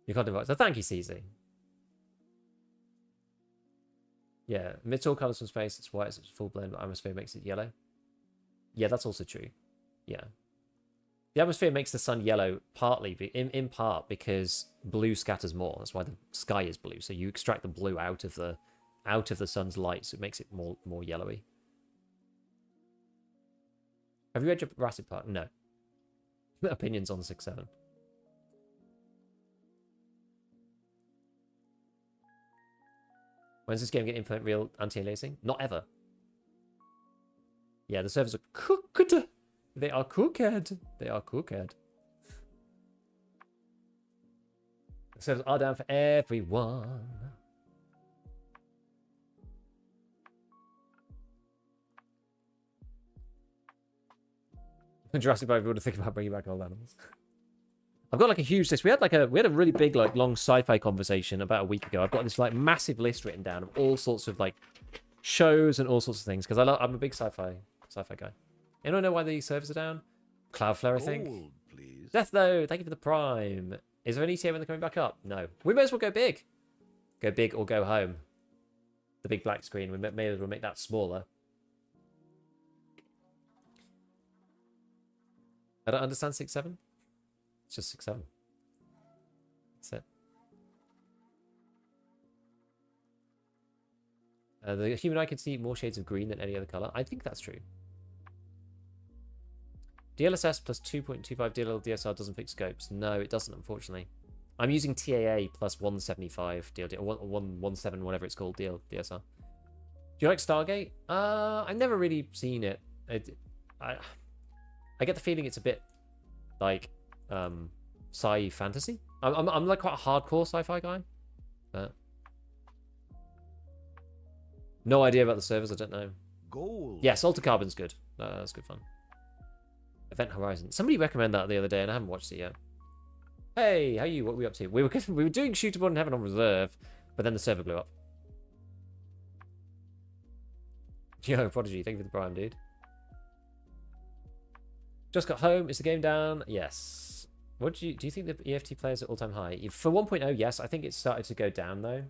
You can't invite. So thank you, CZ. Yeah, amidst all colors from space, it's white, it's full blend, but atmosphere makes it yellow. Yeah, that's also true. Yeah. The atmosphere makes the sun yellow partly, in part, because blue scatters more. That's why the sky is blue. So you extract the blue out of the sun's light, so it makes it more yellowy. Have you read Jurassic Park? No. Opinions on 6-7. When's this game going to implement real anti-aliasing? Not ever. Yeah, the servers are cooked. They are cooked. They are cooked. The servers are down for everyone. Jurassic Park, we would think about bringing back old animals. I've got like a huge list. We had a really big like long sci-fi conversation about a week ago. I've got this like massive list written down of all sorts of like shows and all sorts of things because I'm a big sci-fi guy. Anyone know why the servers are down? Cloudflare, I think. Gold, please. Death though, thank you for the prime. Is there an ETA when they're coming back up? No. We may as well go big. Go big or go home. The big black screen. We may as well make that smaller. I don't understand 6.7. It's just 6.7. That's it. The human eye can see more shades of green than any other color. I think that's true. DLSS plus 2.25 DLL DSR doesn't fix scopes. No, it doesn't, unfortunately. I'm using TAA plus 175 DLD, or 117, whatever it's called, DSR. Do you like Stargate? I've never really seen it. I get the feeling it's a bit like sci fantasy. I'm like quite a hardcore sci-fi guy, but no idea about the servers. I don't know. Gold. Yes, Alter Carbon's good. That's good fun. Event Horizon. Somebody recommended that the other day, and I haven't watched it yet. Hey, how are you? What are we up to? We were doing Shootable in Heaven on reserve, but then the server blew up. Yo, Prodigy, thank you for the prime, dude. Just got home. Is the game down? Yes. What do you think the EFT players are all-time high? For 1.0, yes. I think it started to go down though.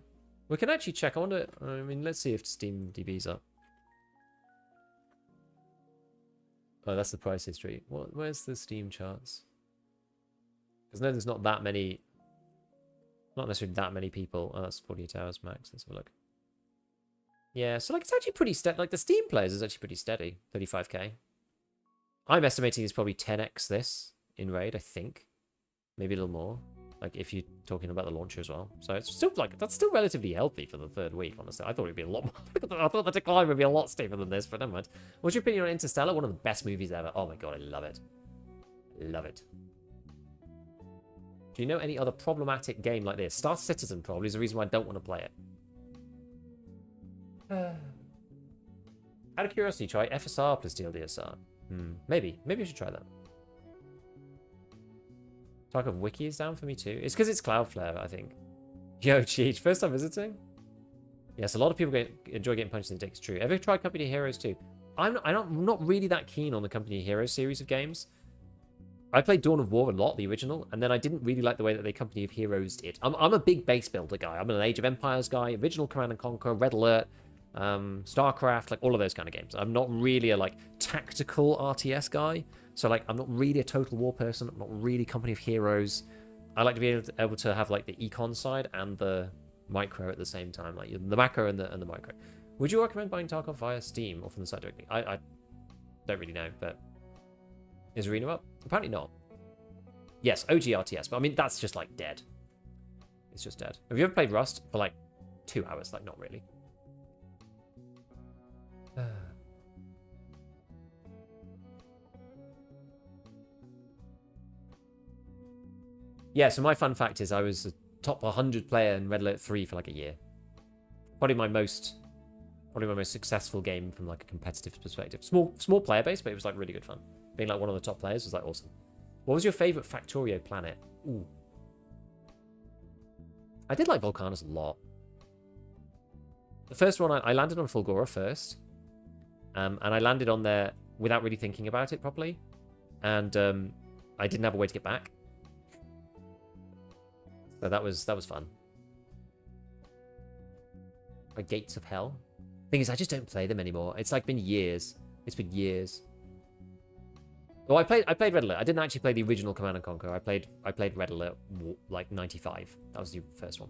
We can actually check. I mean, let's see if Steam DB's up. Oh, that's the price history. Where's the Steam charts? Because no, there's not that many. Not necessarily that many people. Oh, that's 48 hours max. Let's have a look. Yeah, so like it's actually pretty steady. Like the Steam players is actually pretty steady. 35k. I'm estimating it's probably 10x this in raid. I think, maybe a little more. Like if you're talking about the launcher as well. So it's still like that's still relatively healthy for the third week. Honestly, I thought it'd be a lot more. I thought the decline would be a lot steeper than this, but never mind. What's your opinion on Interstellar? One of the best movies ever. Oh my god, I love it. Love it. Do you know any other problematic game like this? Star Citizen probably is the reason why I don't want to play it. Out of curiosity, try FSR plus DLDSR. Maybe I should try that. Tarkov Wiki is down for me too. It's because it's Cloudflare, I think. Yo, Cheech, first time visiting? Yes, a lot of people enjoy getting punched in the dick. It's true. Ever tried Company of Heroes too? I'm not really that keen on the Company of Heroes series of games. I played Dawn of War a lot, the original, and then I didn't really like the way that they Company of Heroes it. I'm a big base builder guy. I'm an Age of Empires guy, original Command and Conquer, Red Alert, StarCraft, like all of those kind of games. I'm not really a like tactical RTS guy. So like I'm not really a Total War person. I'm not really Company of Heroes. I like to be able to have like the econ side and the micro at the same time, like the macro and the micro. Would you recommend buying Tarkov via Steam or from the site directly? I don't really know, but is Arena up? Apparently not. Yes, OG RTS, but I mean that's just like dead. It's just dead. Have you ever played Rust for like 2 hours? Like not really. Yeah, so my fun fact is I was a top 100 player in Red Alert 3 for like a year. Probably my most successful game from like a competitive perspective. Small player base, but it was like really good fun. Being like one of the top players was like awesome. What was your favorite Factorio planet? Ooh. I did like Volcanus a lot. The first one, I landed on Fulgora first. And I landed on there without really thinking about it properly. And I didn't have a way to get back. So that was fun. Like Gates of Hell. Thing is, I just don't play them anymore. It's like been years. It's been years. Well, I played Red Alert. I didn't actually play the original Command and Conquer. I played Red Alert like 95. That was the first one.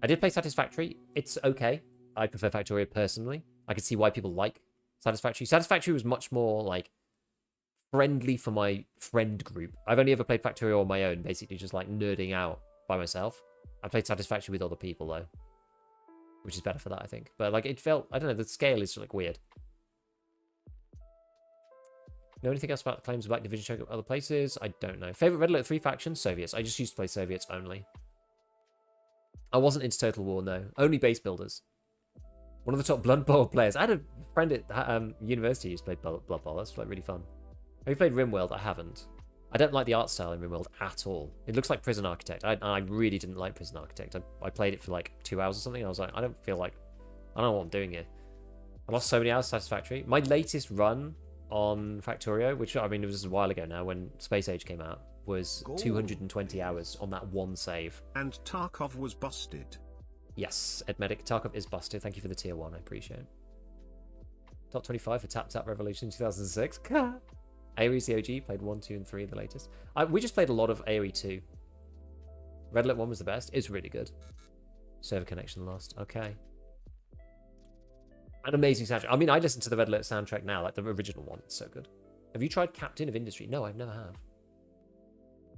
I did play Satisfactory. It's okay. I prefer Factorio personally. I can see why people like Satisfactory. Satisfactory was much more like friendly for my friend group. I've only ever played Factorio on my own, basically just like nerding out by myself. I played Satisfactory with other people though, which is better for that, I think. But like it felt, I don't know, the scale is like weird. Know anything else about the claims about Division showing up other places? I don't know. Favorite Red Alert 3 faction? Soviets. I just used to play Soviets only. I wasn't into Total War, no. Only base builders. One of the top Blood Bowl players. I had a friend at university who used to play Blood Bowl. That's like really fun. Have you played RimWorld? I haven't. I don't like the art style in RimWorld at all. It looks like Prison Architect. I really didn't like Prison Architect. I played it for like 2 hours or something. And I was like, I don't know what I'm doing here. I lost so many hours Satisfactory. My latest run on Factorio, which I mean it was a while ago now when Space Age came out, was 220 hours on that one save. And Tarkov was busted. Yes, Edmedic. Tarkov is busted. Thank you for the tier 1. I appreciate it. Top 25 for Tap Tap Revolution 2006. AoE COG played 1, 2, and 3 the latest. We just played a lot of AoE 2. Red Alert 1 was the best. It's really good. Server connection lost. Okay. An amazing soundtrack. I mean, I listen to the Red Alert soundtrack now, like the original one. It's so good. Have you tried Captain of Industry? No, I've never have.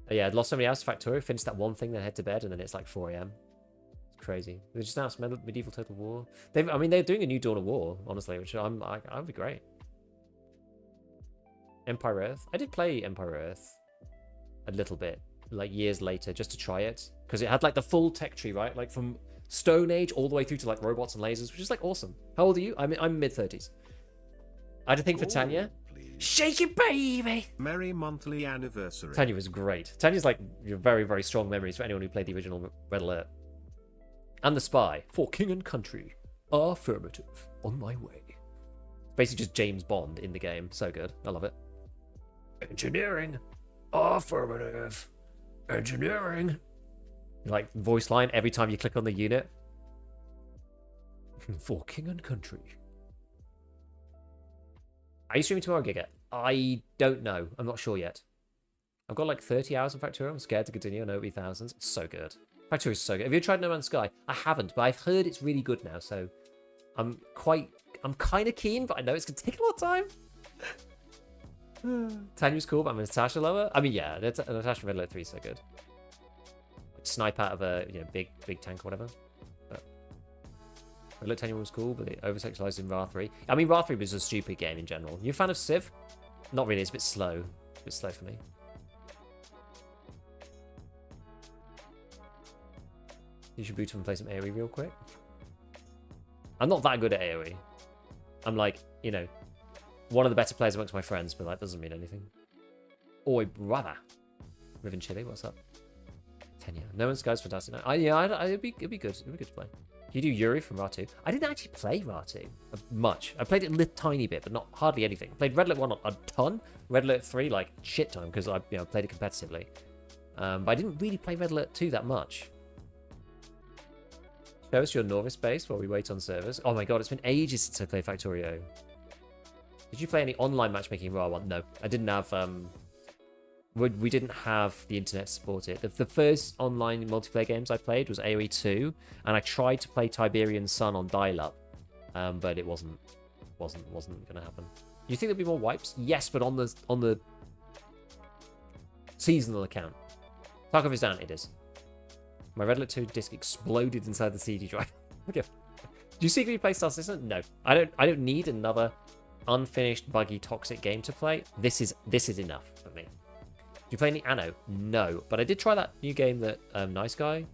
Yeah, I'd lost so many hours to Factorio, finished that one thing, then head to bed, and then it's like 4 a.m. It's crazy. They just announced Medieval Total War. They're doing a new Dawn of War, honestly, which I'd be great. Empire Earth. I did play Empire Earth a little bit, like years later, just to try it, because it had like the full tech tree, right? Like from Stone Age all the way through to like robots and lasers, which is like awesome. How old are you? I'm mid-30s. I had a thing for Tanya. Shake it, baby! Merry monthly anniversary. Tanya was great. Tanya's like very, very strong memories for anyone who played the original Red Alert. And The Spy. For King and Country. Affirmative. On my way. Basically just James Bond in the game. So good. I love it. Engineering. Affirmative. Engineering. Like voice line every time you click on the unit. For King and Country. Are you streaming tomorrow, Giga? I don't know. I'm not sure yet. I've got like 30 hours on Factorio. I'm scared to continue. I know it'll be thousands. It's so good. Factorio is so good. Have you tried No Man's Sky? I haven't, but I've heard it's really good now, so I'm kind of keen, but I know it's going to take a lot of time. Tanya's cool, but I'm a Natasha lover. I mean, yeah, Natasha Red Alert 3 is so good. Like, snipe out of a big tank or whatever. Red Alert Tanya was cool, but it over-sexualized in RAR 3. I mean, RAR 3 was a stupid game in general. You a fan of Civ? Not really, it's a bit slow. It's a bit slow for me. You should boot up and play some AoE real quick. I'm not that good at AoE. I'm like, one of the better players amongst my friends, but that doesn't mean anything. Oi, brother. Riven Chili, what's up? Tanya. No Man's Sky's fantastic. It'd be good. It'd be good to play. You do Yuri from RAR 2. I didn't actually play RAR 2 much. I played it a tiny bit, but not hardly anything. I played Red Alert 1 a ton. Red Alert 3 like shit ton because I played it competitively. But I didn't really play Red Alert 2 that much. Show us your Norvis base while we wait on servers. Oh my god, it's been ages since I played Factorio. Did you play any online matchmaking in RAR 1? No, I didn't have. We didn't have the internet to support it. The first online multiplayer games I played was AoE 2, and I tried to play Tiberian Sun on dial-up, but it wasn't going to happen. Do you think there'll be more wipes? Yes, but on the seasonal account. Tarkov is down. It is. My Red Alert 2 disc exploded inside the CD drive. Okay. Do you secretly play Star Citizen? No, I don't need another unfinished, buggy, toxic game to play. This is enough for me. Do you play any Anno? No, but I did try that new game that Nice Guy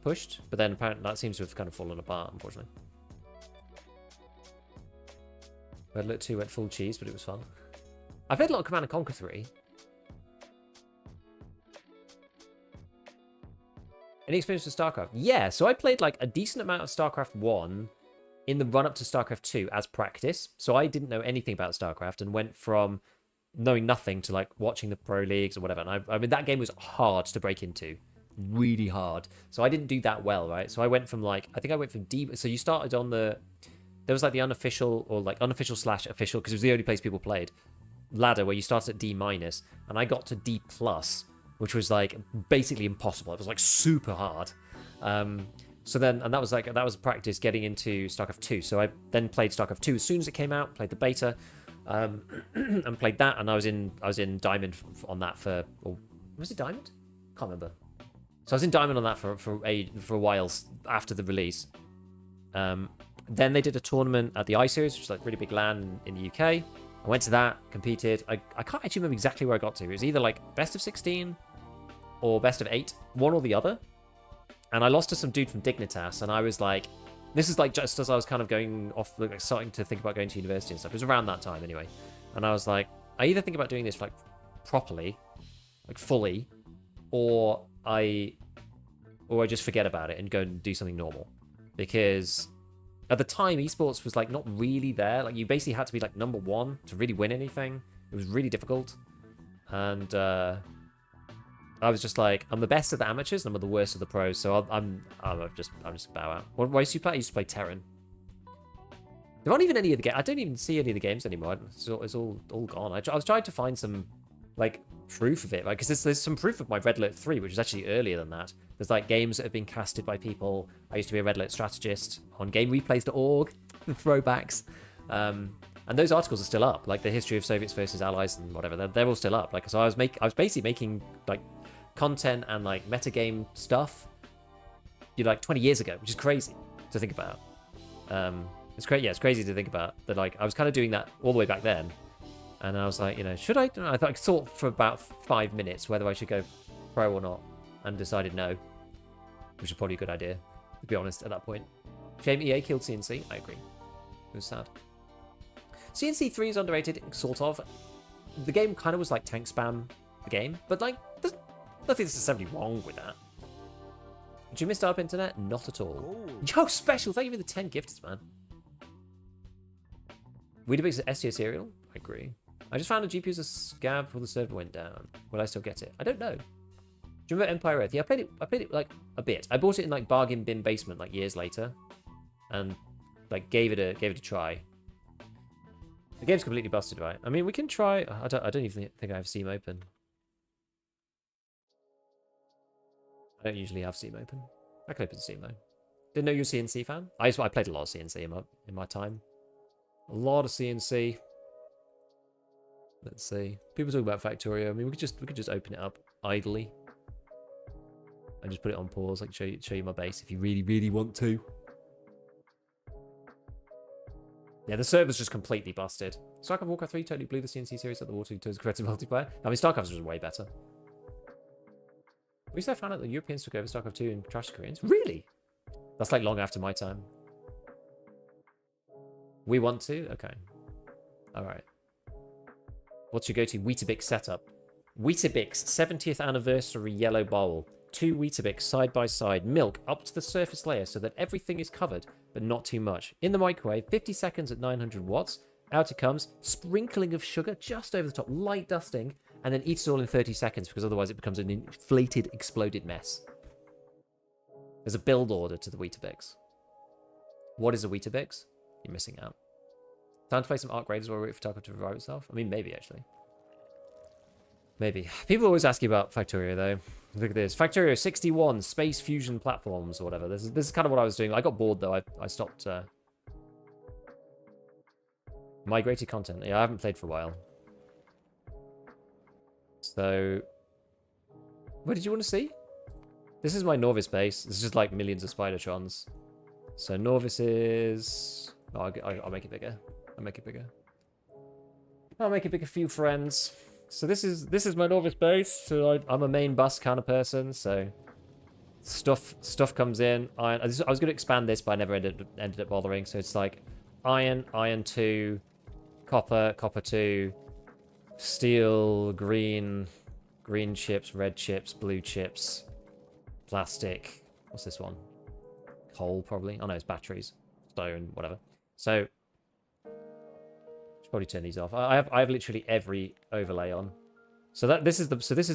pushed, but then apparently that seems to have kind of fallen apart, unfortunately. Red Alert 2 went full cheese, but it was fun. I played a lot of Command & Conquer 3. Any experience with StarCraft? Yeah, so I played like a decent amount of StarCraft 1 in the run-up to StarCraft 2 as practice. So I didn't know anything about StarCraft and went from knowing nothing to like watching the pro leagues or whatever. And I mean, that game was hard to break into, really hard. So I didn't do that well, right? So I went from like, I think I went from D. So you started on there was like the unofficial or like unofficial/official, because it was the only place people played, ladder where you started at D-, and I got to D+, which was like basically impossible. It was like super hard. So then, and that was practice getting into StarCraft 2. So I then played StarCraft 2 as soon as it came out, played the beta, and played that, and I was in Diamond on that for, or was it Diamond? Can't remember. So I was in Diamond on that for a while after the release. Then they did a tournament at the I-Series, which is like really big LAN in the UK. I went to that, competed. I can't actually remember exactly where I got to. It was either like best of 16 or best of 8, one or the other. And I lost to some dude from Dignitas, and I was like, this is like just as I was kind of going off, like starting to think about going to university and stuff. It was around that time anyway. And I was like, I either think about doing this like properly, like fully, or I just forget about it and go and do something normal. Because at the time, esports was like not really there. Like you basically had to be like number 1 to really win anything. It was really difficult, and I was just like, I'm the best of the amateurs, and I'm the worst of the pros. So I'm just bow out. What used to play? I used to play Terran. There aren't even any of the games. I don't even see any of the games anymore. It's all gone. I was trying to find some like proof of it, right? Because there's some proof of my Red Alert 3, which is actually earlier than that. There's like games that have been casted by people. I used to be a Red Alert strategist on GameReplays.org, throwbacks. And those articles are still up, like the history of Soviets versus Allies and whatever. They're all still up. Like, so I was basically making like content and like metagame stuff, like 20 years ago, which is crazy to think about. It's great. Yeah, it's crazy to think about that. Like, I was kind of doing that all the way back then, and I was like, should I? I thought I thought for about 5 minutes whether I should go pro or not, and decided no, which is probably a good idea, to be honest. At that point, shame EA killed CNC. I agree. It was sad. CNC 3 is underrated, sort of. The game kind of was like tank spam the game, but like, there's nothing necessarily wrong with that. Did you miss up internet? Not at all. Yo, special! Thank you for the 10 gifts, man. Weetabix SEO cereal? I agree. I just found a GPU as a scav before the server went down. Will I still get it? I don't know. Do you remember Empire Earth? Yeah, I played it like a bit. I bought it in like bargain bin basement like years later, and like gave it a try. The game's completely busted, right? I mean, we can try. I don't even think I have Steam open. I don't usually have Steam open. I can open Steam though. Didn't know you're a CNC fan. I played a lot of CNC in my time. A lot of CNC. Let's see. People talk about Factorio. I mean, we could just open it up idly and just put it on pause. Like show you my base if you really want to. Yeah, the server's just completely busted. StarCraft Warcraft 3 totally blew the CNC series at the Water Tours creative multiplayer. I mean, StarCraft was way better. We used to found out that Europeans took over StarCraft 2 and trashed the Koreans. Really? That's like long after my time. We want to? Okay. Alright. What's your go-to Weetabix setup? Weetabix 70th anniversary yellow bowl. 2 Weetabix side by side. Milk up to the surface layer so that everything is covered, but not too much. In the microwave, 50 seconds at 900 watts. Out it comes. Sprinkling of sugar just over the top. Light dusting. And then eat it all in 30 seconds because otherwise it becomes an inflated, exploded mess. There's a build order to the Weetabix. What is a Weetabix? You're missing out. Time to play some Arc Raiders while we wait for Tarkov to revive itself? I mean, maybe, actually. Maybe. People always ask you about Factorio, though. Look at this. Factorio 61, Space Fusion Platforms, or whatever. This is kind of what I was doing. I got bored, though. I stopped... Migrated content. Yeah, I haven't played for a while. So... What did you want to see? This is my Norvis base. This is just like millions of Spidertrons. So Norvis is... Oh, I'll make it bigger. I'll make it bigger. I'll make it bigger for you friends. So this is my Norvis base. So I'm a main bus kind of person. So stuff comes in. Iron. I was going to expand this, but I never ended up bothering. So it's like iron 2, copper 2, steel, green chips, red chips, blue chips, plastic. What's this one? Coal probably. Oh no, it's batteries, stone, whatever. So should probably turn these off. I have literally every overlay on. So this is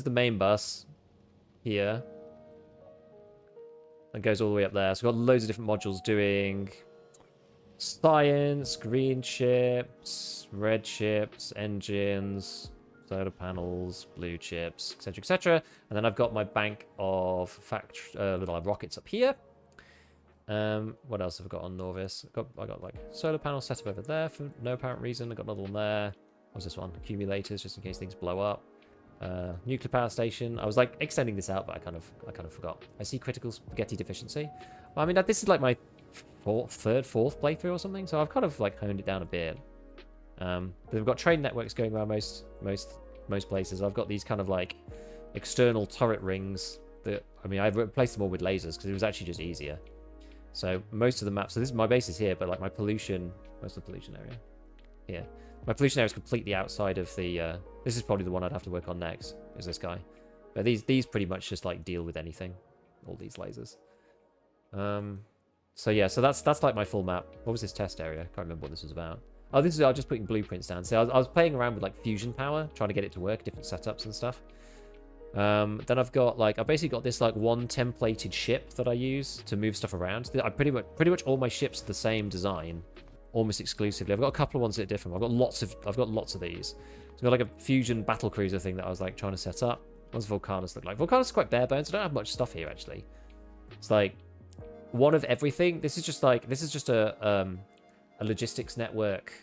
the main bus here. That goes all the way up there. So we've got loads of different modules doing science, green chips, red chips, engines, solar panels, blue chips, etc., etc. And then I've got my bank of little rockets up here. What else have I got on Norvis? I got like solar panel set up over there for no apparent reason. I got another one there. What's this one? Accumulators, just in case things blow up. Nuclear power station. I was like extending this out, but I kind of forgot. I see critical spaghetti deficiency. Well, I mean, this is like my fourth playthrough or something, so I've kind of like honed it down a bit. They've got train networks going around most places. I've got these kind of like external turret rings that, I mean, I've replaced them all with lasers because it was actually just easier. So most of the maps, so this is my base is here, but like my pollution, where's the pollution area? Here. My pollution area is completely outside of the, this is probably the one I'd have to work on next, is this guy. But these pretty much just like deal with anything, all these lasers. So yeah, so that's like my full map. What was this test area? Can't remember what this was about. Oh, this is I was just putting blueprints down. So I was playing around with like fusion power, trying to get it to work, different setups and stuff. Then I've got like I basically got this like one templated ship that I use to move stuff around. I pretty much all my ships are the same design, almost exclusively. I've got a couple of ones that are different. I've got lots of these. So I've got like a fusion battle cruiser thing that I was like trying to set up. What's Volcanus look like? Volcanus is quite bare bones. I don't have much stuff here actually. It's like one of everything. This is just a logistics network.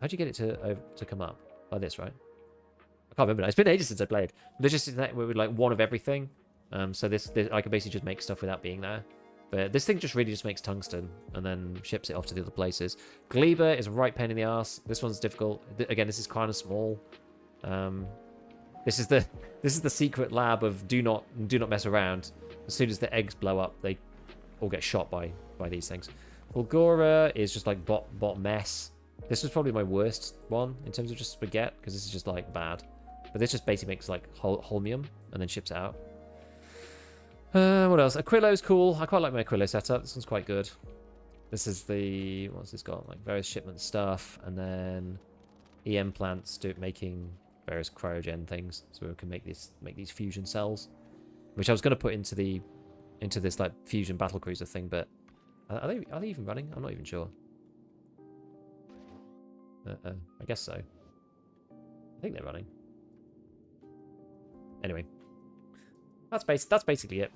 How'd you get it to come up? Like this, right? I can't remember now. It's been ages since I played. Logistics network with like one of everything. So this I can basically just make stuff without being there. But this thing just really just makes tungsten and then ships it off to the other places. Gleba is a right pain in the ass. This one's difficult. Again, this is kind of small. This is the secret lab of do not mess around. As soon as the eggs blow up, they all get shot by these things. Fulgora is just like bot mess. This was probably my worst one in terms of just spaghetti because this is just like bad. But this just basically makes like holmium and then ships it out. What else? Aquillo's cool. I quite like my Aquillo setup. This one's quite good. This is the what's this got? Like various shipment stuff, and then EM plants making various cryogen things, so we can make these fusion cells, which I was going to put into this like fusion battlecruiser thing, but are they even running? I'm not even sure. I guess so. I think they're running. Anyway. That's basically it.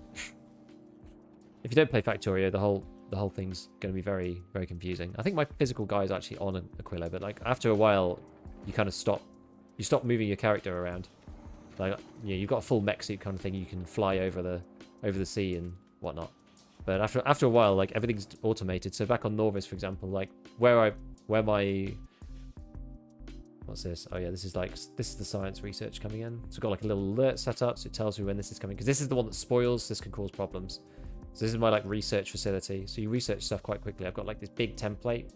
If you don't play Factorio, the whole thing's going to be very, very confusing. I think my physical guy is actually on an Aquilo, but like after a while, you kind of stop moving your character around. Like you've got a full mech suit kind of thing. You can fly over the sea and whatnot. But after a while, like everything's automated. So back on Norvis, for example, like where my what's this? Oh yeah, this is the science research coming in. So I've got like a little alert set up, so it tells me when this is coming. Because this is the one that spoils, this can cause problems. So this is my like research facility. So you research stuff quite quickly. I've got like this big template,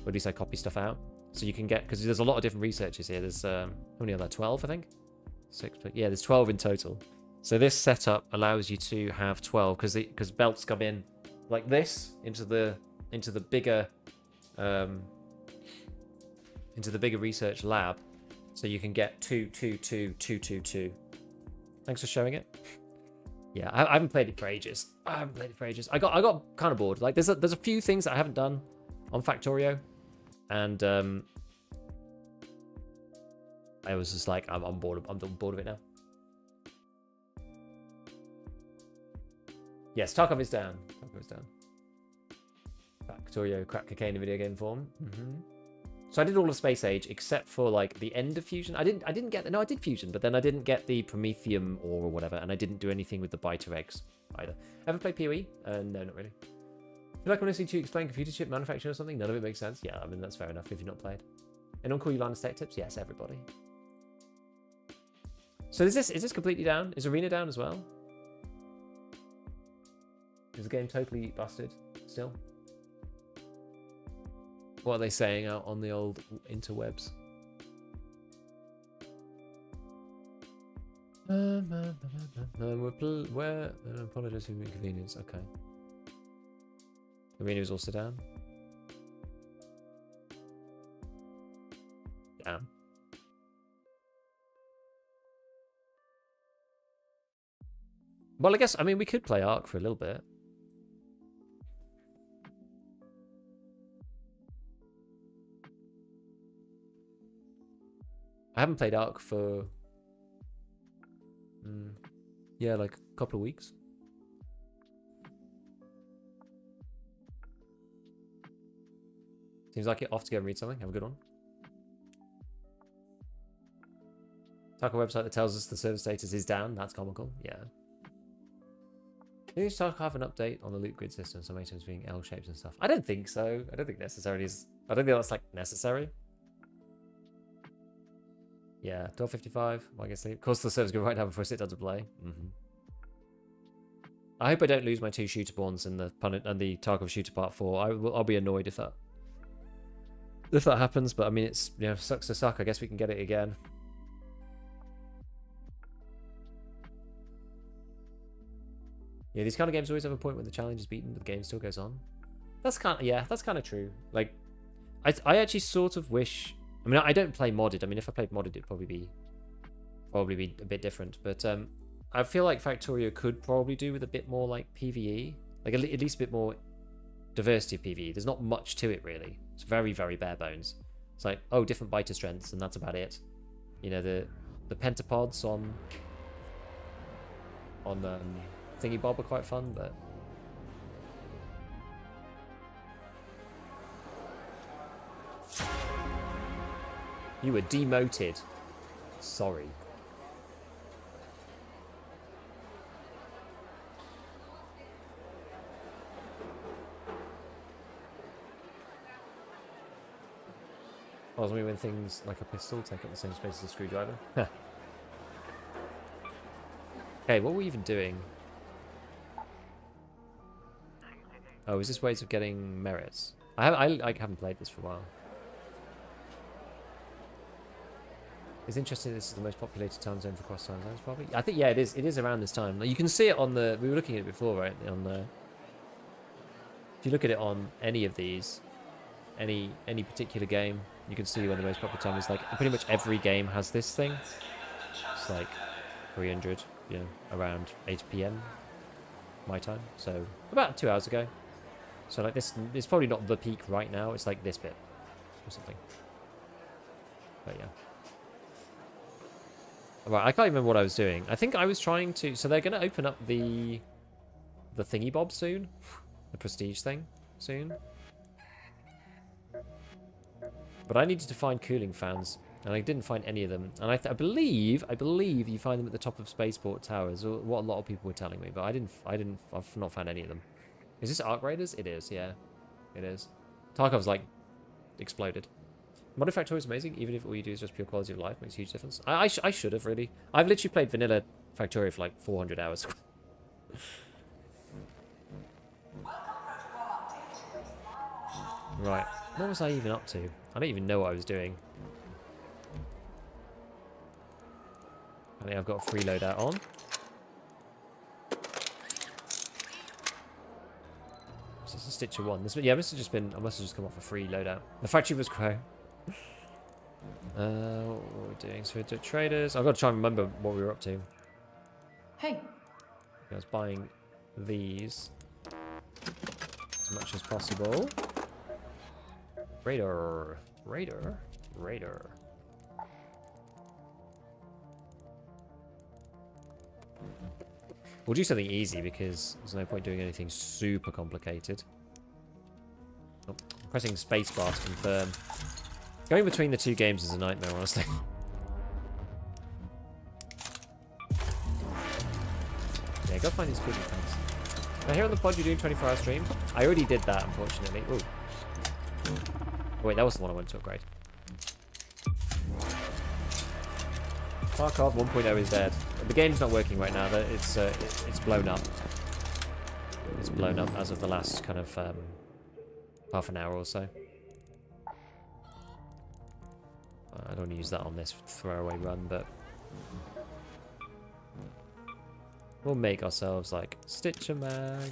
or at least I copy stuff out. So you can get, because there's a lot of different researchers here. There's, how many are there? 12, I think? 6, but yeah, there's 12 in total. So this setup allows you to have 12, because belts come in like this into the bigger research lab, so you can get 2, 2, 2, 2, 2, 2. Thanks for showing it. Yeah, I haven't played it for ages. I got kind of bored. Like there's a few things that I haven't done on Factorio, and I was just like, I'm bored. I'm bored of it now. Yes, Tarkov is down. Tarkov is down. Factorio crack cocaine in video game form. So I did all of Space Age except for like the end of Fusion. I did Fusion, but then I didn't get the Promethium ore or whatever, and I didn't do anything with the biter eggs either. Ever played PoE? No, not really. I feel like when I see you explain computer chip manufacturing or something, none of it makes sense. Yeah, I mean that's fair enough if you've not played. Anyone call you line of tech tips? Yes, everybody. So is this completely down? Is Arena down as well? Is the game totally busted still? What are they saying out on the old interwebs? Where? Apologize for the inconvenience. Okay. Arena is also down. Damn. Well, I mean, we could play Ark for a little bit. I haven't played Ark for, yeah, like a couple of weeks. Seems like it. Off to go and read something. Have a good one. Tarkov website that tells us the server status is down. That's comical. Yeah. Did Tarkov have an update on the loot grid system? Some items being L shapes and stuff. I don't think so. I don't think necessarily is. I don't think that's like necessary. Yeah, 12:55. I guess of course the server's going right now before I sit down to play. I hope I don't lose my 2 shooter bonds in the Tarkov shooter part 4. I'll be annoyed if that happens. But I mean, it's sucks to suck. I guess we can get it again. Yeah, these kind of games always have a point where the challenge is beaten, but the game still goes on. That's kind of, yeah, that's kind of true. Like, I actually sort of wish. I mean, I don't play modded. I mean, if I played modded, it'd probably be a bit different. But I feel like Factorio could probably do with a bit more like PvE, like at least a bit more diversity of PvE. There's not much to it really. It's very, very bare bones. It's like, oh, different biter strengths, and that's about it. You know, the pentapods on Thingy Bob are quite fun, but you were demoted. Sorry. Was me when things like a pistol take up the same space as a screwdriver. Okay, what were we even doing? Oh, is this ways of getting merits? I haven't played this for a while. It's interesting. This is the most populated time zone for cross time zones, probably. I think, yeah, it is. It is around this time. Like, you can see it on the. We were looking at it before, right? On the. If you look at it on any of these, any particular game, you can see when the most popular time is. Like, pretty much every game has this thing. It's like 300, you know, around 8 p.m. my time. So about 2 hours ago. So like this, it's probably not the peak right now. It's like this bit or something. But yeah. Right, I can't remember what I was doing. I think I was trying to. So they're going to open up the thingy bob soon, the prestige thing soon. But I needed to find cooling fans, and I didn't find any of them. And I believe you find them at the top of spaceport towers, or what a lot of people were telling me. But I've not found any of them. Is this Arc Raiders? It is, yeah, it is. Tarkov's like exploded. Modern Factorio is amazing, even if all you do is just pure quality of life. Makes a huge difference. I should have, really. I've literally played vanilla Factorio for like 400 hours. Right. What was I even up to? I don't even know what I was doing. I think I've got a free loadout on. This is a Stitcher 1. Yeah, this has just been... I must have just come off a free loadout. The factory was crow. What were we doing? So we did traders. I've got to try and remember what we were up to. Hey. I was buying these as much as possible. Raider. We'll do something easy because there's no point doing anything super complicated. Oh, pressing spacebar to confirm. Going between the two games is a nightmare, honestly. Yeah, go find these cooking fans. Now here on the pod you're doing 24-hour stream. I already did that, unfortunately. Ooh. Oh, wait, that was the one I wanted to upgrade. Tarkov 1.0 is dead. The game's not working right now. It's blown up. It's blown up as of the last kind of half an hour or so. I don't want to use that on this throwaway run, but we'll make ourselves like Stitcher mag,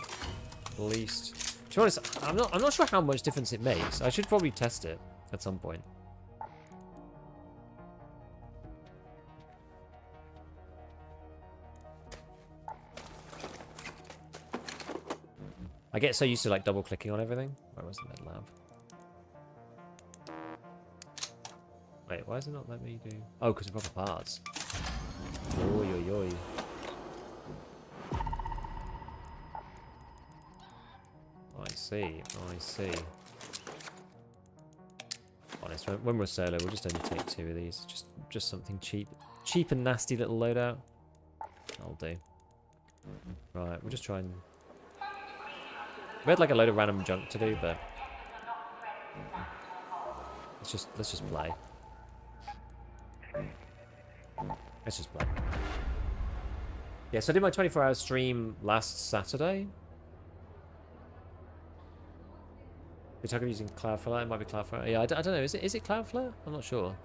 at least. To be honest, I'm not sure how much difference it makes. I should probably test it at some point. I get so used to like double clicking on everything. Where was the med lab? Wait, why is it not letting me do? Oh, because of proper parts. Oi, oi, oi. I see. Honest, when we're solo, we'll just only take 2 of these. Just something cheap and nasty little loadout. That'll do. Right, we'll just try and. We had like a load of random junk to do, but let's just play. Let's just play. Yeah, so I did my 24-hour stream last Saturday. We're talking using Cloudflare. It might be Cloudflare. Yeah, I don't know. Is it Cloudflare? I'm not sure.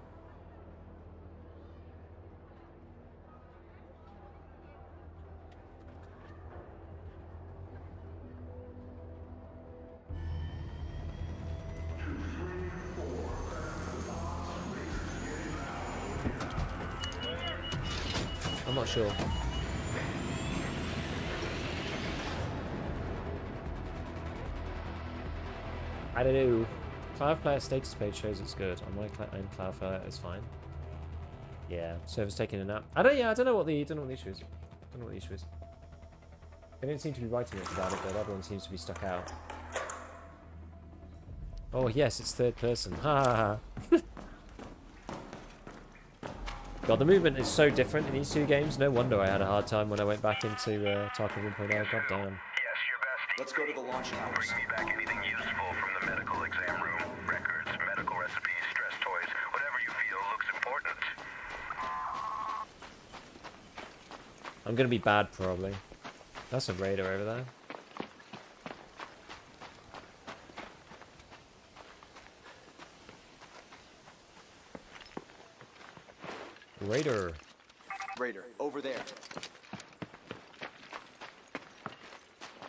not sure. I don't know. Cloud Player status page shows it's good. On my own Cloud Player, it's fine. Yeah, server's taking a nap. I don't know what the issue is. Don't know what the issue is. They don't seem to be writing much about it, but everyone seems to be stuck out. Oh yes, it's third person. Ha ha ha. God, the movement is so different in these two games. No wonder I had a hard time when I went back into Tarkov 1.0. God damn. Let's go to the launch towers. Bring me back anything useful from the medical exam room. Records, medical recipes, stress toys, whatever you feel looks important. I'm gonna be bad, probably. That's a raider over there. Raider. Raider, over there.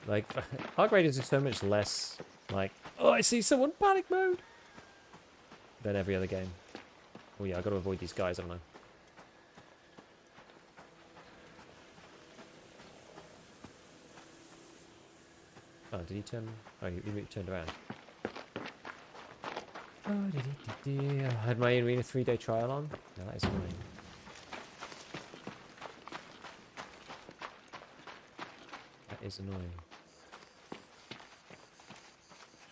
Like, Arc Raiders are so much less, like, oh, I see someone, panic mode, than every other game. Oh yeah, I gotta avoid these guys, haven't I? Oh, did he turn? Oh, he turned around. Oh, I had my arena 3-day trial on. No, that is annoying. That is annoying.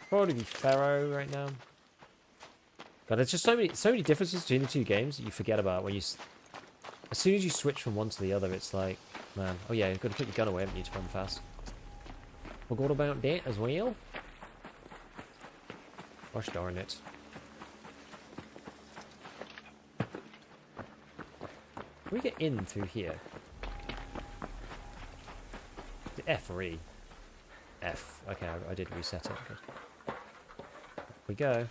Probably be Pharaoh right now. God, there's just so many differences between the two games that you forget about when you. As soon as you switch from one to the other, it's like, man, oh yeah, you've got to put your gun away, haven't you, to run fast. Forgot about that as well. Gosh darn it. Can we get in through here? The F or E? F. Okay, I did reset it. Good. We go.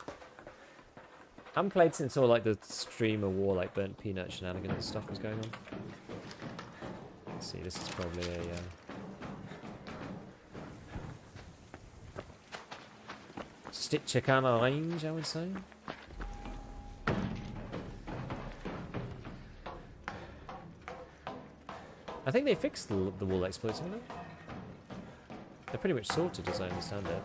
I haven't played since all like the streamer war, like burnt peanut shenanigans stuff was going on. Let's see, this is probably a Stitcher kind of range, I would say. I think they fixed the wall exploits, haven't they? They're pretty much sorted, as I understand it.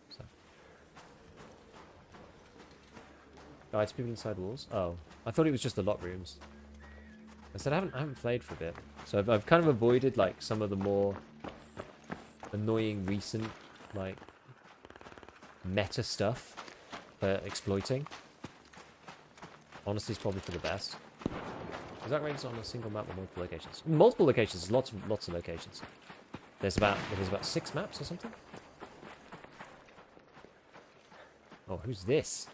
So. Oh, it's people inside walls? Oh. I thought it was just the lot rooms. I said I haven't played for a bit. So I've kind of avoided like some of the more annoying recent like meta stuff for exploiting. Honestly, it's probably for the best. Is that rated on a single map or multiple locations? Multiple locations, lots of locations. There's about 6 maps or something. Oh, who's this?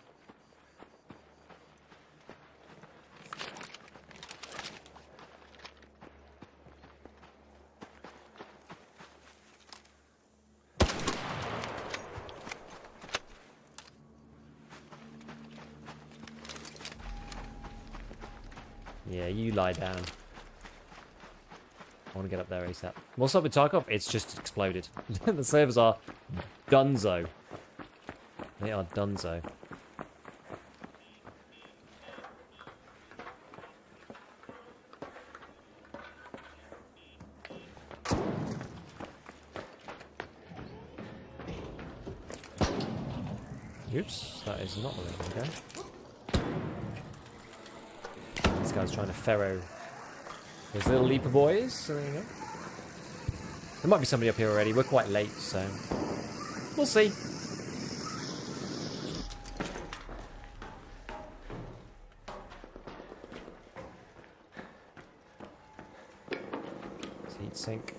Yeah, you lie down. I want to get up there ASAP. What's up with Tarkov? It's just exploded. The servers are dunzo. They are dunzo. Oops, that is not the way to go. This guy's trying to ferro those little leaper boys, so there you go. There might be somebody up here already. We're quite late, so we'll see. Heat sink.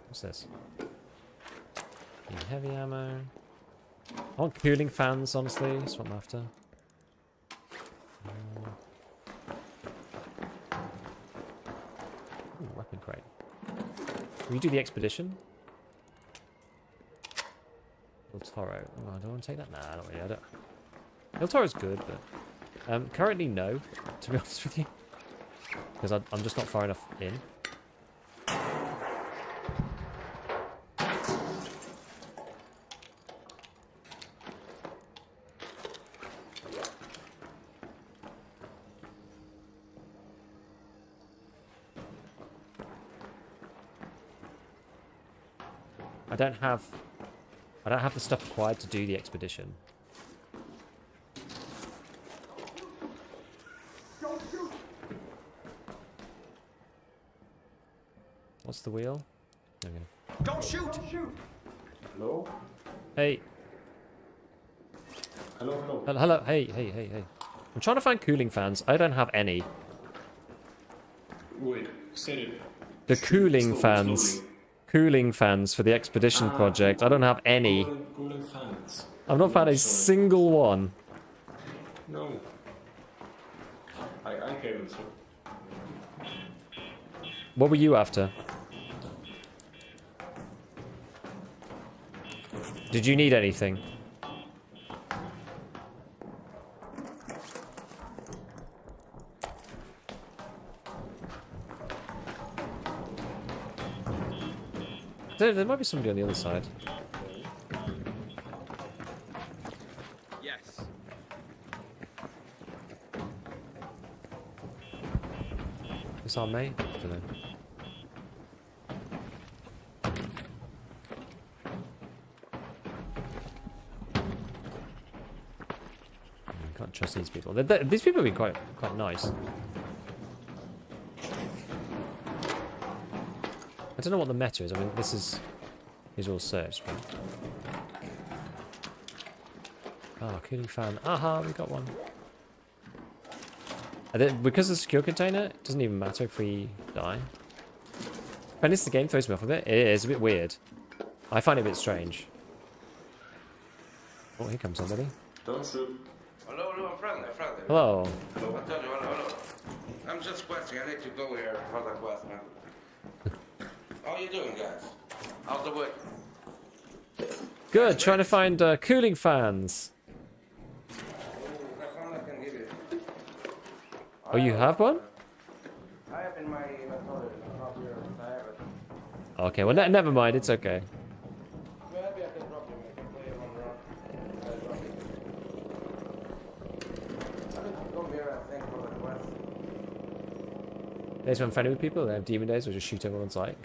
What's this? Need heavy ammo. I want cooling fans, honestly. That's what I'm after. Ooh, weapon crate. Will you do the expedition? El Toro. Oh, I don't want to take that. Nah, not really. I don't. El Toro's good, but Currently, no, to be honest with you. Because I'm just not far enough in. I don't have the stuff required to do the expedition. What's the wheel? Okay. Don't shoot! Hello? Hey. Hello. Hello. Hey. I'm trying to find cooling fans. I don't have any. Wait, said it. The cooling fans. Cooling fans for the expedition project. I don't have any. Cooling fans. I've not found a single one. No. I haven't, so. What were you after? Did you need anything? There might be somebody on the other side. Yes. Is our mate? I don't know. Can't trust these people. These people have been quite nice. I don't know what the meta is. I mean, these are all searched. But... Oh, cooling fan. Aha, we got one. Because of the secure container, it doesn't even matter if we die. Apprentice, the game throws me off a bit. It is a bit weird. I find it a bit strange. Oh, here comes somebody. Don't shoot. Hello, I'm friendly. Hello. Hello. I'm just questing. I need to go here for the quest, man. How you doing, guys? How's the work? Good, trying to find cooling fans. That's one I can give you. Oh, you have one? I have in my inventory. Not here. I have it. Okay, well, never mind. It's okay. Maybe I can drop you. I can play one round. I'll drop you. I need to come here, I think, for the quest. Days when I'm friendly with people, they have demon days, or just shoot everyone on sight.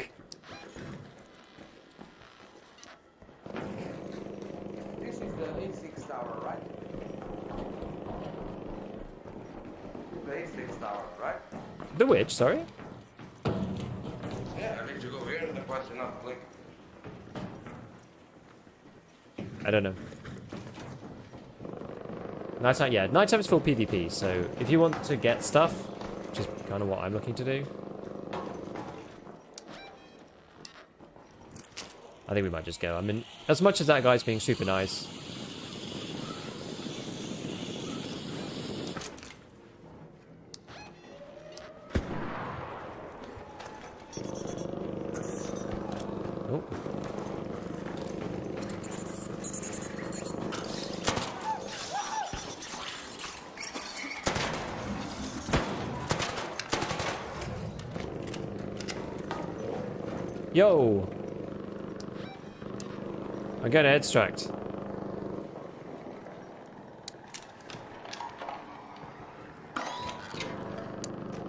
This is the A6 tower, right? The A6 tower, right? The witch, sorry? Yeah, I need to go here. The quest is not click. I don't know. Nighttime, yeah, nighttime is full PvP, so if you want to get stuff, which is kind of what I'm looking to do, I think we might just go. I mean, as much as that guy's being super nice. Oh. Yo! I'm going to extract.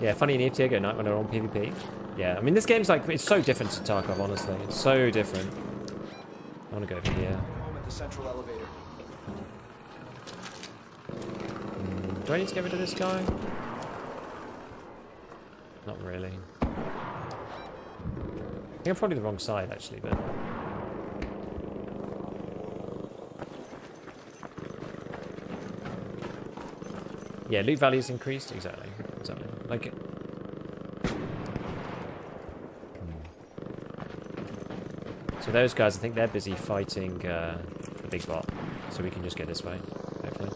Yeah, funny in EFT I go night when they're on PvP. Yeah, I mean this game's like, it's so different to Tarkov, honestly. It's so different. I want to go over here. Home at the central elevator. Do I need to get rid of this guy? Not really. I think I'm probably the wrong side actually, but... Yeah, loot value's increased. Exactly. Like it. So those guys, I think they're busy fighting the big bot. So we can just get this way, hopefully.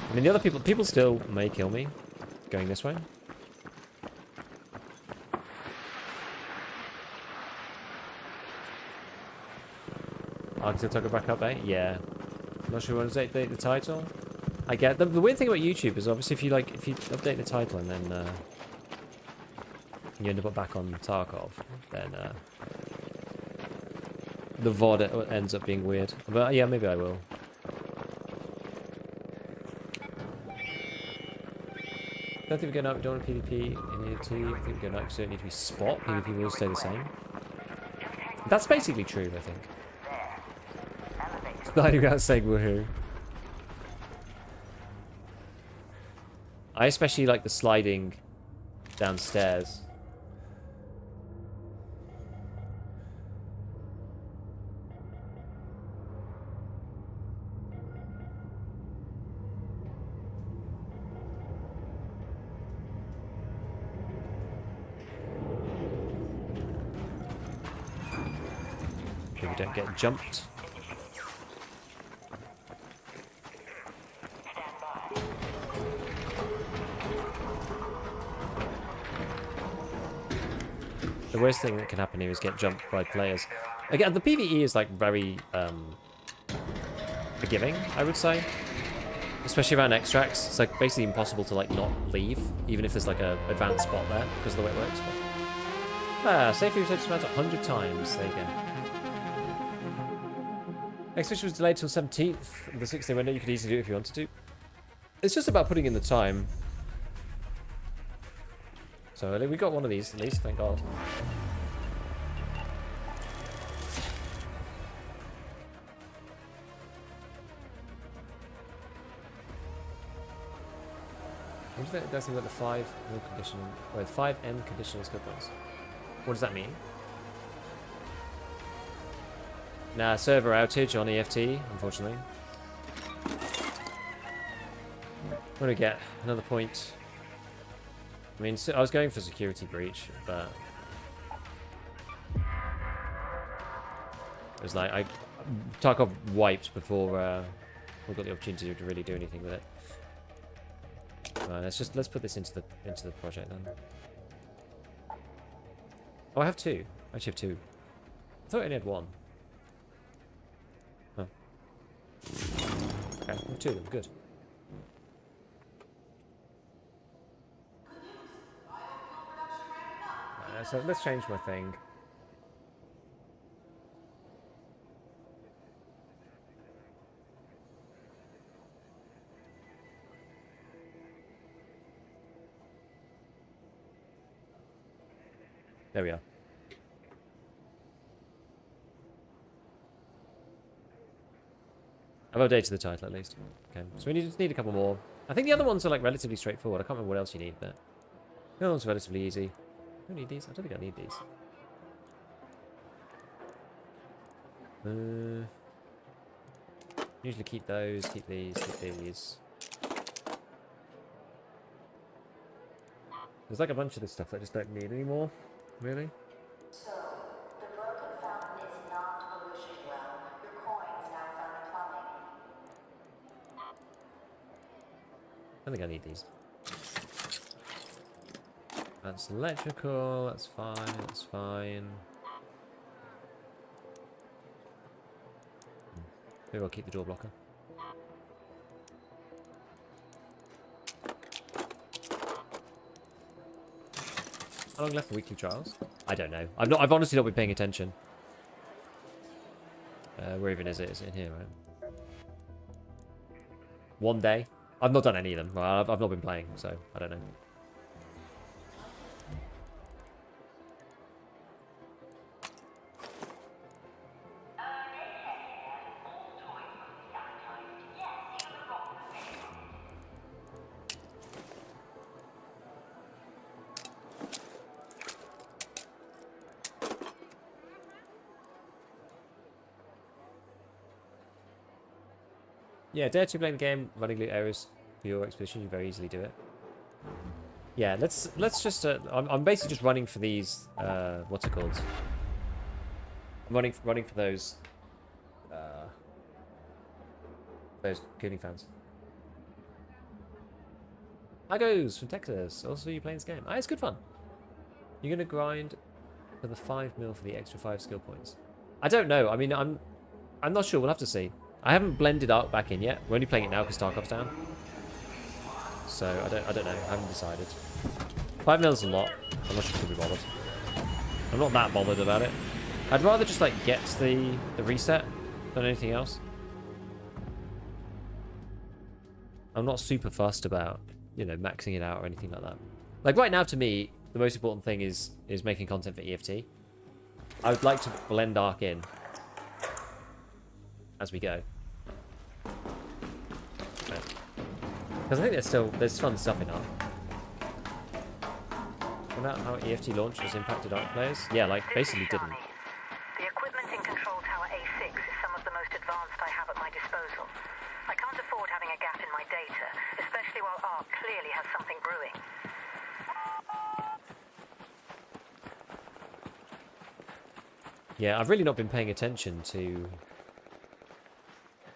I mean, the other people still may kill me going this way. I can still talk back up, eh? Yeah. Not sure what is the title. I get the weird thing about YouTube is obviously if you update the title and then you end up back on Tarkov, then the VOD ends up being weird. But yeah, maybe I will. I don't think we're going up. We don't want PvP in here too. I think we're going up. So don't need to be spot. PvP will stay the same. That's basically true, I think. It's not even out saying woohoo. I especially like the sliding downstairs. So we don't get jumped. The worst thing that can happen here is get jumped by players. Again, the PvE is like very forgiving, I would say. Especially around extracts. It's like basically impossible to like not leave, even if there's like a advanced spot there, because of the way it works. Safely research around 100 times. There you go. Exhibition was delayed till 17th. The 6-day window, you could easily do it if you wanted to. It's just about putting in the time. So we got one of these at least, thank God. What do you think that's about the 5 M conditional, or 5M conditional skill points? What does that mean? Nah, server outage on EFT, unfortunately. I'm gonna get another point. I mean, I was going for security breach, but it was like Tarkov wiped before we got the opportunity to really do anything with it. Right, let's put this into the project then. Oh, I have 2. I actually have 2. I thought I only had 1. Oh. Okay, I have 2 of them. Good. So let's change my thing. There we are. I've updated the title at least. Okay, so we just need a couple more. I think the other ones are like relatively straightforward. I can't remember what else you need, but the other ones are relatively easy. I don't need these. I don't think I need these. Usually keep those, keep these, keep these. There's like a bunch of this stuff that I just don't need anymore, really. So, the broken fountain is not a wishing well. Your coins now fund plumbing. I think I need these. That's electrical, that's fine, that's fine. Maybe I'll keep the door blocker. How long left for weekly trials? I don't know. I've honestly not been paying attention. Where even is it? Is it in here, right? 1 day? I've not done any of them. Well, I've not been playing, so I don't know. Yeah, dare to blame the game running loot errors for your expedition. You very easily do it. Yeah, let's just. I'm basically just running for these. What's it called? I'm running for those cooling fans. Hi goes from Texas. Also, you playing this game? Ah, it's good fun. You're gonna grind for the 5 mil for the extra 5 skill points. I don't know. I mean, I'm not sure. We'll have to see. I haven't blended out back in yet. We're only playing it now because Tarkov's down. so I don't know. I haven't decided. 5 mil is a lot. I'm not sure if I'll be bothered. I'm not that bothered about it. I'd rather just like get the reset than anything else. I'm not super fussed about, you know, maxing it out or anything like that. Like right now, to me, the most important thing is making content for EFT. I would like to blend Ark in as we go. Because I think there's fun stuff in Ark. Found out how EFT launch has impacted Ark players? Yeah, like basically didn't. The equipment in Control Tower A6 is some of the most advanced I have at my disposal. I can't afford having a gap in my data, especially while Ark clearly has something brewing. Yeah, I've really not been paying attention to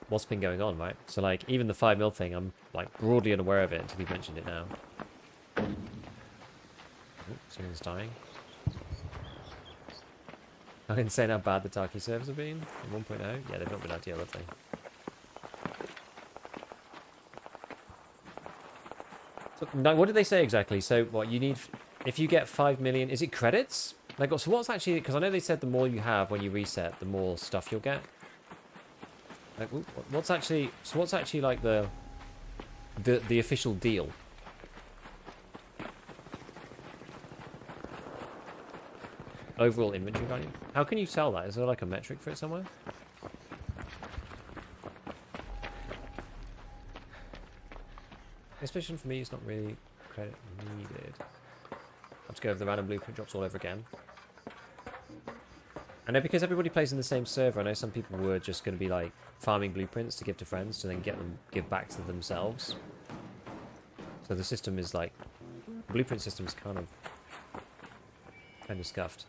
what's been going on, right? So, like, even the 5 mil thing, I'm, like, broadly unaware of it until you've mentioned it now. Oh, someone's dying. I didn't say how bad the Tarkov servers have been in 1.0. Yeah, they've not been ideal, have they? So, now, what did they say exactly? So, what, you need... If you get 5 million... Is it credits? Like, so what's actually... Because I know they said the more you have when you reset, the more stuff you'll get. Like, what's actually... So what's actually, like, the official deal? Overall inventory value? How can you tell that? Is there, like, a metric for it somewhere? This mission for me is not really credit needed. I have to go over the random blueprint drops all over again. I know because everybody plays in the same server, I know some people were just going to be like farming blueprints to give to friends to then give back to themselves. So the system is like, the blueprint system is kind of scuffed.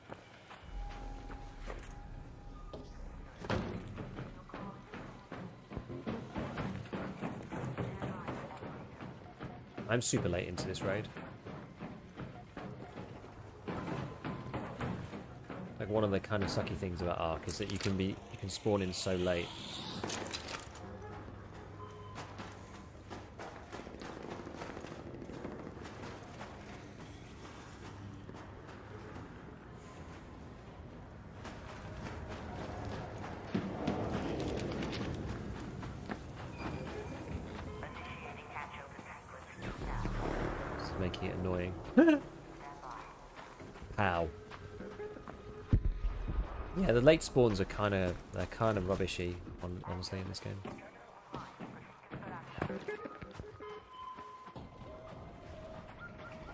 I'm super late into this raid. Like one of the kind of sucky things about Ark is that you can spawn in so late. This is making it annoying. How? Yeah, the late spawns are kind of rubbishy, honestly, in this game.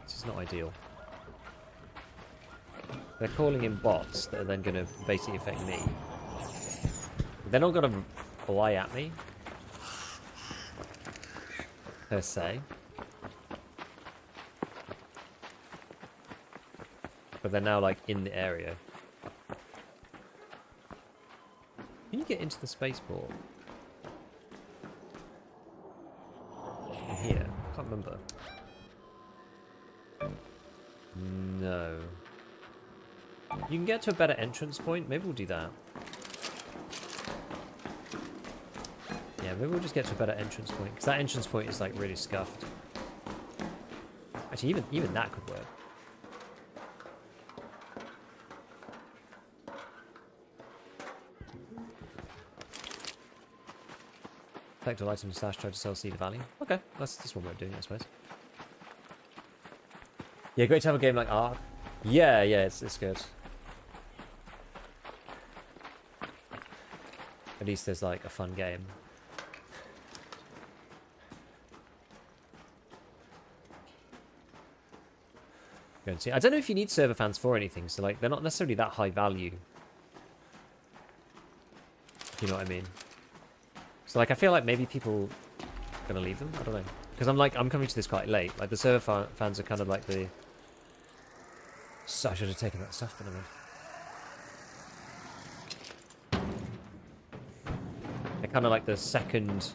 This is not ideal. They're calling in bots that are then going to basically affect me. They're not going to fly at me, per se. But they're now, like, in the area. Can you get into the spaceport? In here? I can't remember. No. You can get to a better entrance point. Maybe we'll do that. Yeah, maybe we'll just get to a better entrance point. Because that entrance point is, like, really scuffed. Actually, even that could work. Collect all items slash try to sell Cedar Valley. Okay, that's one way of doing it, I suppose. Yeah, great to have a game like Ark. Yeah, it's good. At least there's like a fun game. Go and see. I don't know if you need server fans for anything, so like they're not necessarily that high value. If you know what I mean. So like I feel like maybe people are gonna leave them. I don't know, because I'm coming to this quite late. Like the server fans are kind of like the. So I should have taken that stuff, but they're kind of like the second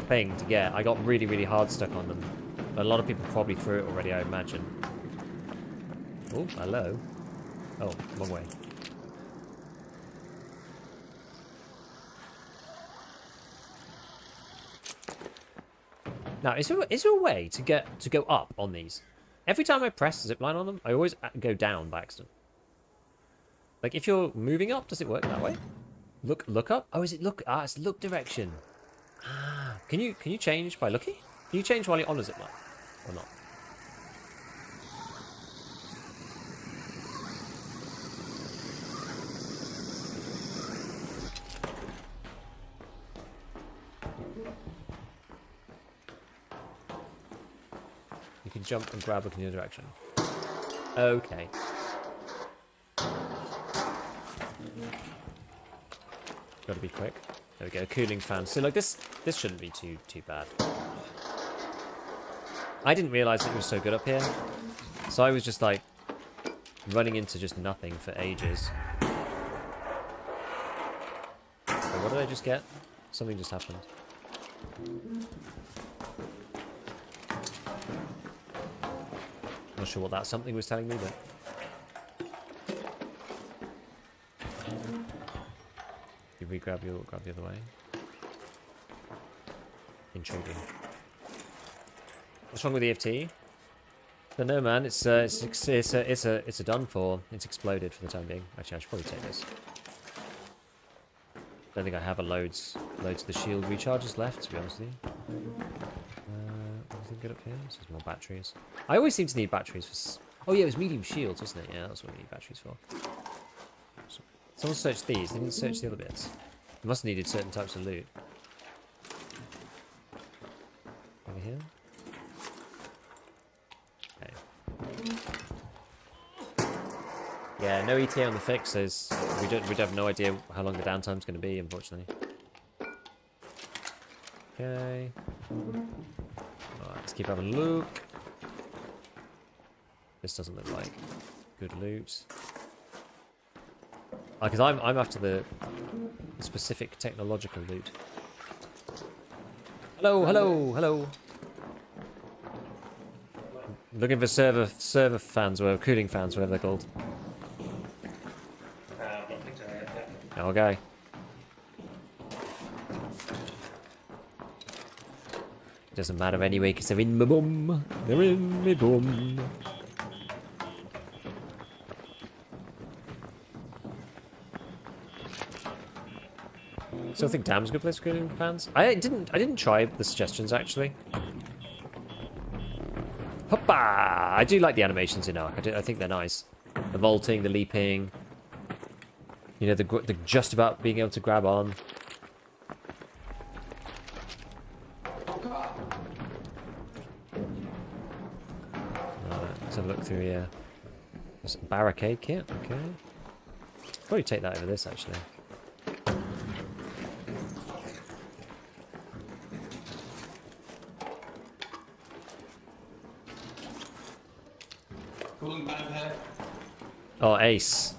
thing to get. I got really hard stuck on them. But a lot of people probably threw it already, I imagine. Oh, hello. Oh, wrong way. Now, is there a way to go up on these? Every time I press zipline on them, I always go down by accident. Like, if you're moving up, does it work that way? Look up? Oh, is it look? Ah, it's look direction. Ah, can you change by looking? Can you change while you're on a zipline? Or not? You can jump and grab looking in the direction. Okay. Gotta be quick. There we go, cooling fan. So like this shouldn't be too bad. I didn't realise it was so good up here. So I was just like running into just nothing for ages. So what did I just get? Something just happened. Not sure what that something was telling me, but you grab the other way. Intriguing. What's wrong with the EFT? Don't know, man. It's a done for. It's exploded for the time being. Actually, I should probably take this. Don't think I have a loads of the shield recharges left, to be honest with you. Anything good up here? This is more batteries. I always seem to need batteries for. Oh yeah, it was medium shields, wasn't it? Yeah, that's what we need batteries for. Someone searched these. They didn't search the other bits. They must have needed certain types of loot. Over here. Okay. Yeah, no ETA on the fixes. We have no idea how long the downtime's going to be, unfortunately. Okay. Alright, let's keep having a look. This doesn't look like good loot. Because I'm after the specific technological loot. Hello. Looking for server fans or cooling fans, whatever they're called. Okay. Doesn't matter anyway, because they're in my bum. They're in my bum. Still think Dam's a good place for cooling fans. I didn't try the suggestions actually. Hoppa! I do like the animations in Ark. I think they're nice. The vaulting, the leaping. You know, the just about being able to grab on. Alright, let's have a look through here. There's a barricade kit. Okay. Probably take that over this actually. Oh, ace.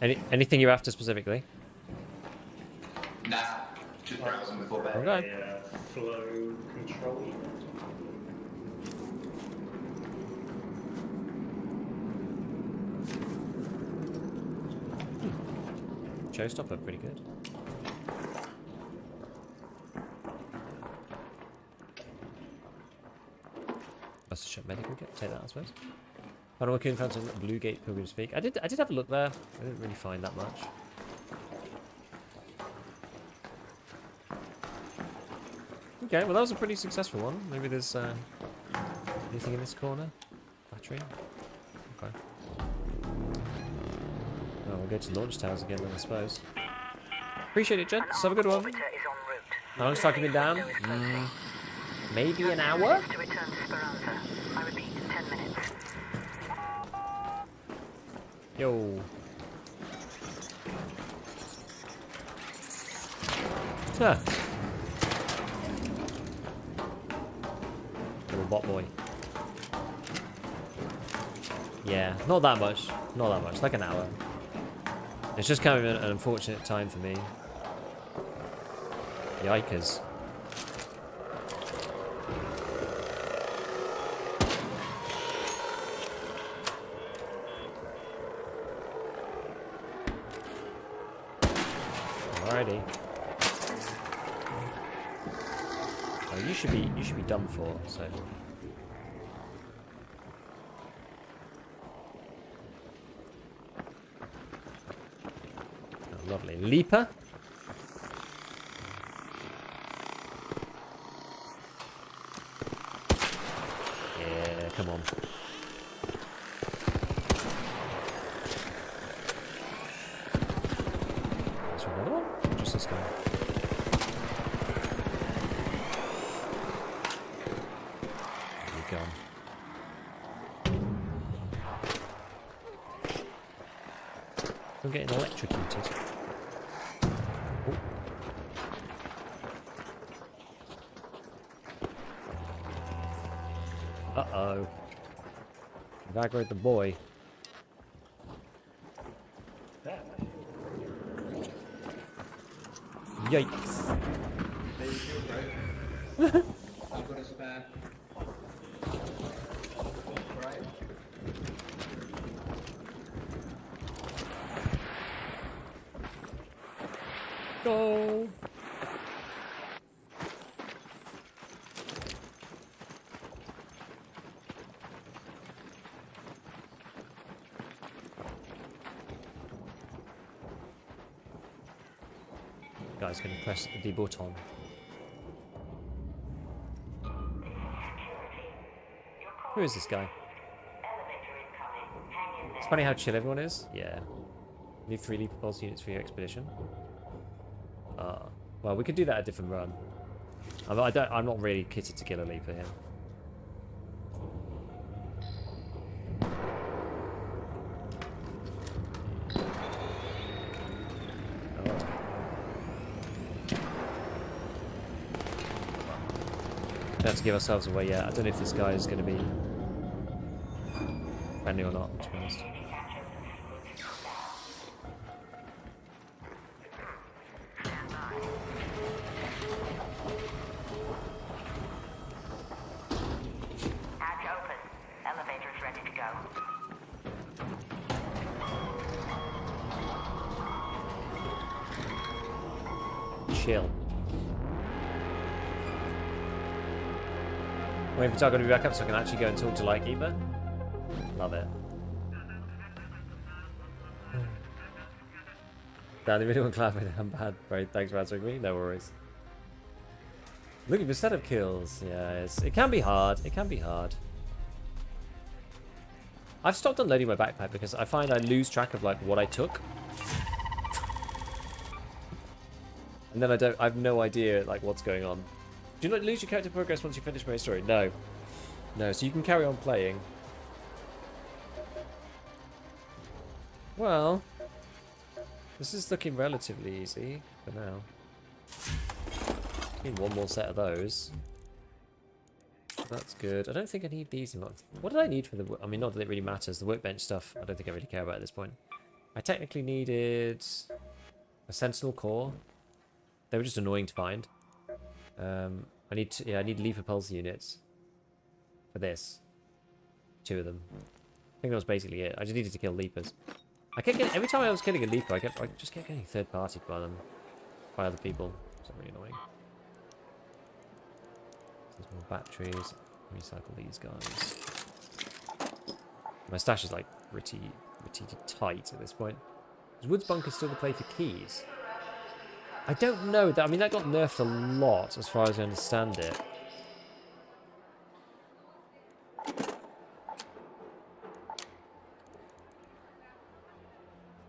Anything you're after specifically? Nah, just browsing before bed. Okay. Flow control. Showstopper, pretty good. That's a shop medical kit. Take that, I suppose. I don't know what found on Blue Gate Pilgrim's Peak. I did have a look there. I didn't really find that much. Okay, well that was a pretty successful one. Maybe there's anything in this corner. Battery. Okay. Oh, we'll go to launch towers again then, I suppose. Appreciate it, gents. Have a good one. How long's Tarkov been down? Maybe an hour? To return to Speranza. I repeat, 10 minutes. Yo. Huh. Little bot boy. Yeah, not that much. Not that much. Like an hour. It's just kind of an unfortunate time for me. Yikers. Alrighty. Oh, you should be done for, so. Oh, lovely. Leaper. Yeah, come on. Is there another one? Or just this guy? Gone. I'm getting electrocuted. Oh. Uh-oh. You've aggroed the boy. Yikes. There you go, bro. I've got a spare. Right. Go! Guys, gonna press the button. Who is this guy? It's funny how chill everyone is. Yeah. Need 3 leaper pulse units for your expedition. Well, we could do that a different run. I'm not really kitted to kill a leaper here. Don't have to give ourselves away yet. I don't know if this guy is going to be friendly or not, to be honest. Hatch open. Elevator's ready to go. Chill. Waiting for Tarkov to be back up so I can actually go and talk to Lightkeeper. Love it. Dan, the video clap with I'm bad. Right, thanks for answering me. No worries. Looking for setup kills. Yeah, it can be hard. It can be hard. I've stopped unloading my backpack because I find I lose track of like what I took. And then I have no idea like what's going on. Do you not lose your character progress once you finish main story? No. No, so you can carry on playing. Well, this is looking relatively easy for now. Need one more set of those. That's good. I don't think I need these anymore. What did I need for the... I mean, not that it really matters. The workbench stuff, I don't think I really care about at this point. I technically needed a sentinel core. They were just annoying to find. I need leaper pulse units for this. 2 of them. I think that was basically it. I just needed to kill leapers. I kept getting, every time I was killing a leaper, I just kept getting third partied by them, by other people. It's really annoying. There's more batteries. Recycle these guys. My stash is like pretty tight at this point. Is Woods Bunker still the play for keys? I don't know. I mean, that got nerfed a lot, as far as I understand it.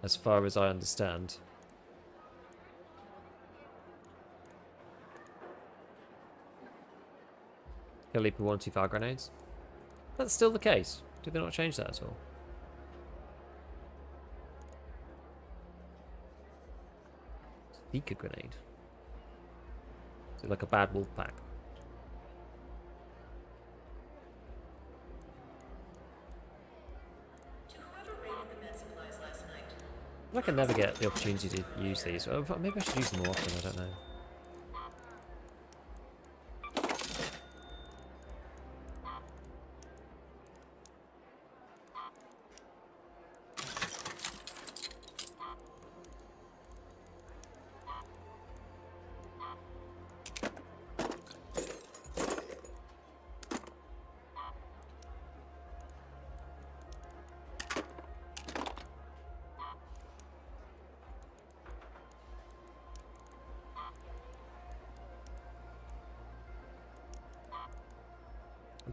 As far as I understand. Kill Leaper 1, 2 fire grenades. That's still the case. Did they not change that at all? Speaker grenade. Is it like a bad wolf pack? I can never get the opportunity to use these. Maybe I should use them more often, I don't know.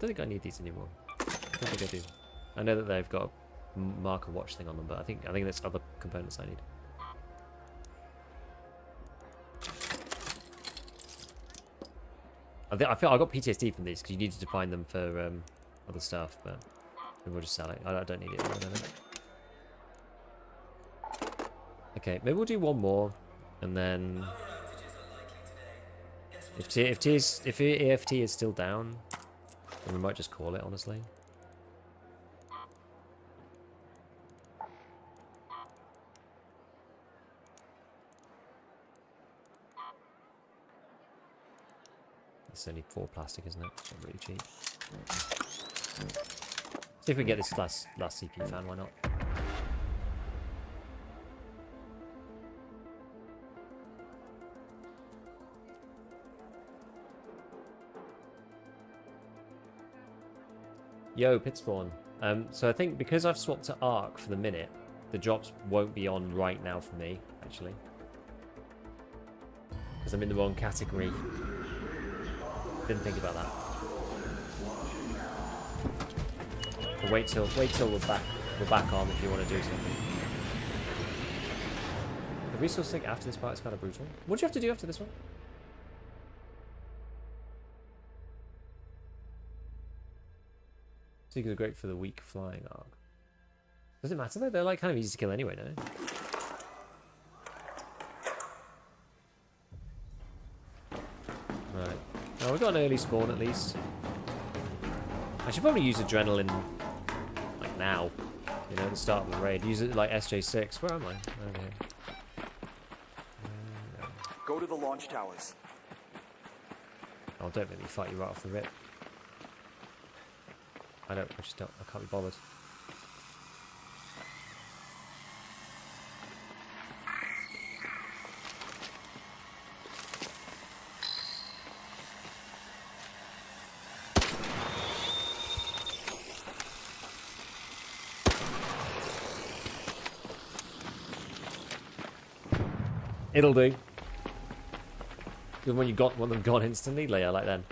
don't think I need these anymore. I don't think I do. I know that they've got a marker watch thing on them, but I think there's other components I need. I feel I got PTSD from these because you needed to find them for other stuff, but maybe we'll just sell it. I don't need it. I don't know. Okay, maybe we'll do one more, and then if EFT is still down, then we might just call it, honestly. It's only 4 plastic, isn't it? It's not really cheap. See if we can get this last CPU fan, why not? Yo, Pitspawn. So I think because I've swapped to Arc for the minute, the drops won't be on right now for me, actually. Because I'm in the wrong category. Didn't think about that. But wait till we're back on if you want to do something. The resource thing after this part is kind of brutal. What do you have to do after this one? Seekers are great for the weak flying arc. Does it matter though? They're like kind of easy to kill anyway, don't they? Right. Well, we got an early spawn at least. I should probably use adrenaline like now. You know, the start of the raid. Use it like SJ6. Where am I? Over here. Go to the launch towers. Oh, don't make me fight you right off the rip. I can't be bothered. It'll do. Good when you want them gone instantly, Leia, like then.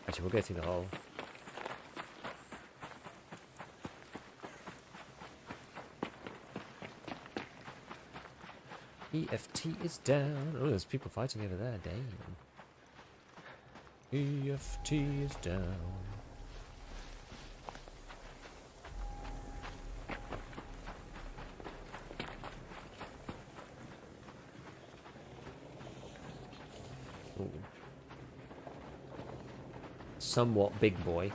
Actually, we'll go through the hole. EFT is down. Oh, there's people fighting over there. Damn. EFT is down. Ooh. Somewhat big boy.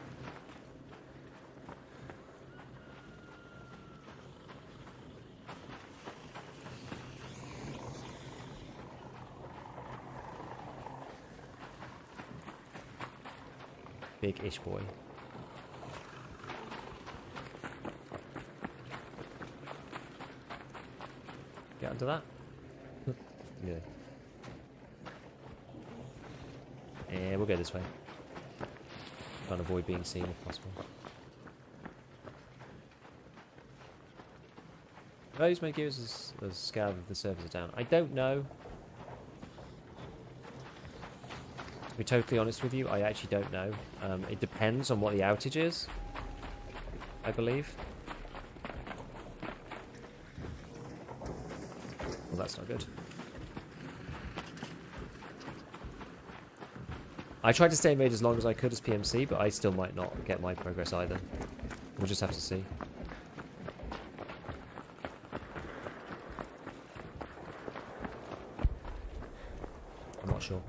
Big-ish boy. Get under that? Yeah. And we'll go this way. Try and avoid being seen if possible. Those may give us a scav if the servers are down. I don't know. To be totally honest with you, I actually don't know. It depends on what the outage is, I believe. Well, that's not good. I tried to stay in raid as long as I could as PMC, but I still might not get my progress either. We'll just have to see. I'm not sure.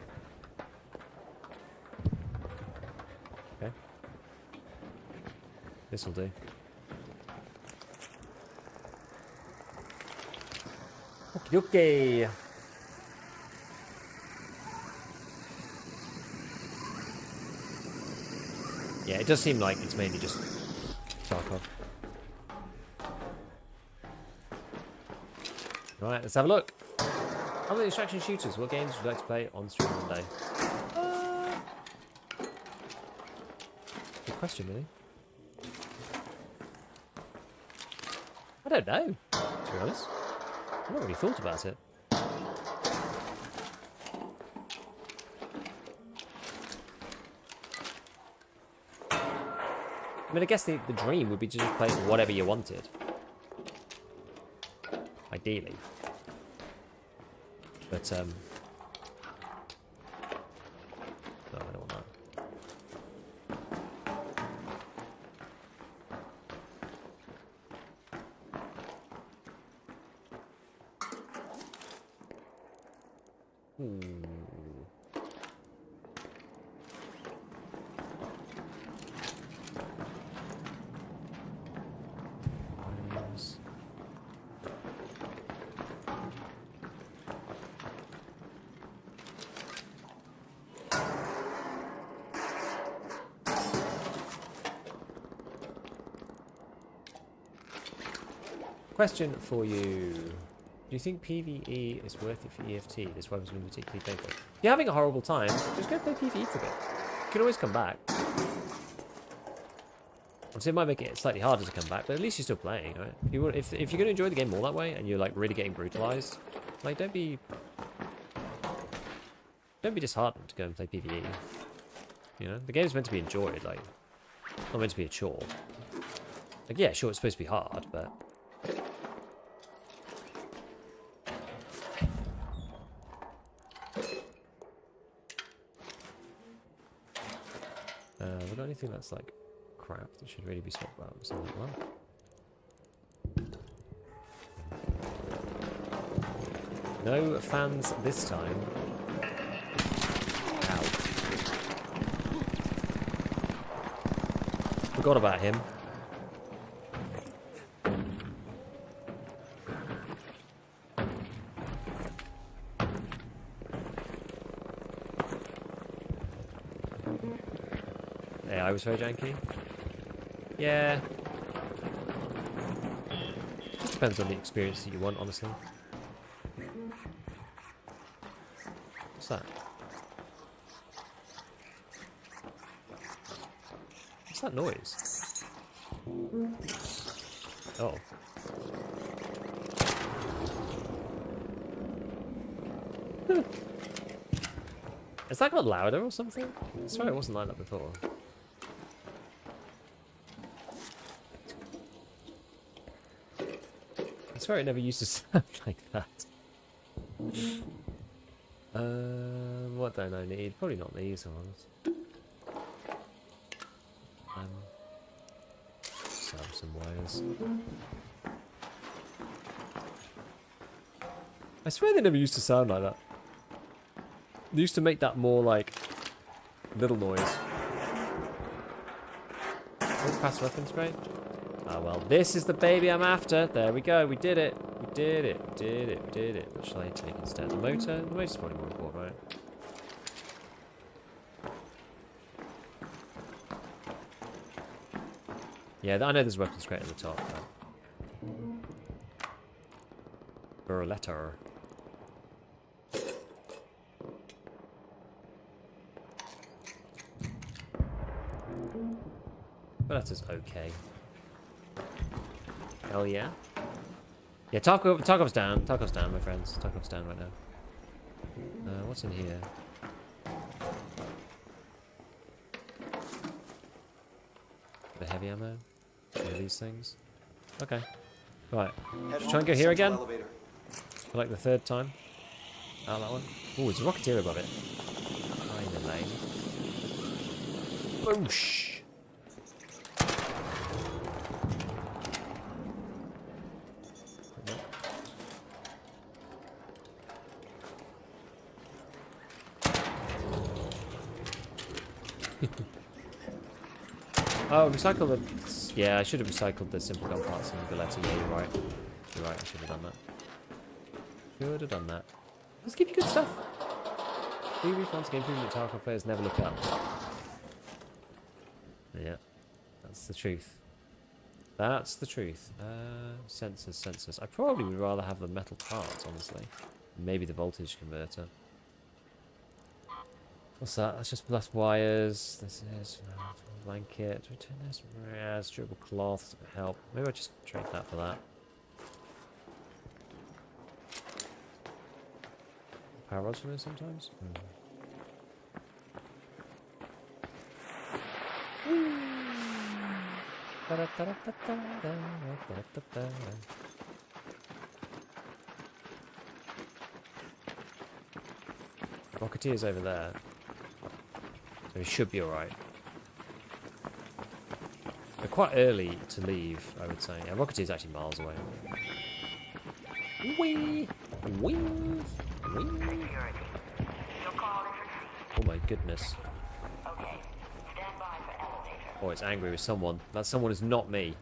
Okay. This'll do. Okay. Yeah, it does seem like it's mainly just Tarkov. Right, let's have a look. Other distraction shooters, what games would you like to play on stream one day? Good question, really. I don't know, to be honest. I've not really thought about it. I mean, I guess the dream would be to just play whatever you wanted. Ideally. But, no, I don't want that. Question for you. Do you think PvE is worth it for EFT? This weapon's going to be particularly painful. If you're having a horrible time, just go play PvE for a bit. You can always come back. Obviously, it might make it slightly harder to come back, but at least you're still playing, right? If you're going to enjoy the game more that way, and you're like really getting brutalized, like don't be disheartened to go and play PvE. You know, the game's meant to be enjoyed, like not meant to be a chore. Like yeah, sure, it's supposed to be hard, but. We got anything that's like crap that should really be swapped out? Something like that. No fans this time. Ow. Forgot about him. I was very janky. Yeah. Just depends on the experience that you want, honestly. What's that? What's that noise? Oh. Has that got louder or something? I swear it wasn't like that before. I swear it never used to sound like that. What don't I need? Probably not these ones. Sell some wires. I swear they never used to sound like that. They used to make that more like little noise. Oh, pass weapons, great. Ah, well, this is the baby I'm after. There we go. We did it. We did it. We did it. We did it. What shall I take instead? The motor? The motor's probably more important, right? Yeah, I know there's weapons crate at the top. Burletter. Burletter's okay. Hell yeah. Yeah, Tarkov's down. Tarkov's down, my friends. Tarkov's down right now. What's in here? The heavy ammo? One of these things? Okay. Right. Should try and go here again? For like the third time. Out that one. Oh, there's a Rocketeer above it. Finally. Boosh! Oh, recycle the... Yeah, I should have recycled the simple gun parts in the Galetta. Yeah, you're right. You're right, I should have done that. Should have done that. Let's give you good stuff. Free refunds, game improvement, Tarkov players never look up. Yeah, that's the truth. That's the truth. Sensors. I probably would rather have the metal parts, honestly. Maybe the voltage converter. What's that? That's just plus wires. This is blanket. Return this. Yeah, it's durable cloth. Help. Maybe I'll just trade that for that. Power rods for this sometimes. Rocketeer's over there. So he should be alright. We're quite early to leave, I would say. Yeah, Rocketeer's actually miles away. Whee! Whee! Whee! Oh my goodness. Oh, it's angry with someone. That someone is not me.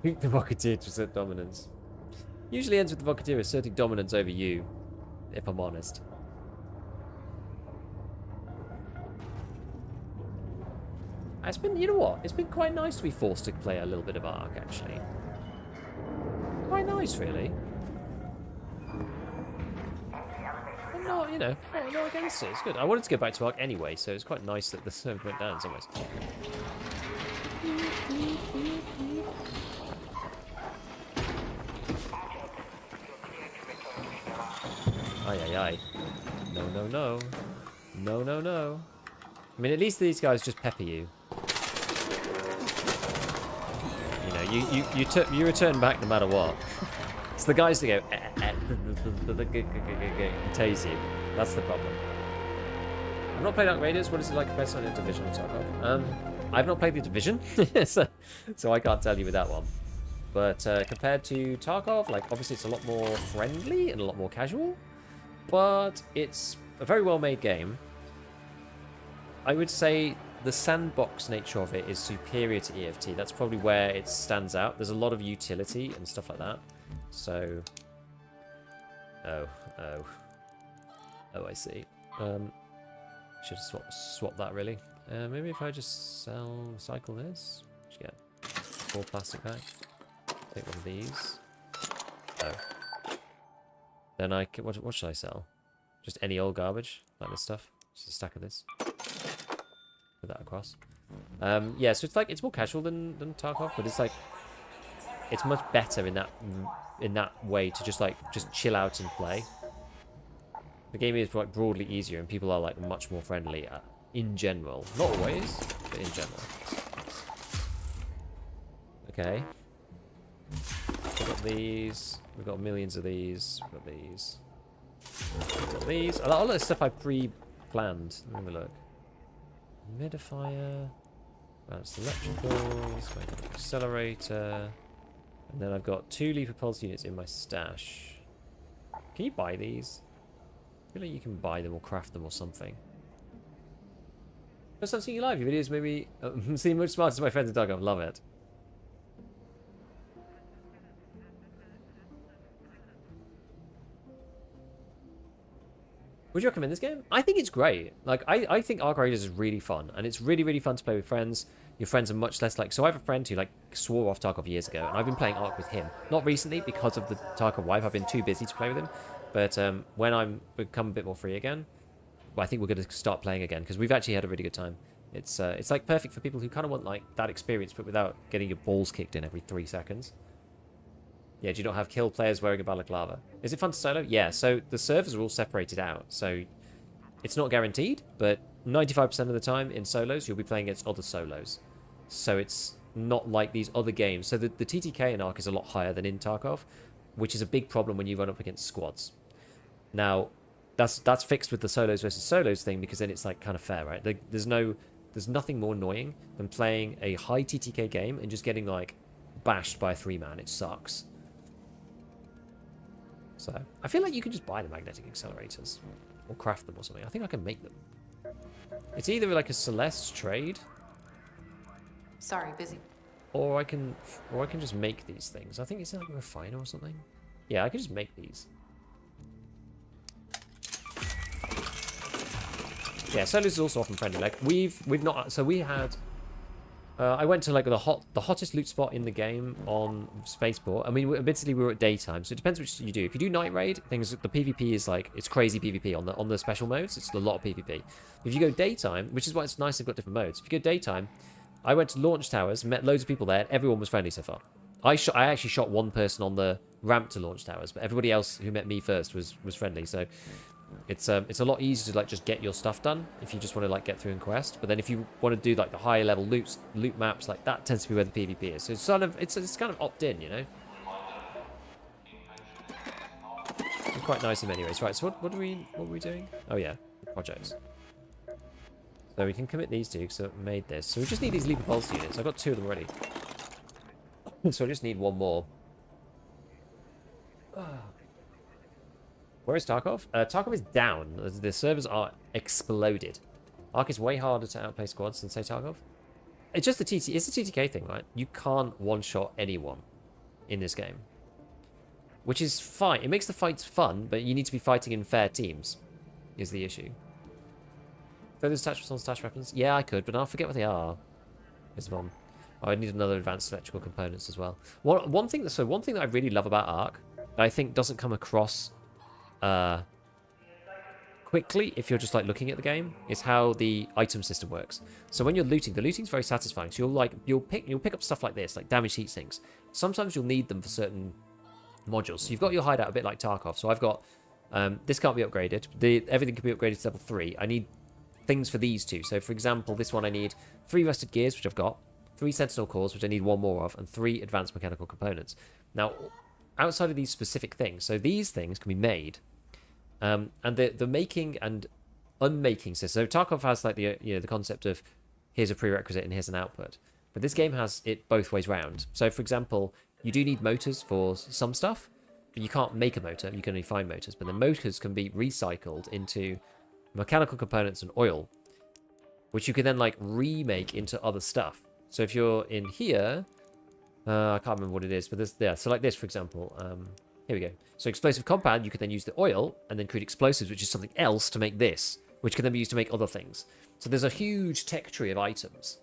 The Rocketeer to assert dominance. Usually ends with the Rocketeer asserting dominance over you, if I'm honest. It's been, you know what? It's been quite nice to be forced to play a little bit of Ark, actually. Quite nice, really. I'm not, you know, not against it. It's good. I wanted to go back to Ark anyway, so it's quite nice that the server went down in some ways. Aye, aye, aye. No, no, no. No, no, no. I mean, at least these guys just pepper you. You know, you return back no matter what. It's the guys that go tase you. That's the problem. I've not played Ark Raiders. What is it like compared to Division or Tarkov? I've not played the Division, so I can't tell you with that one. But compared to Tarkov, like obviously it's a lot more friendly and a lot more casual. But it's a very well-made game. I would say the sandbox nature of it is superior to EFT. That's probably where it stands out. There's a lot of utility and stuff like that. So, oh, I see. Should swap that really. Maybe if I just cycle this, just get 4 plastic bags. Take one of these. Oh. Then I can, what should I sell? Just any old garbage, like this stuff. Just a stack of this. Put that across. Yeah, so it's like it's more casual than Tarkov, but it's like it's much better in that way to just chill out and play. The game is like broadly easier, and people are like much more friendly in general. Not always, but in general. Okay. We've got these. We've got millions of these. We've got these. We've got these. A lot of the stuff I pre-planned. Let me have a look. Humidifier. That's electricals. My accelerator. And then I've got 2 leaf pulse units in my stash. Can you buy these? I feel like you can buy them or craft them or something. First time seeing you live. Your videos made me seem much smarter to my friends in Tarkov. Love it. Would you recommend this game? I think it's great. Like, I think Ark Raiders is really fun. And it's really, really fun to play with friends. Your friends are much less like... So I have a friend who, like, swore off Tarkov years ago. And I've been playing Ark with him. Not recently because of the Tarkov wife. I've been too busy to play with him. But when I'm become a bit more free again, well, I think we're going to start playing again. Because we've actually had a really good time. It's like, perfect for people who kind of want, like, that experience. But without getting your balls kicked in every 3 seconds. Yeah, do you not have kill players wearing a balaclava? Is it fun to solo? Yeah, so the servers are all separated out. So it's not guaranteed, but 95% of the time in solos, you'll be playing against other solos. So it's not like these other games. So the TTK in Ark is a lot higher than in Tarkov, which is a big problem when you run up against squads. Now, that's fixed with the solos versus solos thing, because then it's like kind of fair, right? There's nothing more annoying than playing a high TTK game and just getting like bashed by a 3-man. It sucks. So, I feel like you can just buy the magnetic accelerators. Or craft them or something. I think I can make them. It's either like a Celeste trade. Sorry, busy. Or I can just make these things. I think it's like a refiner or something. Yeah, I can just make these. Yeah, solos is also often friendly. Like we've not, so we had I went to like the hottest loot spot in the game on Spaceport. I mean, admittedly we were at daytime, so it depends which you do. If you do night raid, the PvP is like, it's crazy PvP on the special modes. It's a lot of PvP. If you go daytime, which is why it's nice they've got different modes. If you go daytime, I went to launch towers, met loads of people there. Everyone was friendly so far. I actually shot one person on the ramp to launch towers, but everybody else who met me first was friendly. So It's a lot easier to like just get your stuff done if you just want to like get through in quest. But then if you want to do like the higher level loot maps, like that tends to be where the PvP is. So it's sort of it's kind of opt in, you know. It's quite nice in many ways. Right. So what were we doing? Oh yeah, projects. So we can commit these two because I made this. So we just need these Leaper Pulse units. I've got 2 of them already. So I just need 1 more. Where is Tarkov? Tarkov is down. The servers are exploded. Ark is way harder to outplay squads than, say, Tarkov. It's just it's a TTK thing, right? You can't one-shot anyone in this game. Which is fine. It makes the fights fun, but you need to be fighting in fair teams, is the issue. Further attachments on stash weapons? Yeah, I could, but I'll forget what they are. Here's one. Oh, I need another advanced electrical components as well. One thing that I really love about Ark that I think doesn't come across quickly if you're just like looking at the game is how the item system works. So when you're looting, the looting's very satisfying. So you'll pick up stuff like this, like damaged heat sinks. Sometimes you'll need them for certain modules. So you've got your hideout a bit like Tarkov. So I've got this can't be upgraded. Everything can be upgraded to level 3. I need things for these 2. So for example, this one I need 3 rusted gears, which I've got, 3 sentinel cores, which I need 1 more of, and 3 advanced mechanical components. Now, outside of these specific things, so these things can be made, and the making and unmaking system. So Tarkov has like the concept of here's a prerequisite and here's an output, but this game has it both ways round. So for example, you do need motors for some stuff, but you can't make a motor. You can only find motors, but the motors can be recycled into mechanical components and oil, which you can then like remake into other stuff. So if you're in here, I can't remember what it is, but there's there. So like this, for example, here we go. So explosive compound, you can then use the oil and then create explosives, which is something else to make this, which can then be used to make other things. So there's a huge tech tree of items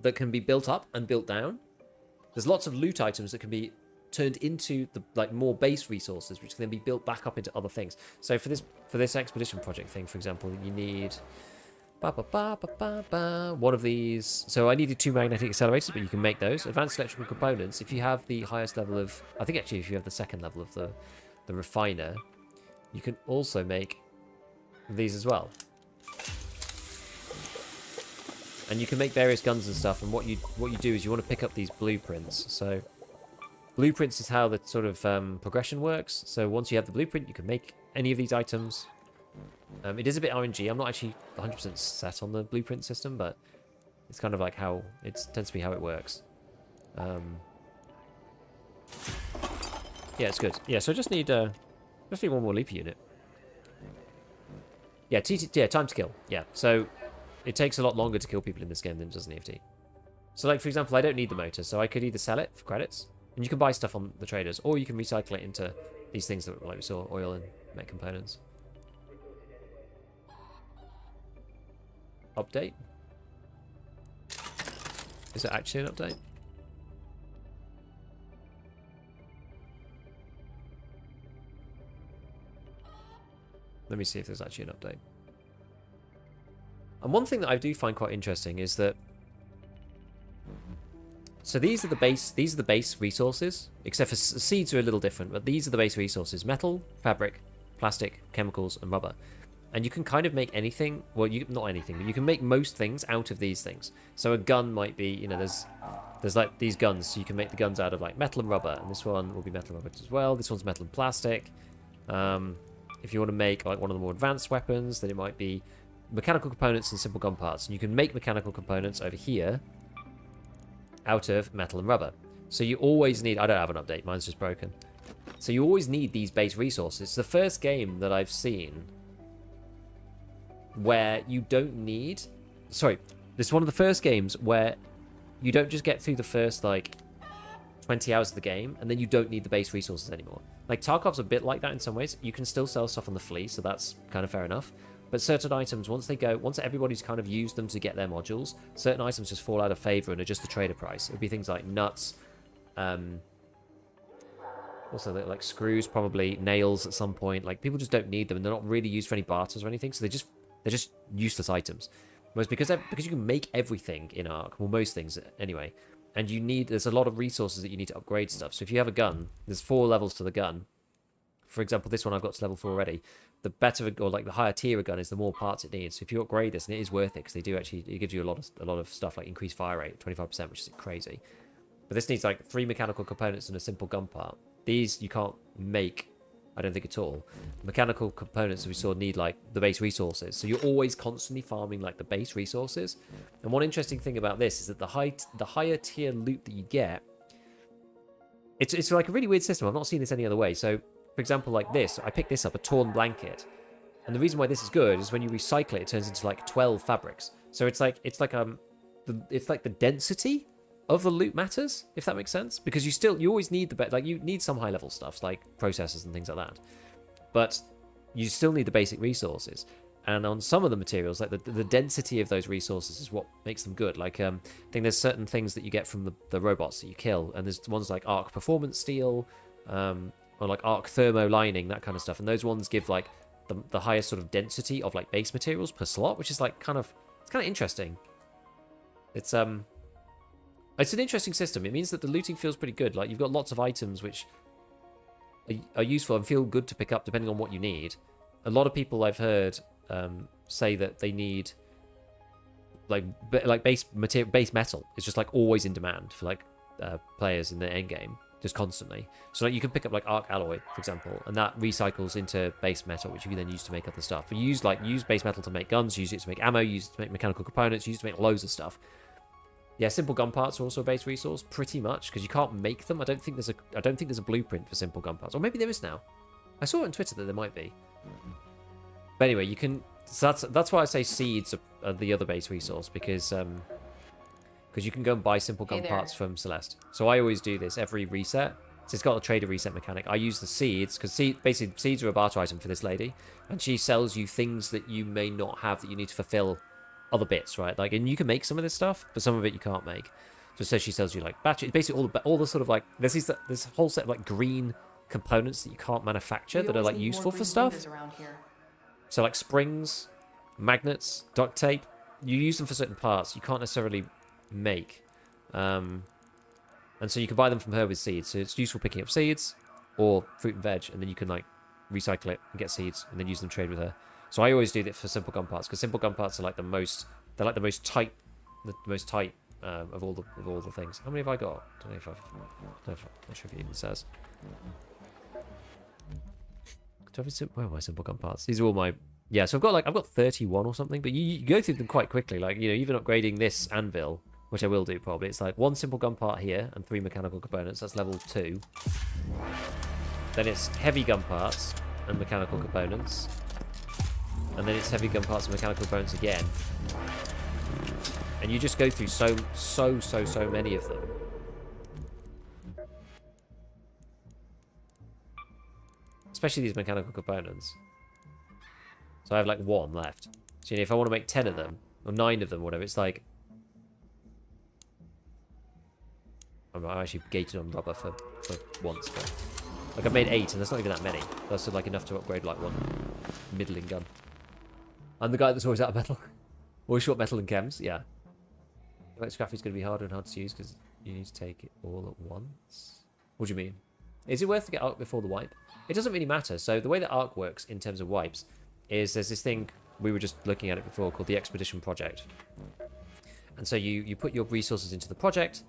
that can be built up and built down. There's lots of loot items that can be turned into the like more base resources, which can then be built back up into other things. So for this expedition project thing, for example, you need one of these. So I needed 2 magnetic accelerators, but you can make those. Advanced electrical components, if you have the highest level of, I think actually if you have the 2nd level of the refiner, you can also make these as well. And you can make various guns and stuff, and what you do is you want to pick up these blueprints. So blueprints is how the sort of progression works. So once you have the blueprint, you can make any of these items. It is a bit RNG. I'm not actually 100% set on the blueprint system, but it's kind of like how it tends to be how it works. Yeah, it's good. Yeah, so I just need 1 more leaper unit. Yeah, time to kill. Yeah, so it takes a lot longer to kill people in this game than it does in EFT. So like for example, I don't need the motor, so I could either sell it for credits, and you can buy stuff on the traders, or you can recycle it into these things that like we saw, oil and mech components. Update? Is it actually an update? Let me see if there's actually an update. And one thing that I do find quite interesting is that so these are the base resources, except for seeds are a little different, but these are the base resources: metal, fabric, plastic, chemicals, and rubber. And you can kind of make anything, well, not anything, but you can make most things out of these things. So a gun might be, you know, there's like these guns, so you can make the guns out of like metal and rubber, and this one will be metal and rubber as well. This one's metal and plastic. If you want to make like one of the more advanced weapons, then it might be mechanical components and simple gun parts. And you can make mechanical components over here out of metal and rubber. So you always need, I don't have an update, mine's just broken. So you always need these base resources. It's the first game that I've seen where you don't need, sorry, this is one of the first games where you don't just get through the first like 20 hours of the game and then you don't need the base resources anymore. Like Tarkov's a bit like that in some ways. You can still sell stuff on the flea, so that's kind of fair enough. But certain items, once everybody's kind of used them to get their modules, certain items just fall out of favor and are just the trader price. It would be things like nuts, also like screws, probably nails at some point. Like people just don't need them and they're not really used for any barters or anything, so they're just useless items. Whereas because you can make everything in Ark, well, most things anyway, and there's a lot of resources that you need to upgrade stuff. So if you have a gun, there's 4 levels to the gun, for example, this one I've got to level 4 already. The better, or like the higher tier a gun is, the more parts it needs. So if you upgrade this, and it is worth it, because they do actually, it gives you a lot of stuff like increased fire rate, 25%, which is crazy. But this needs like 3 mechanical components and a simple gun part. These you can't make, I don't think, at all. Mechanical components, as we saw, need like the base resources. So you're always constantly farming like the base resources. And one interesting thing about this is that the higher tier loot that you get, it's like a really weird system. I've not seen this any other way. So, for example, like this, I picked this up, a torn blanket. And the reason why this is good is when you recycle it, it turns into like 12 fabrics. So it's like the density of the loot matters, if that makes sense, because you always need you need some high level stuffs like processors and things like that, but you still need the basic resources. And on some of the materials, like the density of those resources is what makes them good. Like I think there's certain things that you get from the robots that you kill, and there's ones like arc performance steel, or like arc thermo lining, that kind of stuff, and those ones give like the highest sort of density of like base materials per slot, which is like it's kind of interesting. It's an interesting system. It means that the looting feels pretty good. Like, you've got lots of items which are useful and feel good to pick up depending on what you need. A lot of people I've heard say that they need like base metal. It's just like always in demand for like players in the end game, just constantly. So like you can pick up like arc alloy, for example, and that recycles into base metal, which you can then use to make other stuff. But you use base metal to make guns, use it to make ammo, use it to make mechanical components, use it to make loads of stuff. Yeah, simple gun parts are also a base resource, pretty much, because you can't make them. I don't think there's a blueprint for simple gun parts, or maybe there is now. I saw it on Twitter that there might be. But anyway, you can. So that's why I say seeds are the other base resource, because you can go and buy simple gun parts from Celeste. So I always do this every reset. So it's got a trader reset mechanic. I use the seeds because basically seeds are a barter item for this lady, and she sells you things that you may not have that you need to fulfill other bits, right? Like, and you can make some of this stuff, but some of it you can't make. So she sells you like batteries, basically all the sort of like this whole set of like green components that you can't manufacture that are like useful for stuff. So like springs, magnets, duct tape, you use them for certain parts you can't necessarily make, and so you can buy them from her with seeds. So it's useful picking up seeds or fruit and veg, and then you can like recycle it and get seeds and then use them to trade with her. So I always do that for simple gun parts, because simple gun parts are like the most tight of all the things. How many have I got? I don't know if I'm not sure if it even says. Where are my simple gun parts? These are all my, yeah. So I've got 31 or something, but you go through them quite quickly. Like, you know, even upgrading this anvil, which I will do probably. It's like 1 simple gun part here and 3 mechanical components. That's level 2. Then it's heavy gun parts and mechanical components. And then it's heavy gun parts and mechanical components again. And you just go through so many of them. Especially these mechanical components. So I have like 1 left. So, you know, if I want to make 10 of them, or 9 of them, or whatever, it's like... I'm actually gated on rubber for once, but... Like, I've made 8, and that's not even that many. That's like enough to upgrade like 1 middling gun. I'm the guy that's always out of metal. Always short metal and chems, yeah. Like, Scrappy's going to be harder and hard to use because you need to take it all at once. What do you mean? Is it worth to get arc before the wipe? It doesn't really matter. So the way that arc works in terms of wipes is there's this thing, we were just looking at it before, called the Expedition Project. And so you put your resources into the project,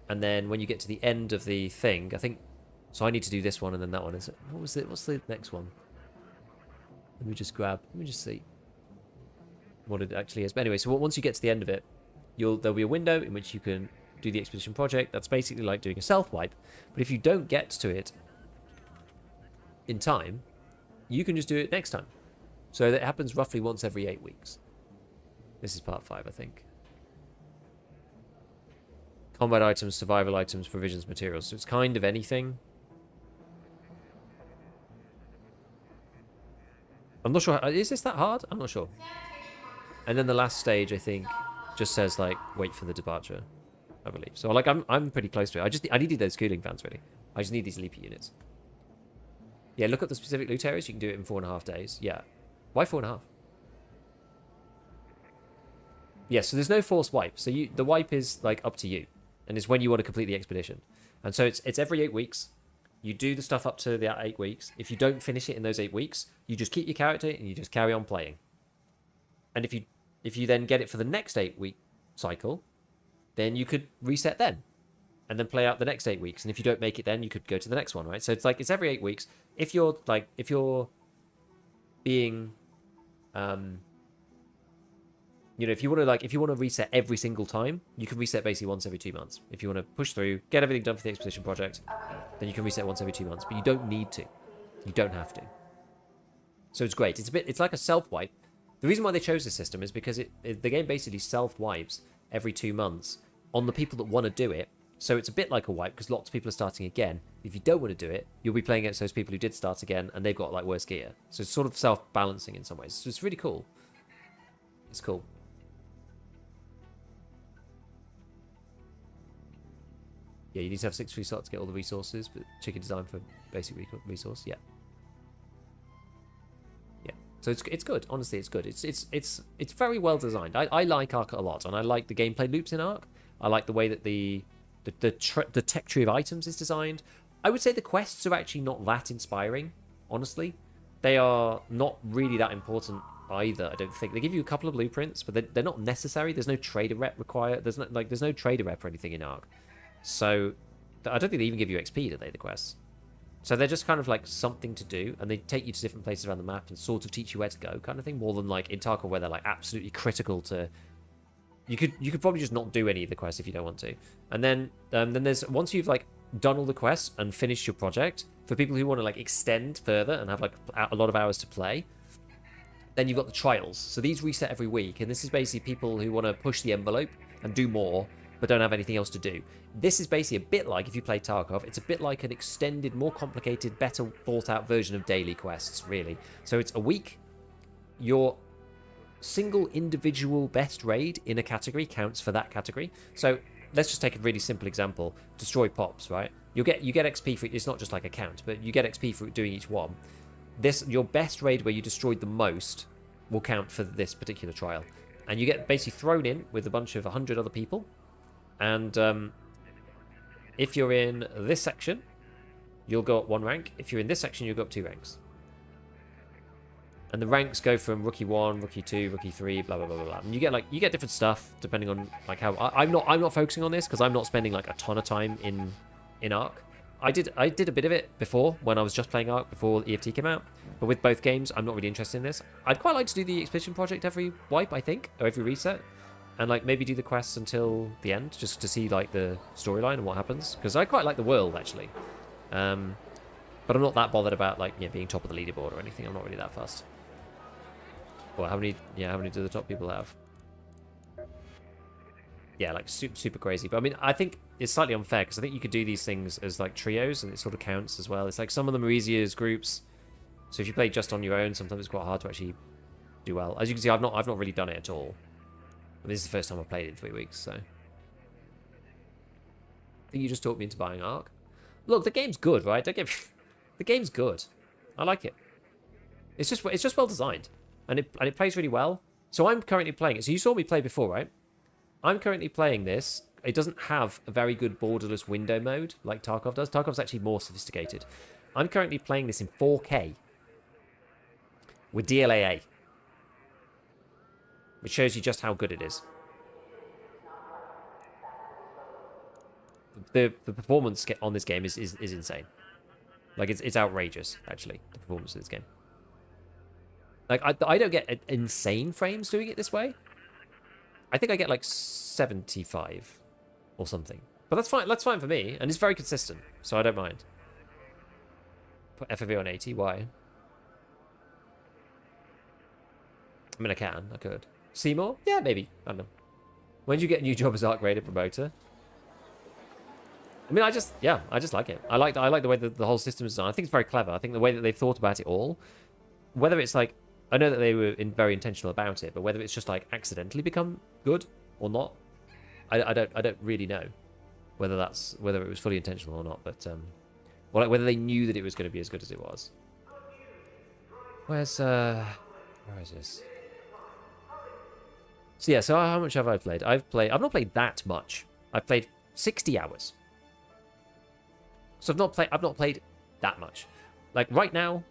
and then when you get to the end of the thing, I think... So I need to do this one and then that one. Is it? What was it? What's the next one? Let me just see what it actually is. But anyway, so once you get to the end of it, there'll be a window in which you can do the Expedition Project. That's basically like doing a self-wipe. But if you don't get to it in time, you can just do it next time. So that happens roughly once every 8 weeks. This is part 5, I think. Combat items, survival items, provisions, materials. So it's kind of anything. I'm not sure. Is this that hard? I'm not sure. And then the last stage, I think, just says like wait for the departure, I believe. So like I'm pretty close to it. I needed those cooling fans really. I just need these leapy units. Yeah, look at the specific loot areas. You can do it in 4.5 days. Yeah. Why 4.5? Yeah, so there's no forced wipe. So the wipe is like up to you, and it's when you want to complete the expedition. And so it's every 8 weeks. You do the stuff up to the 8 weeks. If you don't finish it in those 8 weeks, you just keep your character and you just carry on playing. And if you then get it for the next 8-week cycle, then you could reset then. And then play out the next 8 weeks. And if you don't make it then, you could go to the next one, right? So it's like, it's every 8 weeks. If you're being, you know, if you want to reset every single time, you can reset basically once every 2 months. If you want to push through, get everything done for the Expedition project, then you can reset once every 2 months. But you don't need to. You don't have to. So it's great. It's like a self-wipe. The reason why they chose this system is because the game basically self-wipes every 2 months on the people that want to do it. So it's a bit like a wipe because lots of people are starting again. If you don't want to do it, you'll be playing against those people who did start again and they've got like worse gear. So it's sort of self-balancing in some ways. So it's really cool. It's cool. Yeah, you need to have 6 free slots to get all the resources, but check your design for basic resource. Yeah. Yeah. So it's good. Honestly, it's good. It's very well designed. I like Ark a lot, and I like the gameplay loops in Ark. I like the way that the tech tree of items is designed. I would say the quests are actually not that inspiring, honestly. They are not really that important either, I don't think. They give you a couple of blueprints, but they're not necessary. There's no trader rep required. There's no trader rep or anything in Ark. So I don't think they even give you XP, do they, the quests? So they're just kind of like something to do, and they take you to different places around the map and sort of teach you where to go, kind of thing, more than like in Tarkov where they're like absolutely critical to. You could probably just not do any of the quests if you don't want to. And then there's, once you've like done all the quests and finished your project, for people who want to like extend further and have like a lot of hours to play, then you've got the trials. So these reset every week, and this is basically people who want to push the envelope and do more, but don't have anything else to do. This is basically a bit like, if you play Tarkov, it's a bit like an extended, more complicated, better thought out version of daily quests, really. So it's a week. Your single individual best raid in a category counts for that category. So let's just take a really simple example. Destroy pops, right? You get XP for it. It's not just like a count, but you get XP for doing each one. Your best raid where you destroyed the most will count for this particular trial. And you get basically thrown in with a bunch of 100 other people. And if you're in this section, you'll go up 1 rank. If you're in this section, you'll go up 2 ranks. And the ranks go from Rookie 1, Rookie 2, Rookie 3, blah blah blah blah. And you get different stuff depending on like how. I'm not focusing on this because I'm not spending like a ton of time in Ark. I did a bit of it before when I was just playing Ark before EFT came out. But with both games, I'm not really interested in this. I'd quite like to do the Expedition project every wipe, I think, or every reset. And like maybe do the quests until the end, just to see like the storyline and what happens. Because I quite like the world actually, but I'm not that bothered about like being top of the leaderboard or anything. I'm not really that fussed. Well, how many do the top people have? Yeah, like super crazy. But I mean, I think it's slightly unfair because I think you could do these things as like trios, and it sort of counts as well. It's like some of them are easier as groups. So if you play just on your own, sometimes it's quite hard to actually do well. As you can see, I've not really done it at all. This is the first time I've played it in 3 weeks, so. I think you just talked me into buying Ark. Look, the game's good, right? The game's good. I like it. It's just well designed, and it plays really well. So I'm currently playing it. So you saw me play before, right? I'm currently playing this. It doesn't have a very good borderless window mode like Tarkov does. Tarkov's actually more sophisticated. I'm currently playing this in 4K with DLAA. Which shows you just how good it is. The performance on this game is insane. Like it's outrageous, actually, the performance of this game. Like I don't get insane frames doing it this way. I think I get like 75 or something. But that's fine. That's fine for me, and it's very consistent, so I don't mind. Put FOV on 80. Why? I mean, I could. Seymour? Yeah, maybe. I don't know. When did you get a new job as Ark Raider promoter? I mean, I just like it. I like the way that the whole system is done. I think it's very clever. I think the way that they've thought about it all, whether it's like, I know that they were very intentional about it, but whether it's just like accidentally become good or not, I don't really know whether it was fully intentional or not. But or like whether they knew that it was going to be as good as it was. Where is this? So yeah, so how much have I played? I've not played that much. I've played 60 hours. So I've not played that much. Like right now,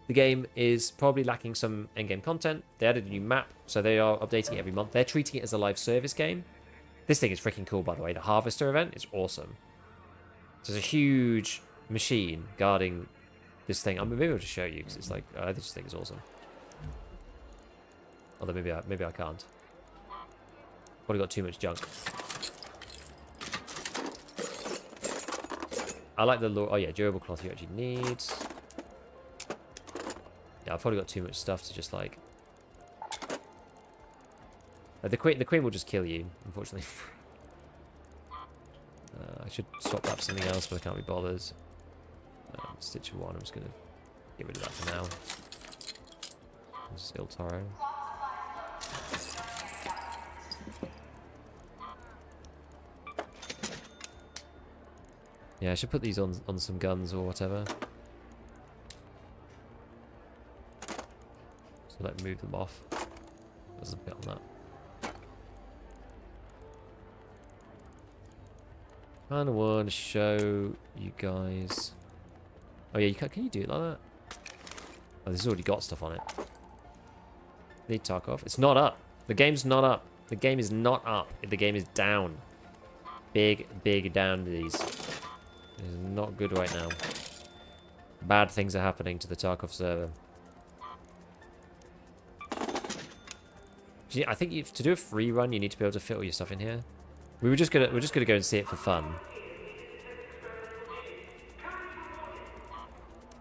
the game is probably lacking some in-game content. They added a new map, so they are updating it every month. They're treating it as a live service game. This thing is freaking cool, by the way. The Harvester event is awesome. So there's a huge machine guarding this thing. Maybe I'll just show you, because it's like, I just think it's awesome. Although maybe I can't. Probably got too much junk. I like the oh yeah, durable cloth you actually need. Yeah, I've probably got too much stuff to just like. The queen will just kill you, unfortunately. I should swap that for something else, but I can't be bothered. Stitcher 1, I'm just gonna get rid of that for now. This is Il Toro. Yeah, I should put these on some guns or whatever. So like move them off. There's a bit on that. Kinda want to show you guys. Oh yeah, can you do it like that? Oh, this has already got stuff on it. Need Tarkov. It's not up. The game's not up. The game is not up. The game is down. Big down to these. It is not good right now. Bad things are happening to the Tarkov server. I think to do a free run, you need to be able to fit all your stuff in here. We're just gonna go and see it for fun.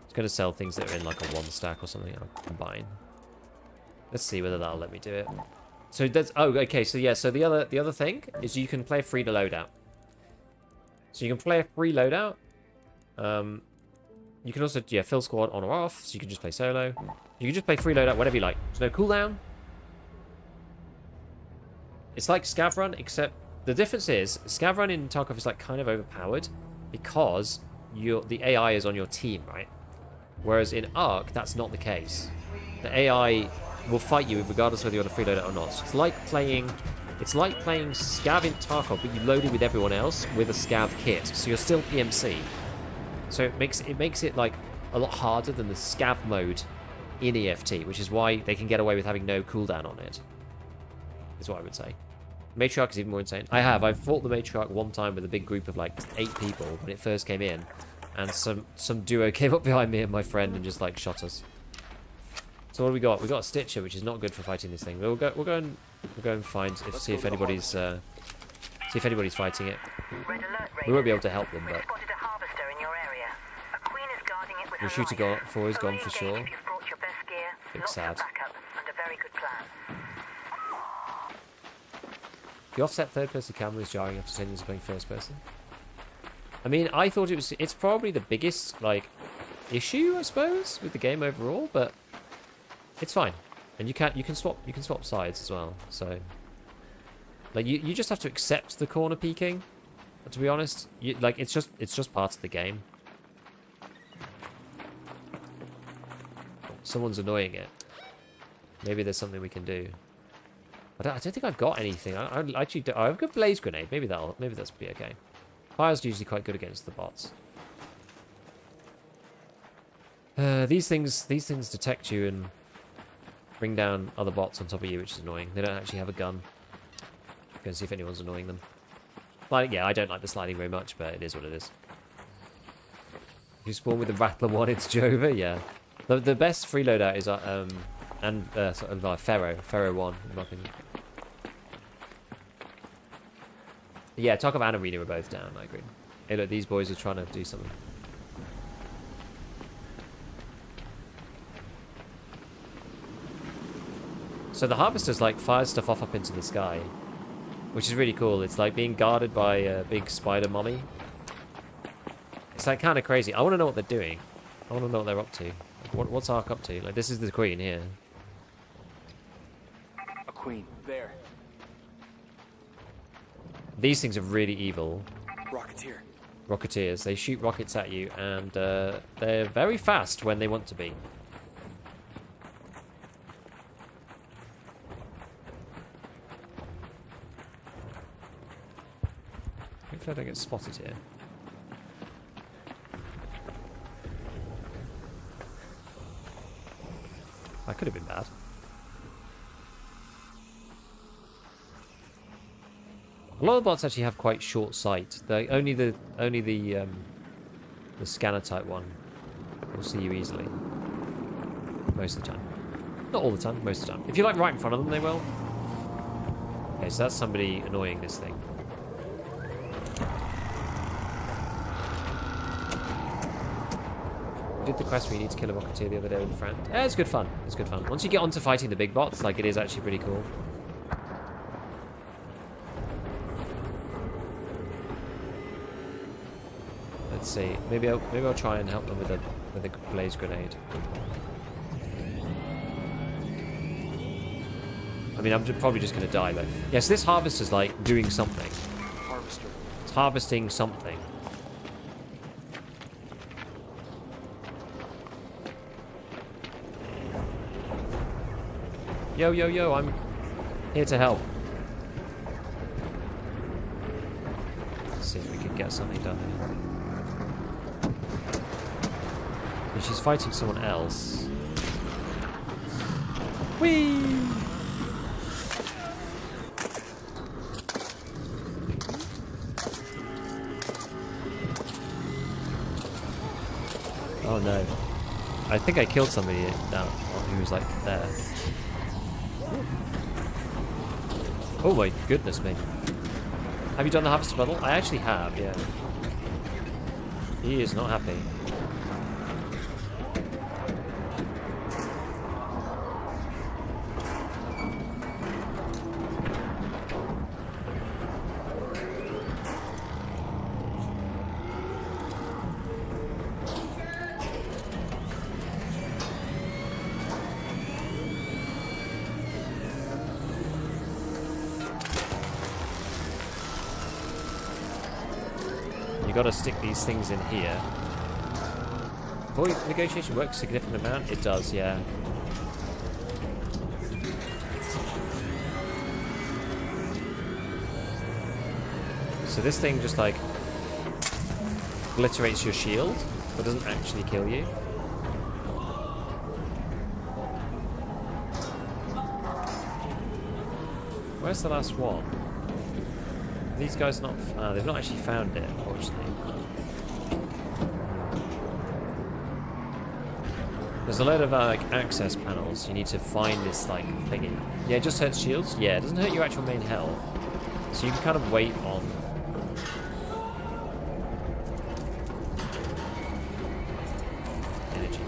It's gonna sell things that are in like a 1 stack or something. I'll combine. Let's see whether that'll let me do it. So that's okay. So yeah. So the other thing is you can play free to loadout. So you can play a free loadout. You can also fill squad on or off. So you can just play solo. You can just play free loadout whatever you like. There's no cooldown. It's like Scav Run, except the difference is Scav Run in Tarkov is like kind of overpowered because the AI is on your team, right? Whereas in Ark, that's not the case. The AI will fight you regardless whether you're on a free loadout or not. So it's like playing Scav in Tarkov, but you load it with everyone else with a Scav kit. So you're still PMC. So it makes it like a lot harder than the Scav mode in EFT, which is why they can get away with having no cooldown on it. Is what I would say. Matriarch is even more insane. I've fought the Matriarch one time with a big group of like 8 people when it first came in, and some duo came up behind me and my friend and just like shot us. So what do we got? We got a Stitcher, which is not good for fighting this thing. We'll go and see if anybody's fighting it. We won't be able to help them, but the shooter 4 is gone for sure. Big sad. The offset third-person camera is jarring after saying it's playing first-person. I mean, I thought it's probably the biggest like issue, I suppose, with the game overall, but it's fine. And you can swap sides as well. So like you just have to accept the corner peeking. To be honest, it's just part of the game. Someone's annoying it. Maybe there's something we can do. I don't think I've got anything. I actually do. I've got blaze grenade. Maybe that'll be okay. Fire's usually quite good against the bots. These things detect you and bring down other bots on top of you, which is annoying. They don't actually have a gun. Go and see if anyone's annoying them. Like, yeah, I don't like the sliding very much, but it is what it is. If you spawn with the Rattler 1, it's Jova. Yeah, the best free loadout is sort of like Pharaoh 1, in my opinion. Yeah, Tarkov and Arena were both down, I agree. Hey look, these boys are trying to do something. So the Harvesters like fires stuff off up into the sky, which is really cool. It's like being guarded by a big spider mommy. It's like kind of crazy. I want to know what they're doing. I want to know what they're up to. What's Ark up to? Like, this is the Queen here. A queen there. These things are really evil. Rocketeers. They shoot rockets at you, and they're very fast when they want to be. Hopefully I don't get spotted here. could have been bad. A lot of the bots actually have quite short sight. Only the scanner type one will see you easily. Most of the time. Not all the time, most of the time. If you're like right in front of them, they will. Okay, so that's somebody annoying this thing. We did the quest where you need to kill a Rocketeer the other day with a friend. Yeah, it's good fun. It's good fun. Once you get onto fighting the big bots, like, it is actually pretty cool. Let's see. Maybe I'll try and help them with a blaze grenade. I mean, I'm probably just going to die, though. Yes, this harvester's, like, doing something. Harvester. It's harvesting something. Yo, yo, yo, I'm here to help. Let's see if we can get something done here. And she's fighting someone else. Whee! Oh no. I think I killed somebody now who was like there. Oh my goodness me. Have you done the harvester puzzle? I actually have, yeah. He is not happy. You gotta stick these things in here. Void negotiation works a significant amount? It does, yeah. So this thing just like obliterates your shield, but doesn't actually kill you. Where's the last one? These guys not... they've not actually found it, unfortunately. There's a load of like access panels. You need to find this like thingy. Yeah, it just hurts shields. Yeah, it doesn't hurt your actual main health. So you can kind of wait on... energy.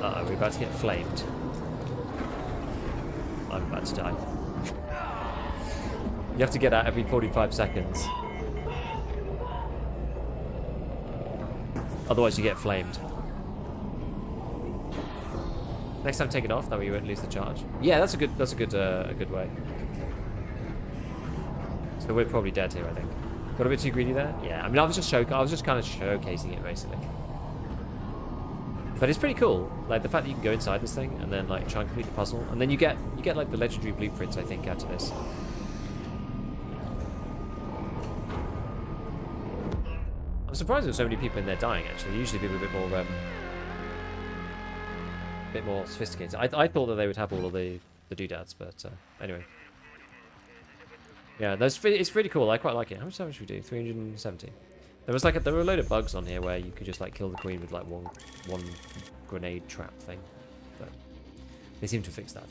Uh-oh, we're about to get flamed. I'm about to die. You have to get out every 45 seconds. Otherwise you get flamed. Next time take it off, that way you won't lose the charge. Yeah, that's a good way. So we're probably dead here, I think. Got a bit too greedy there? Yeah, I mean I was just kind of showcasing it basically. But it's pretty cool, like the fact that you can go inside this thing and then like try and complete the puzzle, and then you get like the legendary blueprints, I think, out of this. I'm surprised there's so many people in there dying. Actually, usually people are a bit more sophisticated. I thought that they would have all of the doodads, but anyway. Yeah, it's pretty cool. I quite like it. How much damage we do? 370. There were a load of bugs on here where you could just like kill the queen with like one grenade trap thing, but they seem to fix that.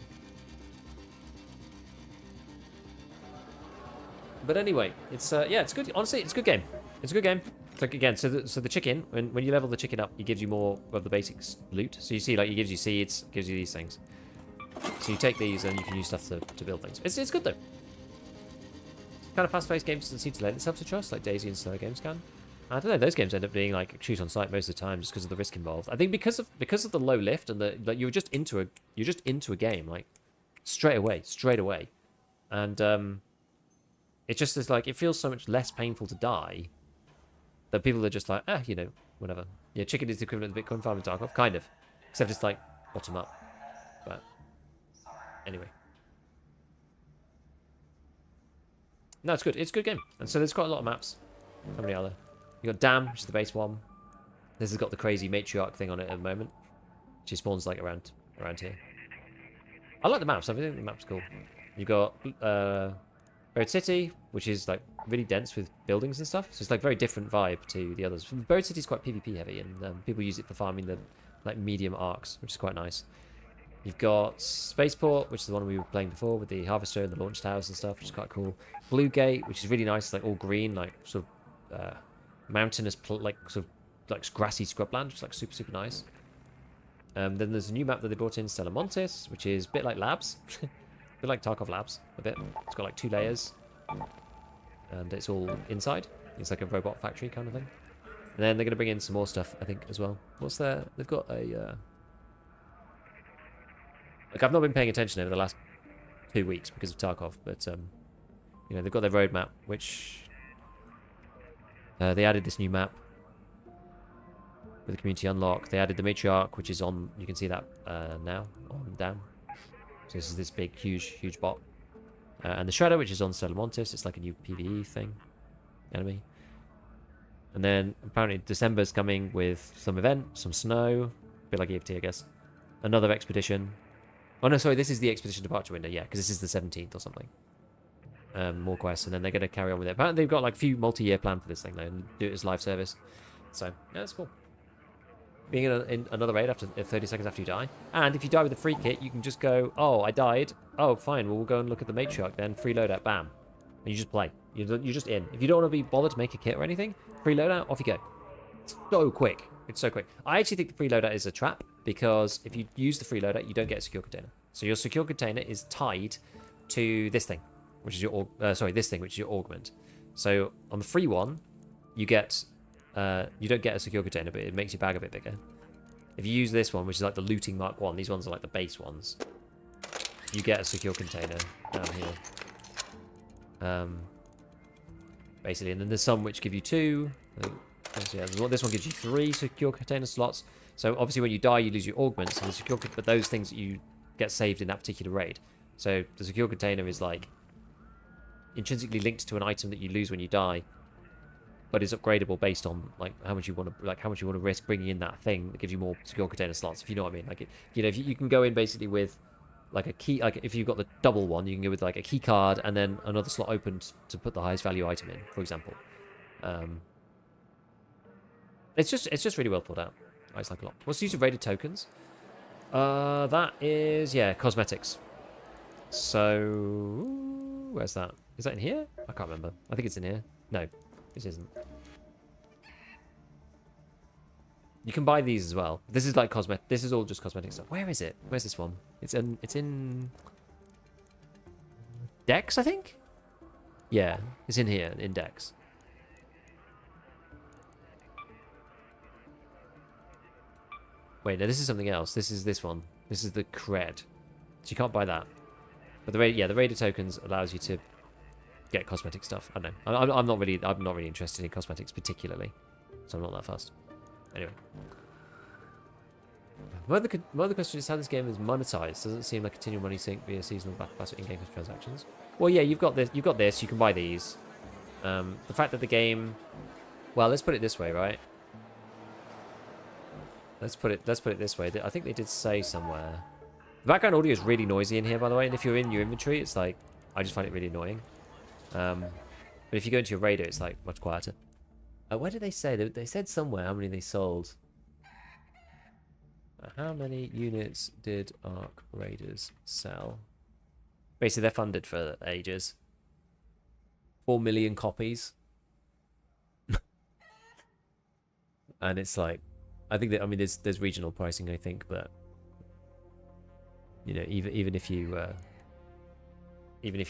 But anyway, it's yeah, it's good. Honestly, it's a good game. It's a good game. It's like again, so the chicken, when you level the chicken up, it gives you more of the basic loot. So you see, like, it gives you seeds, gives you these things. So you take these and you can use stuff to build things. It's good though. Kind of fast-paced game doesn't seem to lend itself to trust like Daisy and slower games can. I don't know. Those games end up being like shoot on sight most of the time, just because of the risk involved. I think because of the low lift and the like, you're just into a game like straight away, and it just is like it feels so much less painful to die. That people are just like, you know, whatever. Yeah, chicken is the equivalent of Bitcoin farm in Tarkov, kind of, except it's like bottom up. But anyway, no, it's good. It's a good game, and so there's quite a lot of maps. How many are there? You got Dam, which is the base one. This has got the crazy matriarch thing on it at the moment. She spawns like around here. I like the maps. I think the map's cool. You've got Buried City, which is like really dense with buildings and stuff. So it's like very different vibe to the others. Buried City is quite PvP heavy, and people use it for farming the like medium arcs, which is quite nice. You've got Spaceport, which is the one we were playing before with the harvester and the launch towers and stuff, which is quite cool. Blue Gate, which is really nice, like all green, like sort of mountainous, like sort of like grassy scrubland, which is like super nice. Then there's a new map that they brought in, Stella Montis, which is a bit like Labs. A bit like Tarkov Labs, a bit. It's got like 2 layers. And it's all inside. It's like a robot factory kind of thing. And then they're going to bring in some more stuff, I think, as well. What's there? They've got a... Like, I've not been paying attention over the last 2 weeks because of Tarkov, but, you know, they've got their roadmap, which... they added this new map with the community unlock. They added the matriarch, which is on... You can see that now, on down. So this is this big, huge bot. And the Shredder, which is on Stella Montis. It's like a new PvE thing. Enemy. And then, apparently, December's coming with some event, some snow. A bit like EFT, I guess. Another expedition. Oh, no, sorry, this is the expedition departure window. Yeah, because this is the 17th or something. More quests, and then they're going to carry on with it. Apparently, they've got, like, a few multi-year plan for this thing, though, and do it as live service. So, yeah, that's cool. Being in another raid after 30 seconds after you die. And if you die with a free kit, you can just go, oh, I died. Oh, fine, well, we'll go and look at the matriarch then. Free loadout, bam. And you just play. You're just in. If you don't want to be bothered to make a kit or anything, free loadout, off you go. It's so quick. It's so quick. I actually think the free loadout is a trap, because if you use the free loadout, you don't get a secure container. So your secure container is tied to this thing, which is your this thing, which is your augment. So on the free one, you get you don't get a secure container, but it makes your bag a bit bigger. If you use this one, which is like the looting Mark 1, these ones are like the base ones, you get a secure container down here. Basically, and then there's some which give you 2. Yeah, this one gives you 3 secure container slots. So obviously when you die, you lose your augments, and the secure, but those things that you get saved in that particular raid. So the secure container is like intrinsically linked to an item that you lose when you die, but is upgradable based on like how much you want to risk bringing in that thing that gives you more secure container slots, if you know what I mean. Like, you know, if you can go in basically with like a key, like if you've got the double one, you can go with like a key card and then another slot opened to put the highest value item in, for example. It's just really well thought out. I just like a lot. What's the use of rated tokens? That is, yeah, cosmetics. So where's that? Is that in here? I can't remember. I think it's in here. No, it isn't. You can buy these as well. This is like cosmetic. This is all just cosmetic stuff. Where is it? Where's this one? It's in Dex, I think. Yeah, it's in here in Dex. Wait, no, this is something else. This is this one. This is the cred. So you can't buy that. But the rated tokens allows you to get cosmetic stuff. I don't know. I'm not really interested in cosmetics particularly, so I'm not that fast. Anyway, one of the questions is how this game is monetized. Doesn't seem like continual money sink via seasonal battle pass or in-game transactions. Well, yeah, you've got this. You've got this. You can buy these. The fact that the game, well, let's put it this way, right? Let's put it this way. I think they did say somewhere. The background audio is really noisy in here, by the way. And if you're in your inventory, it's like, I just find it really annoying. But if you go into your radar, it's like much quieter. Where did they say? They said somewhere how many they sold. How many units did Ark Raiders sell? Basically, they're funded for ages. 4 million copies. And it's like, I think that, I mean, there's regional pricing, I think, but you know, even if you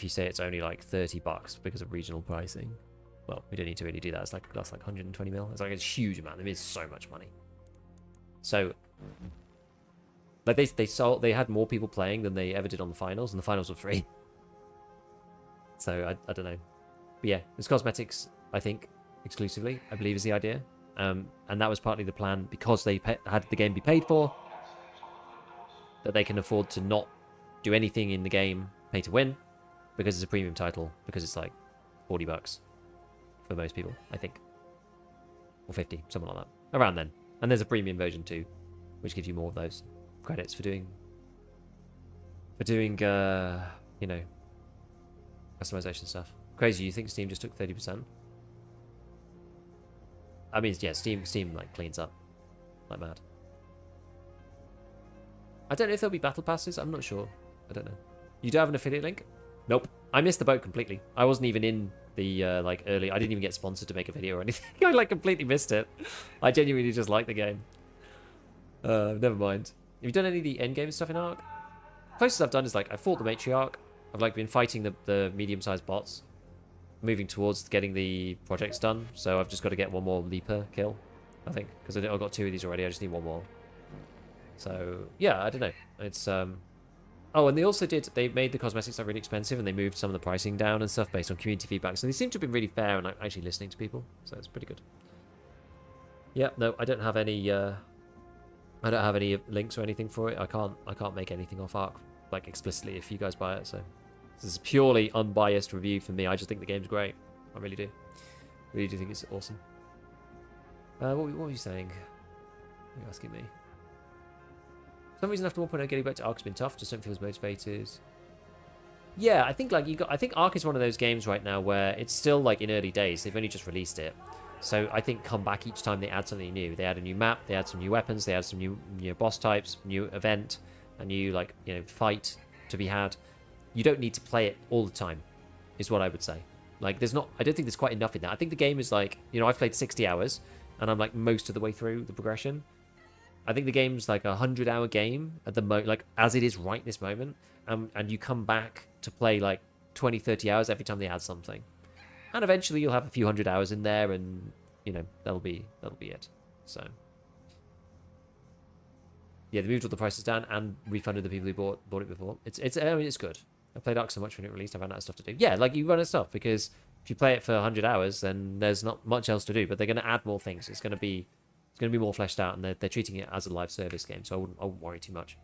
say it's only like $30 because of regional pricing, well, we don't need to really do that. That's like 120 mil. It's like a huge amount. It is so much money. So, like they had more people playing than they ever did on the finals, and the finals were free. So I don't know, but yeah, it's cosmetics. I think exclusively, I believe, is the idea. And that was partly the plan, because they had the game be paid for, that they can afford to not do anything in the game pay to win, because it's a premium title, because it's like $40 for most people, I think, or 50, something like that, around then. And there's a premium version too, which gives you more of those credits for doing you know, customization stuff. Crazy, you think Steam just took 30%? I mean, yeah, Steam like cleans up like mad. I don't know if there'll be battle passes. I'm not sure. I don't know. You do have an affiliate link? Nope. I missed the boat completely. I wasn't even in the like early. I didn't even get sponsored to make a video or anything. I like completely missed it. I genuinely just like the game. Never mind. Have you done any of the end game stuff in Ark? Closest I've done is like I fought the matriarch. I've like been fighting the medium-sized bots, moving towards getting the projects done. So I've just got to get one more leaper kill, I think, because I've got 2 of these already. I just need one more. So yeah, I don't know. It's oh, and they made the cosmetics like really expensive, and they moved some of the pricing down and stuff based on community feedback. So they seem to have been really fair and like, actually listening to people. So it's pretty good. Yeah, no, I don't have any links or anything for it. I can't make anything off Ark like explicitly if you guys buy it. So this is a purely unbiased review for me. I just think the game's great. I really do. Really do think it's awesome. What were you saying? What are you asking me? For some reason after 1.0 getting back to Ark's been tough. Just don't feel as motivated. Yeah, I think like I think Ark is one of those games right now where it's still like in early days. They've only just released it. So I think come back each time they add something new. They add a new map, they add some new weapons, they add some new boss types, new event, a new like fight to be had. You don't need to play it all the time, is what I would say. Like I don't think there's quite enough in that. I think the game is like, I've played 60 hours and I'm like most of the way through the progression. I think the game's like a 100-hour game at the like as it is right this moment, and you come back to play like 20, 30 hours every time they add something. And eventually you'll have a few 100 hours in there, and that'll be it. So yeah, they moved all the prices down and refunded the people who bought it before. I mean, it's good. I played Ark so much when it released. I ran out of stuff to do. Yeah, like you run out of stuff because if you play it for 100 hours, then there's not much else to do. But they're going to add more things. It's going to be more fleshed out, and they're treating it as a live service game. So I wouldn't worry too much.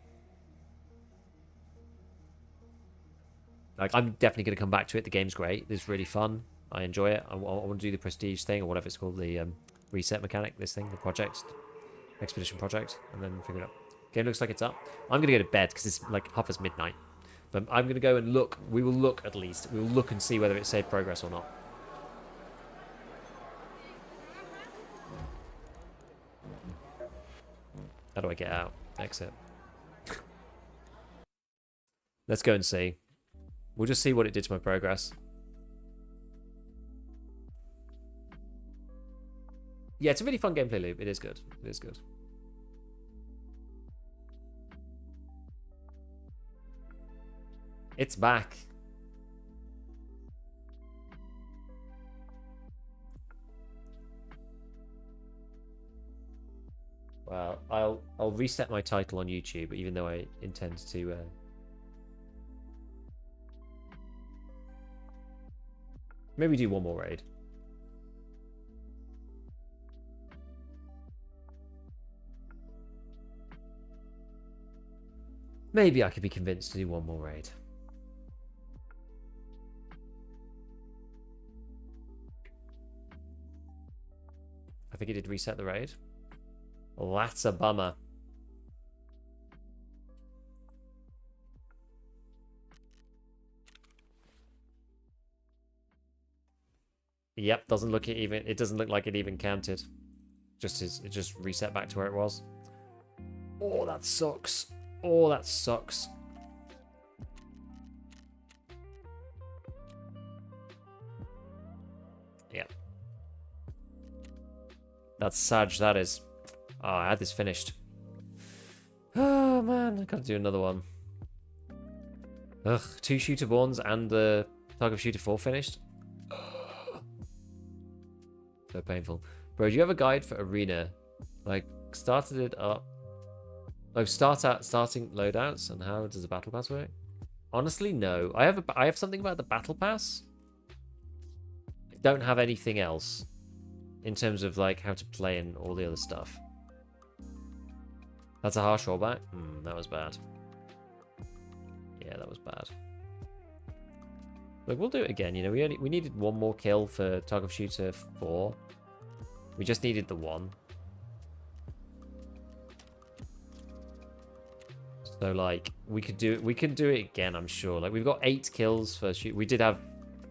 Like I'm definitely going to come back to it. The game's great. It's really fun. I enjoy it. I want to do the prestige thing or whatever it's called, the reset mechanic, the project, expedition project, and then figure it out. Game looks like it's up. I'm going to go to bed because it's like half past midnight. But I'm going to go and look. We will look at least. We will look and see whether it saved progress or not. How do I get out? Exit. Let's go and see. We'll just see what it did to my progress. Yeah, it's a really fun gameplay loop. It is good. It is good. It's back. Well, I'll reset my title on YouTube, even though I intend to maybe do one more raid. Maybe I could be convinced to do one more raid. I think it did reset the raid. Well, that's a bummer. Yep, doesn't look it even. It doesn't look like it even counted. It just reset back to where it was. Oh, that sucks. Oh, that sucks. Yep. That's Sag, that is. Oh, I had this finished. Oh, man. I gotta do another one. Ugh, 2 shooter ones and the Tarkov Shooter 4 finished. So painful. Bro, do you have a guide for Arena? Like, started it up. Oh, starting loadouts and how does the battle pass work? Honestly, no. I have something about the battle pass. I don't have anything else in terms of like how to play and all the other stuff. That's a harsh rollback. That was bad. Yeah, that was bad. Look, we'll do it again. You know, we needed one more kill for Tarkov Shooter 4. We just needed the one. So like we can do it again, I'm sure. Like we've got 8 kills for shoot. We did have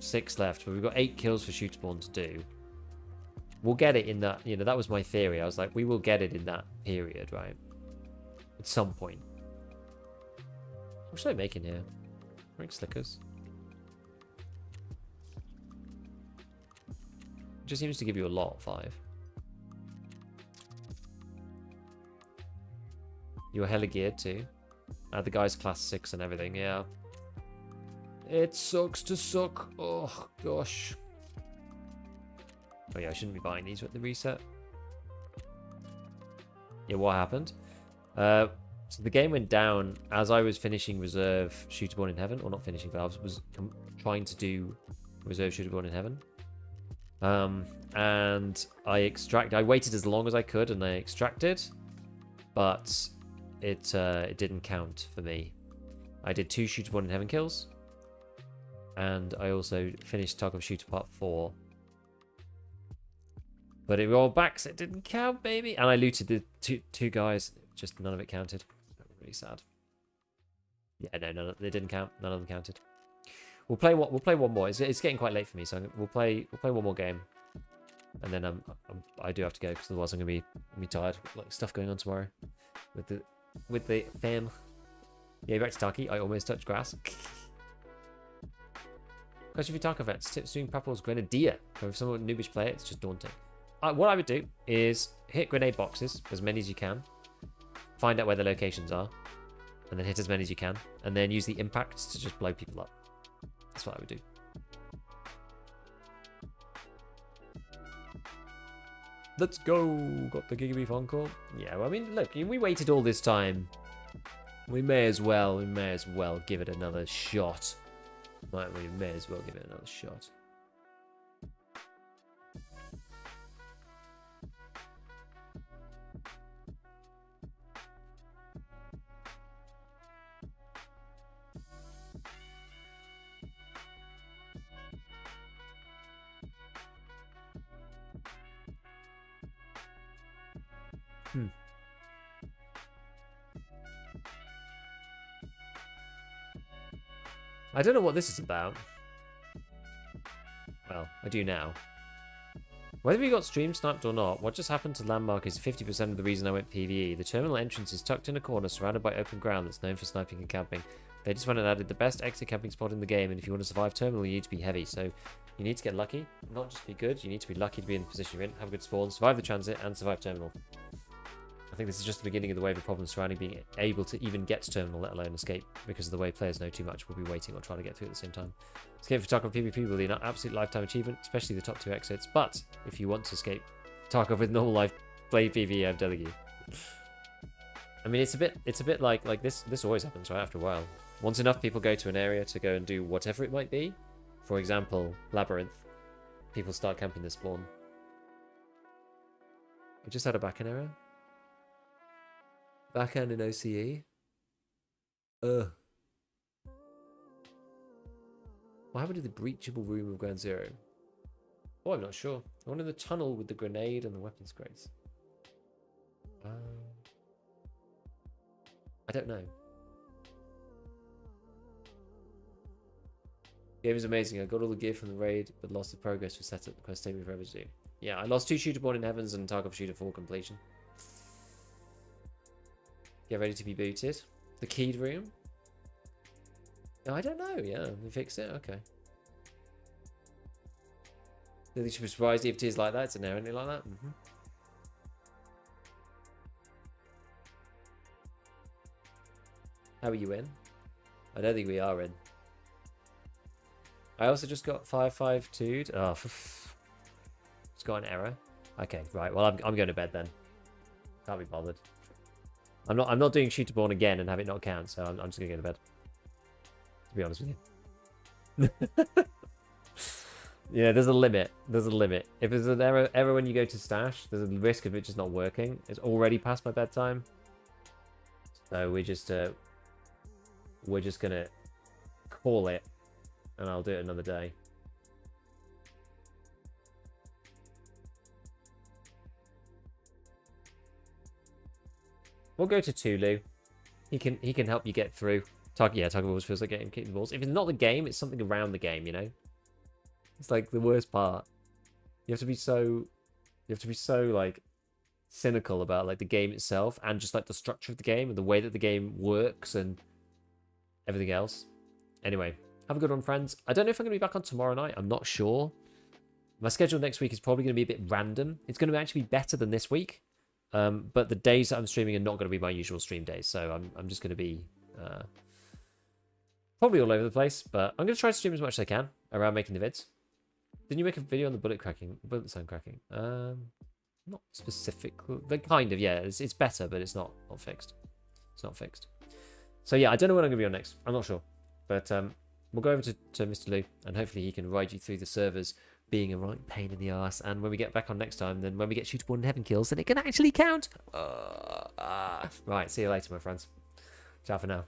6 left, but we've got 8 kills for shoot spawn to do. We'll get it in that, you know, that was my theory. I was like, we will get it in that period, right? At some point. What should I make in here? Make slickers. It just seems to give you a lot, 5. You're hella geared too. The guy's class 6 and everything, yeah. It sucks to suck. Oh, gosh. Oh yeah, I shouldn't be buying these with the reset. Yeah, what happened? So the game went down as I was finishing Reserve Shooter Born in Heaven. Or not finishing, but I was trying to do Reserve Shooter Born in Heaven. And I waited as long as I could and I extracted. But it didn't count for me. I did 2 Shooter Born in Heaven kills. And I also finished Tarkov Shooter Part 4. But it rolled back, so it didn't count, baby. And I looted the two guys. Just none of it counted. Really sad. Yeah, no, they didn't count. None of them counted. We'll play one more. It's getting quite late for me, so we'll play one more game, and then I do have to go because otherwise I'm gonna be tired. Like stuff going on tomorrow with the fam. Yeah, back to Taki. I almost touched grass. Question for Tarkov vets. Tips doing Papple's Grenadier. So if someone noobish play it, it's just daunting. What I would do is hit grenade boxes, as many as you can. Find out where the locations are. And then hit as many as you can. And then use the impacts to just blow people up. That's what I would do. Let's go. Got the Gigabeef encore. Yeah, well, I mean, look, we waited all this time. We may as well give it another shot. Right, we may as well give it another shot. I don't know what this is about. Well, I do now. Whether we got stream sniped or not, what just happened to Landmark is 50% of the reason I went PvE. The terminal entrance is tucked in a corner surrounded by open ground that's known for sniping and camping. They just went and added the best exit camping spot in the game, and if you want to survive terminal, you need to be heavy. So you need to get lucky, not just be good. You need to be lucky to be in the position you're in, have a good spawn, survive the transit, and survive terminal. I think this is just the beginning of the wave of problems surrounding being able to even get to terminal, let alone escape, because of the way players know too much. We'll be waiting or trying to get through at the same time. Escape for Tarkov PvP will be an absolute lifetime achievement, especially the top 2 exits. But if you want to escape Tarkov with normal life, play PvE. I'm telling you. I mean, it's a bit like this. This always happens, right? After a while, once enough people go to an area to go and do whatever it might be. For example, Labyrinth. People start camping the spawn. We just had a backend error. Backhand in OCE. What happened to the breachable room of Ground Zero? Oh, I'm not sure. I went in the tunnel with the grenade and the weapons crates. I don't know. Game is amazing. I got all the gear from the raid, but lost the progress for setup. The quest take me forever to do. Yeah, I lost 2 Shooter Born in Heavens and Tarkov Shooter 4 completion. Get ready to be booted. The keyed room? Oh, I don't know. Yeah, they fixed it. Okay. They should be surprised if it is like that. It's inherently like that. How are you in? I don't think we are in. I also just got 552'd. Oh, it's got an error. Okay, right. Well, I'm going to bed then. Can't be bothered. I'm not doing Shooter Born again and have it not count, so I'm just gonna go to bed. To be honest with you. Yeah, there's a limit. There's a limit. If there's an error when you go to stash, there's a risk of it just not working. It's already past my bedtime, so we're just gonna call it, and I'll do it another day. We'll go to Tulu. He can help you get through. Tarkov always feels like getting kicked in the balls. If it's not the game, it's something around the game, you know? It's like the worst part. You have to be so like cynical about like the game itself and just like the structure of the game and the way that the game works and everything else. Anyway, have a good one, friends. I don't know if I'm going to be back on tomorrow night. I'm not sure. My schedule next week is probably going to be a bit random. It's going to actually be better than this week. But the days that I'm streaming are not going to be my usual stream days. So I'm just going to be probably all over the place. But I'm going to try to stream as much as I can around making the vids. Didn't you make a video on the bullet sound cracking? Not specifically. But kind of, yeah. It's better, but it's not fixed. It's not fixed. So yeah, I don't know when I'm going to be on next. I'm not sure. But we'll go over to Mr. Lou, and hopefully he can ride you through the servers being a right pain in the arse. And when we get back on next time, then when we get shootable in heaven kills, then it can actually count. Right, see you later, my friends. Ciao for now.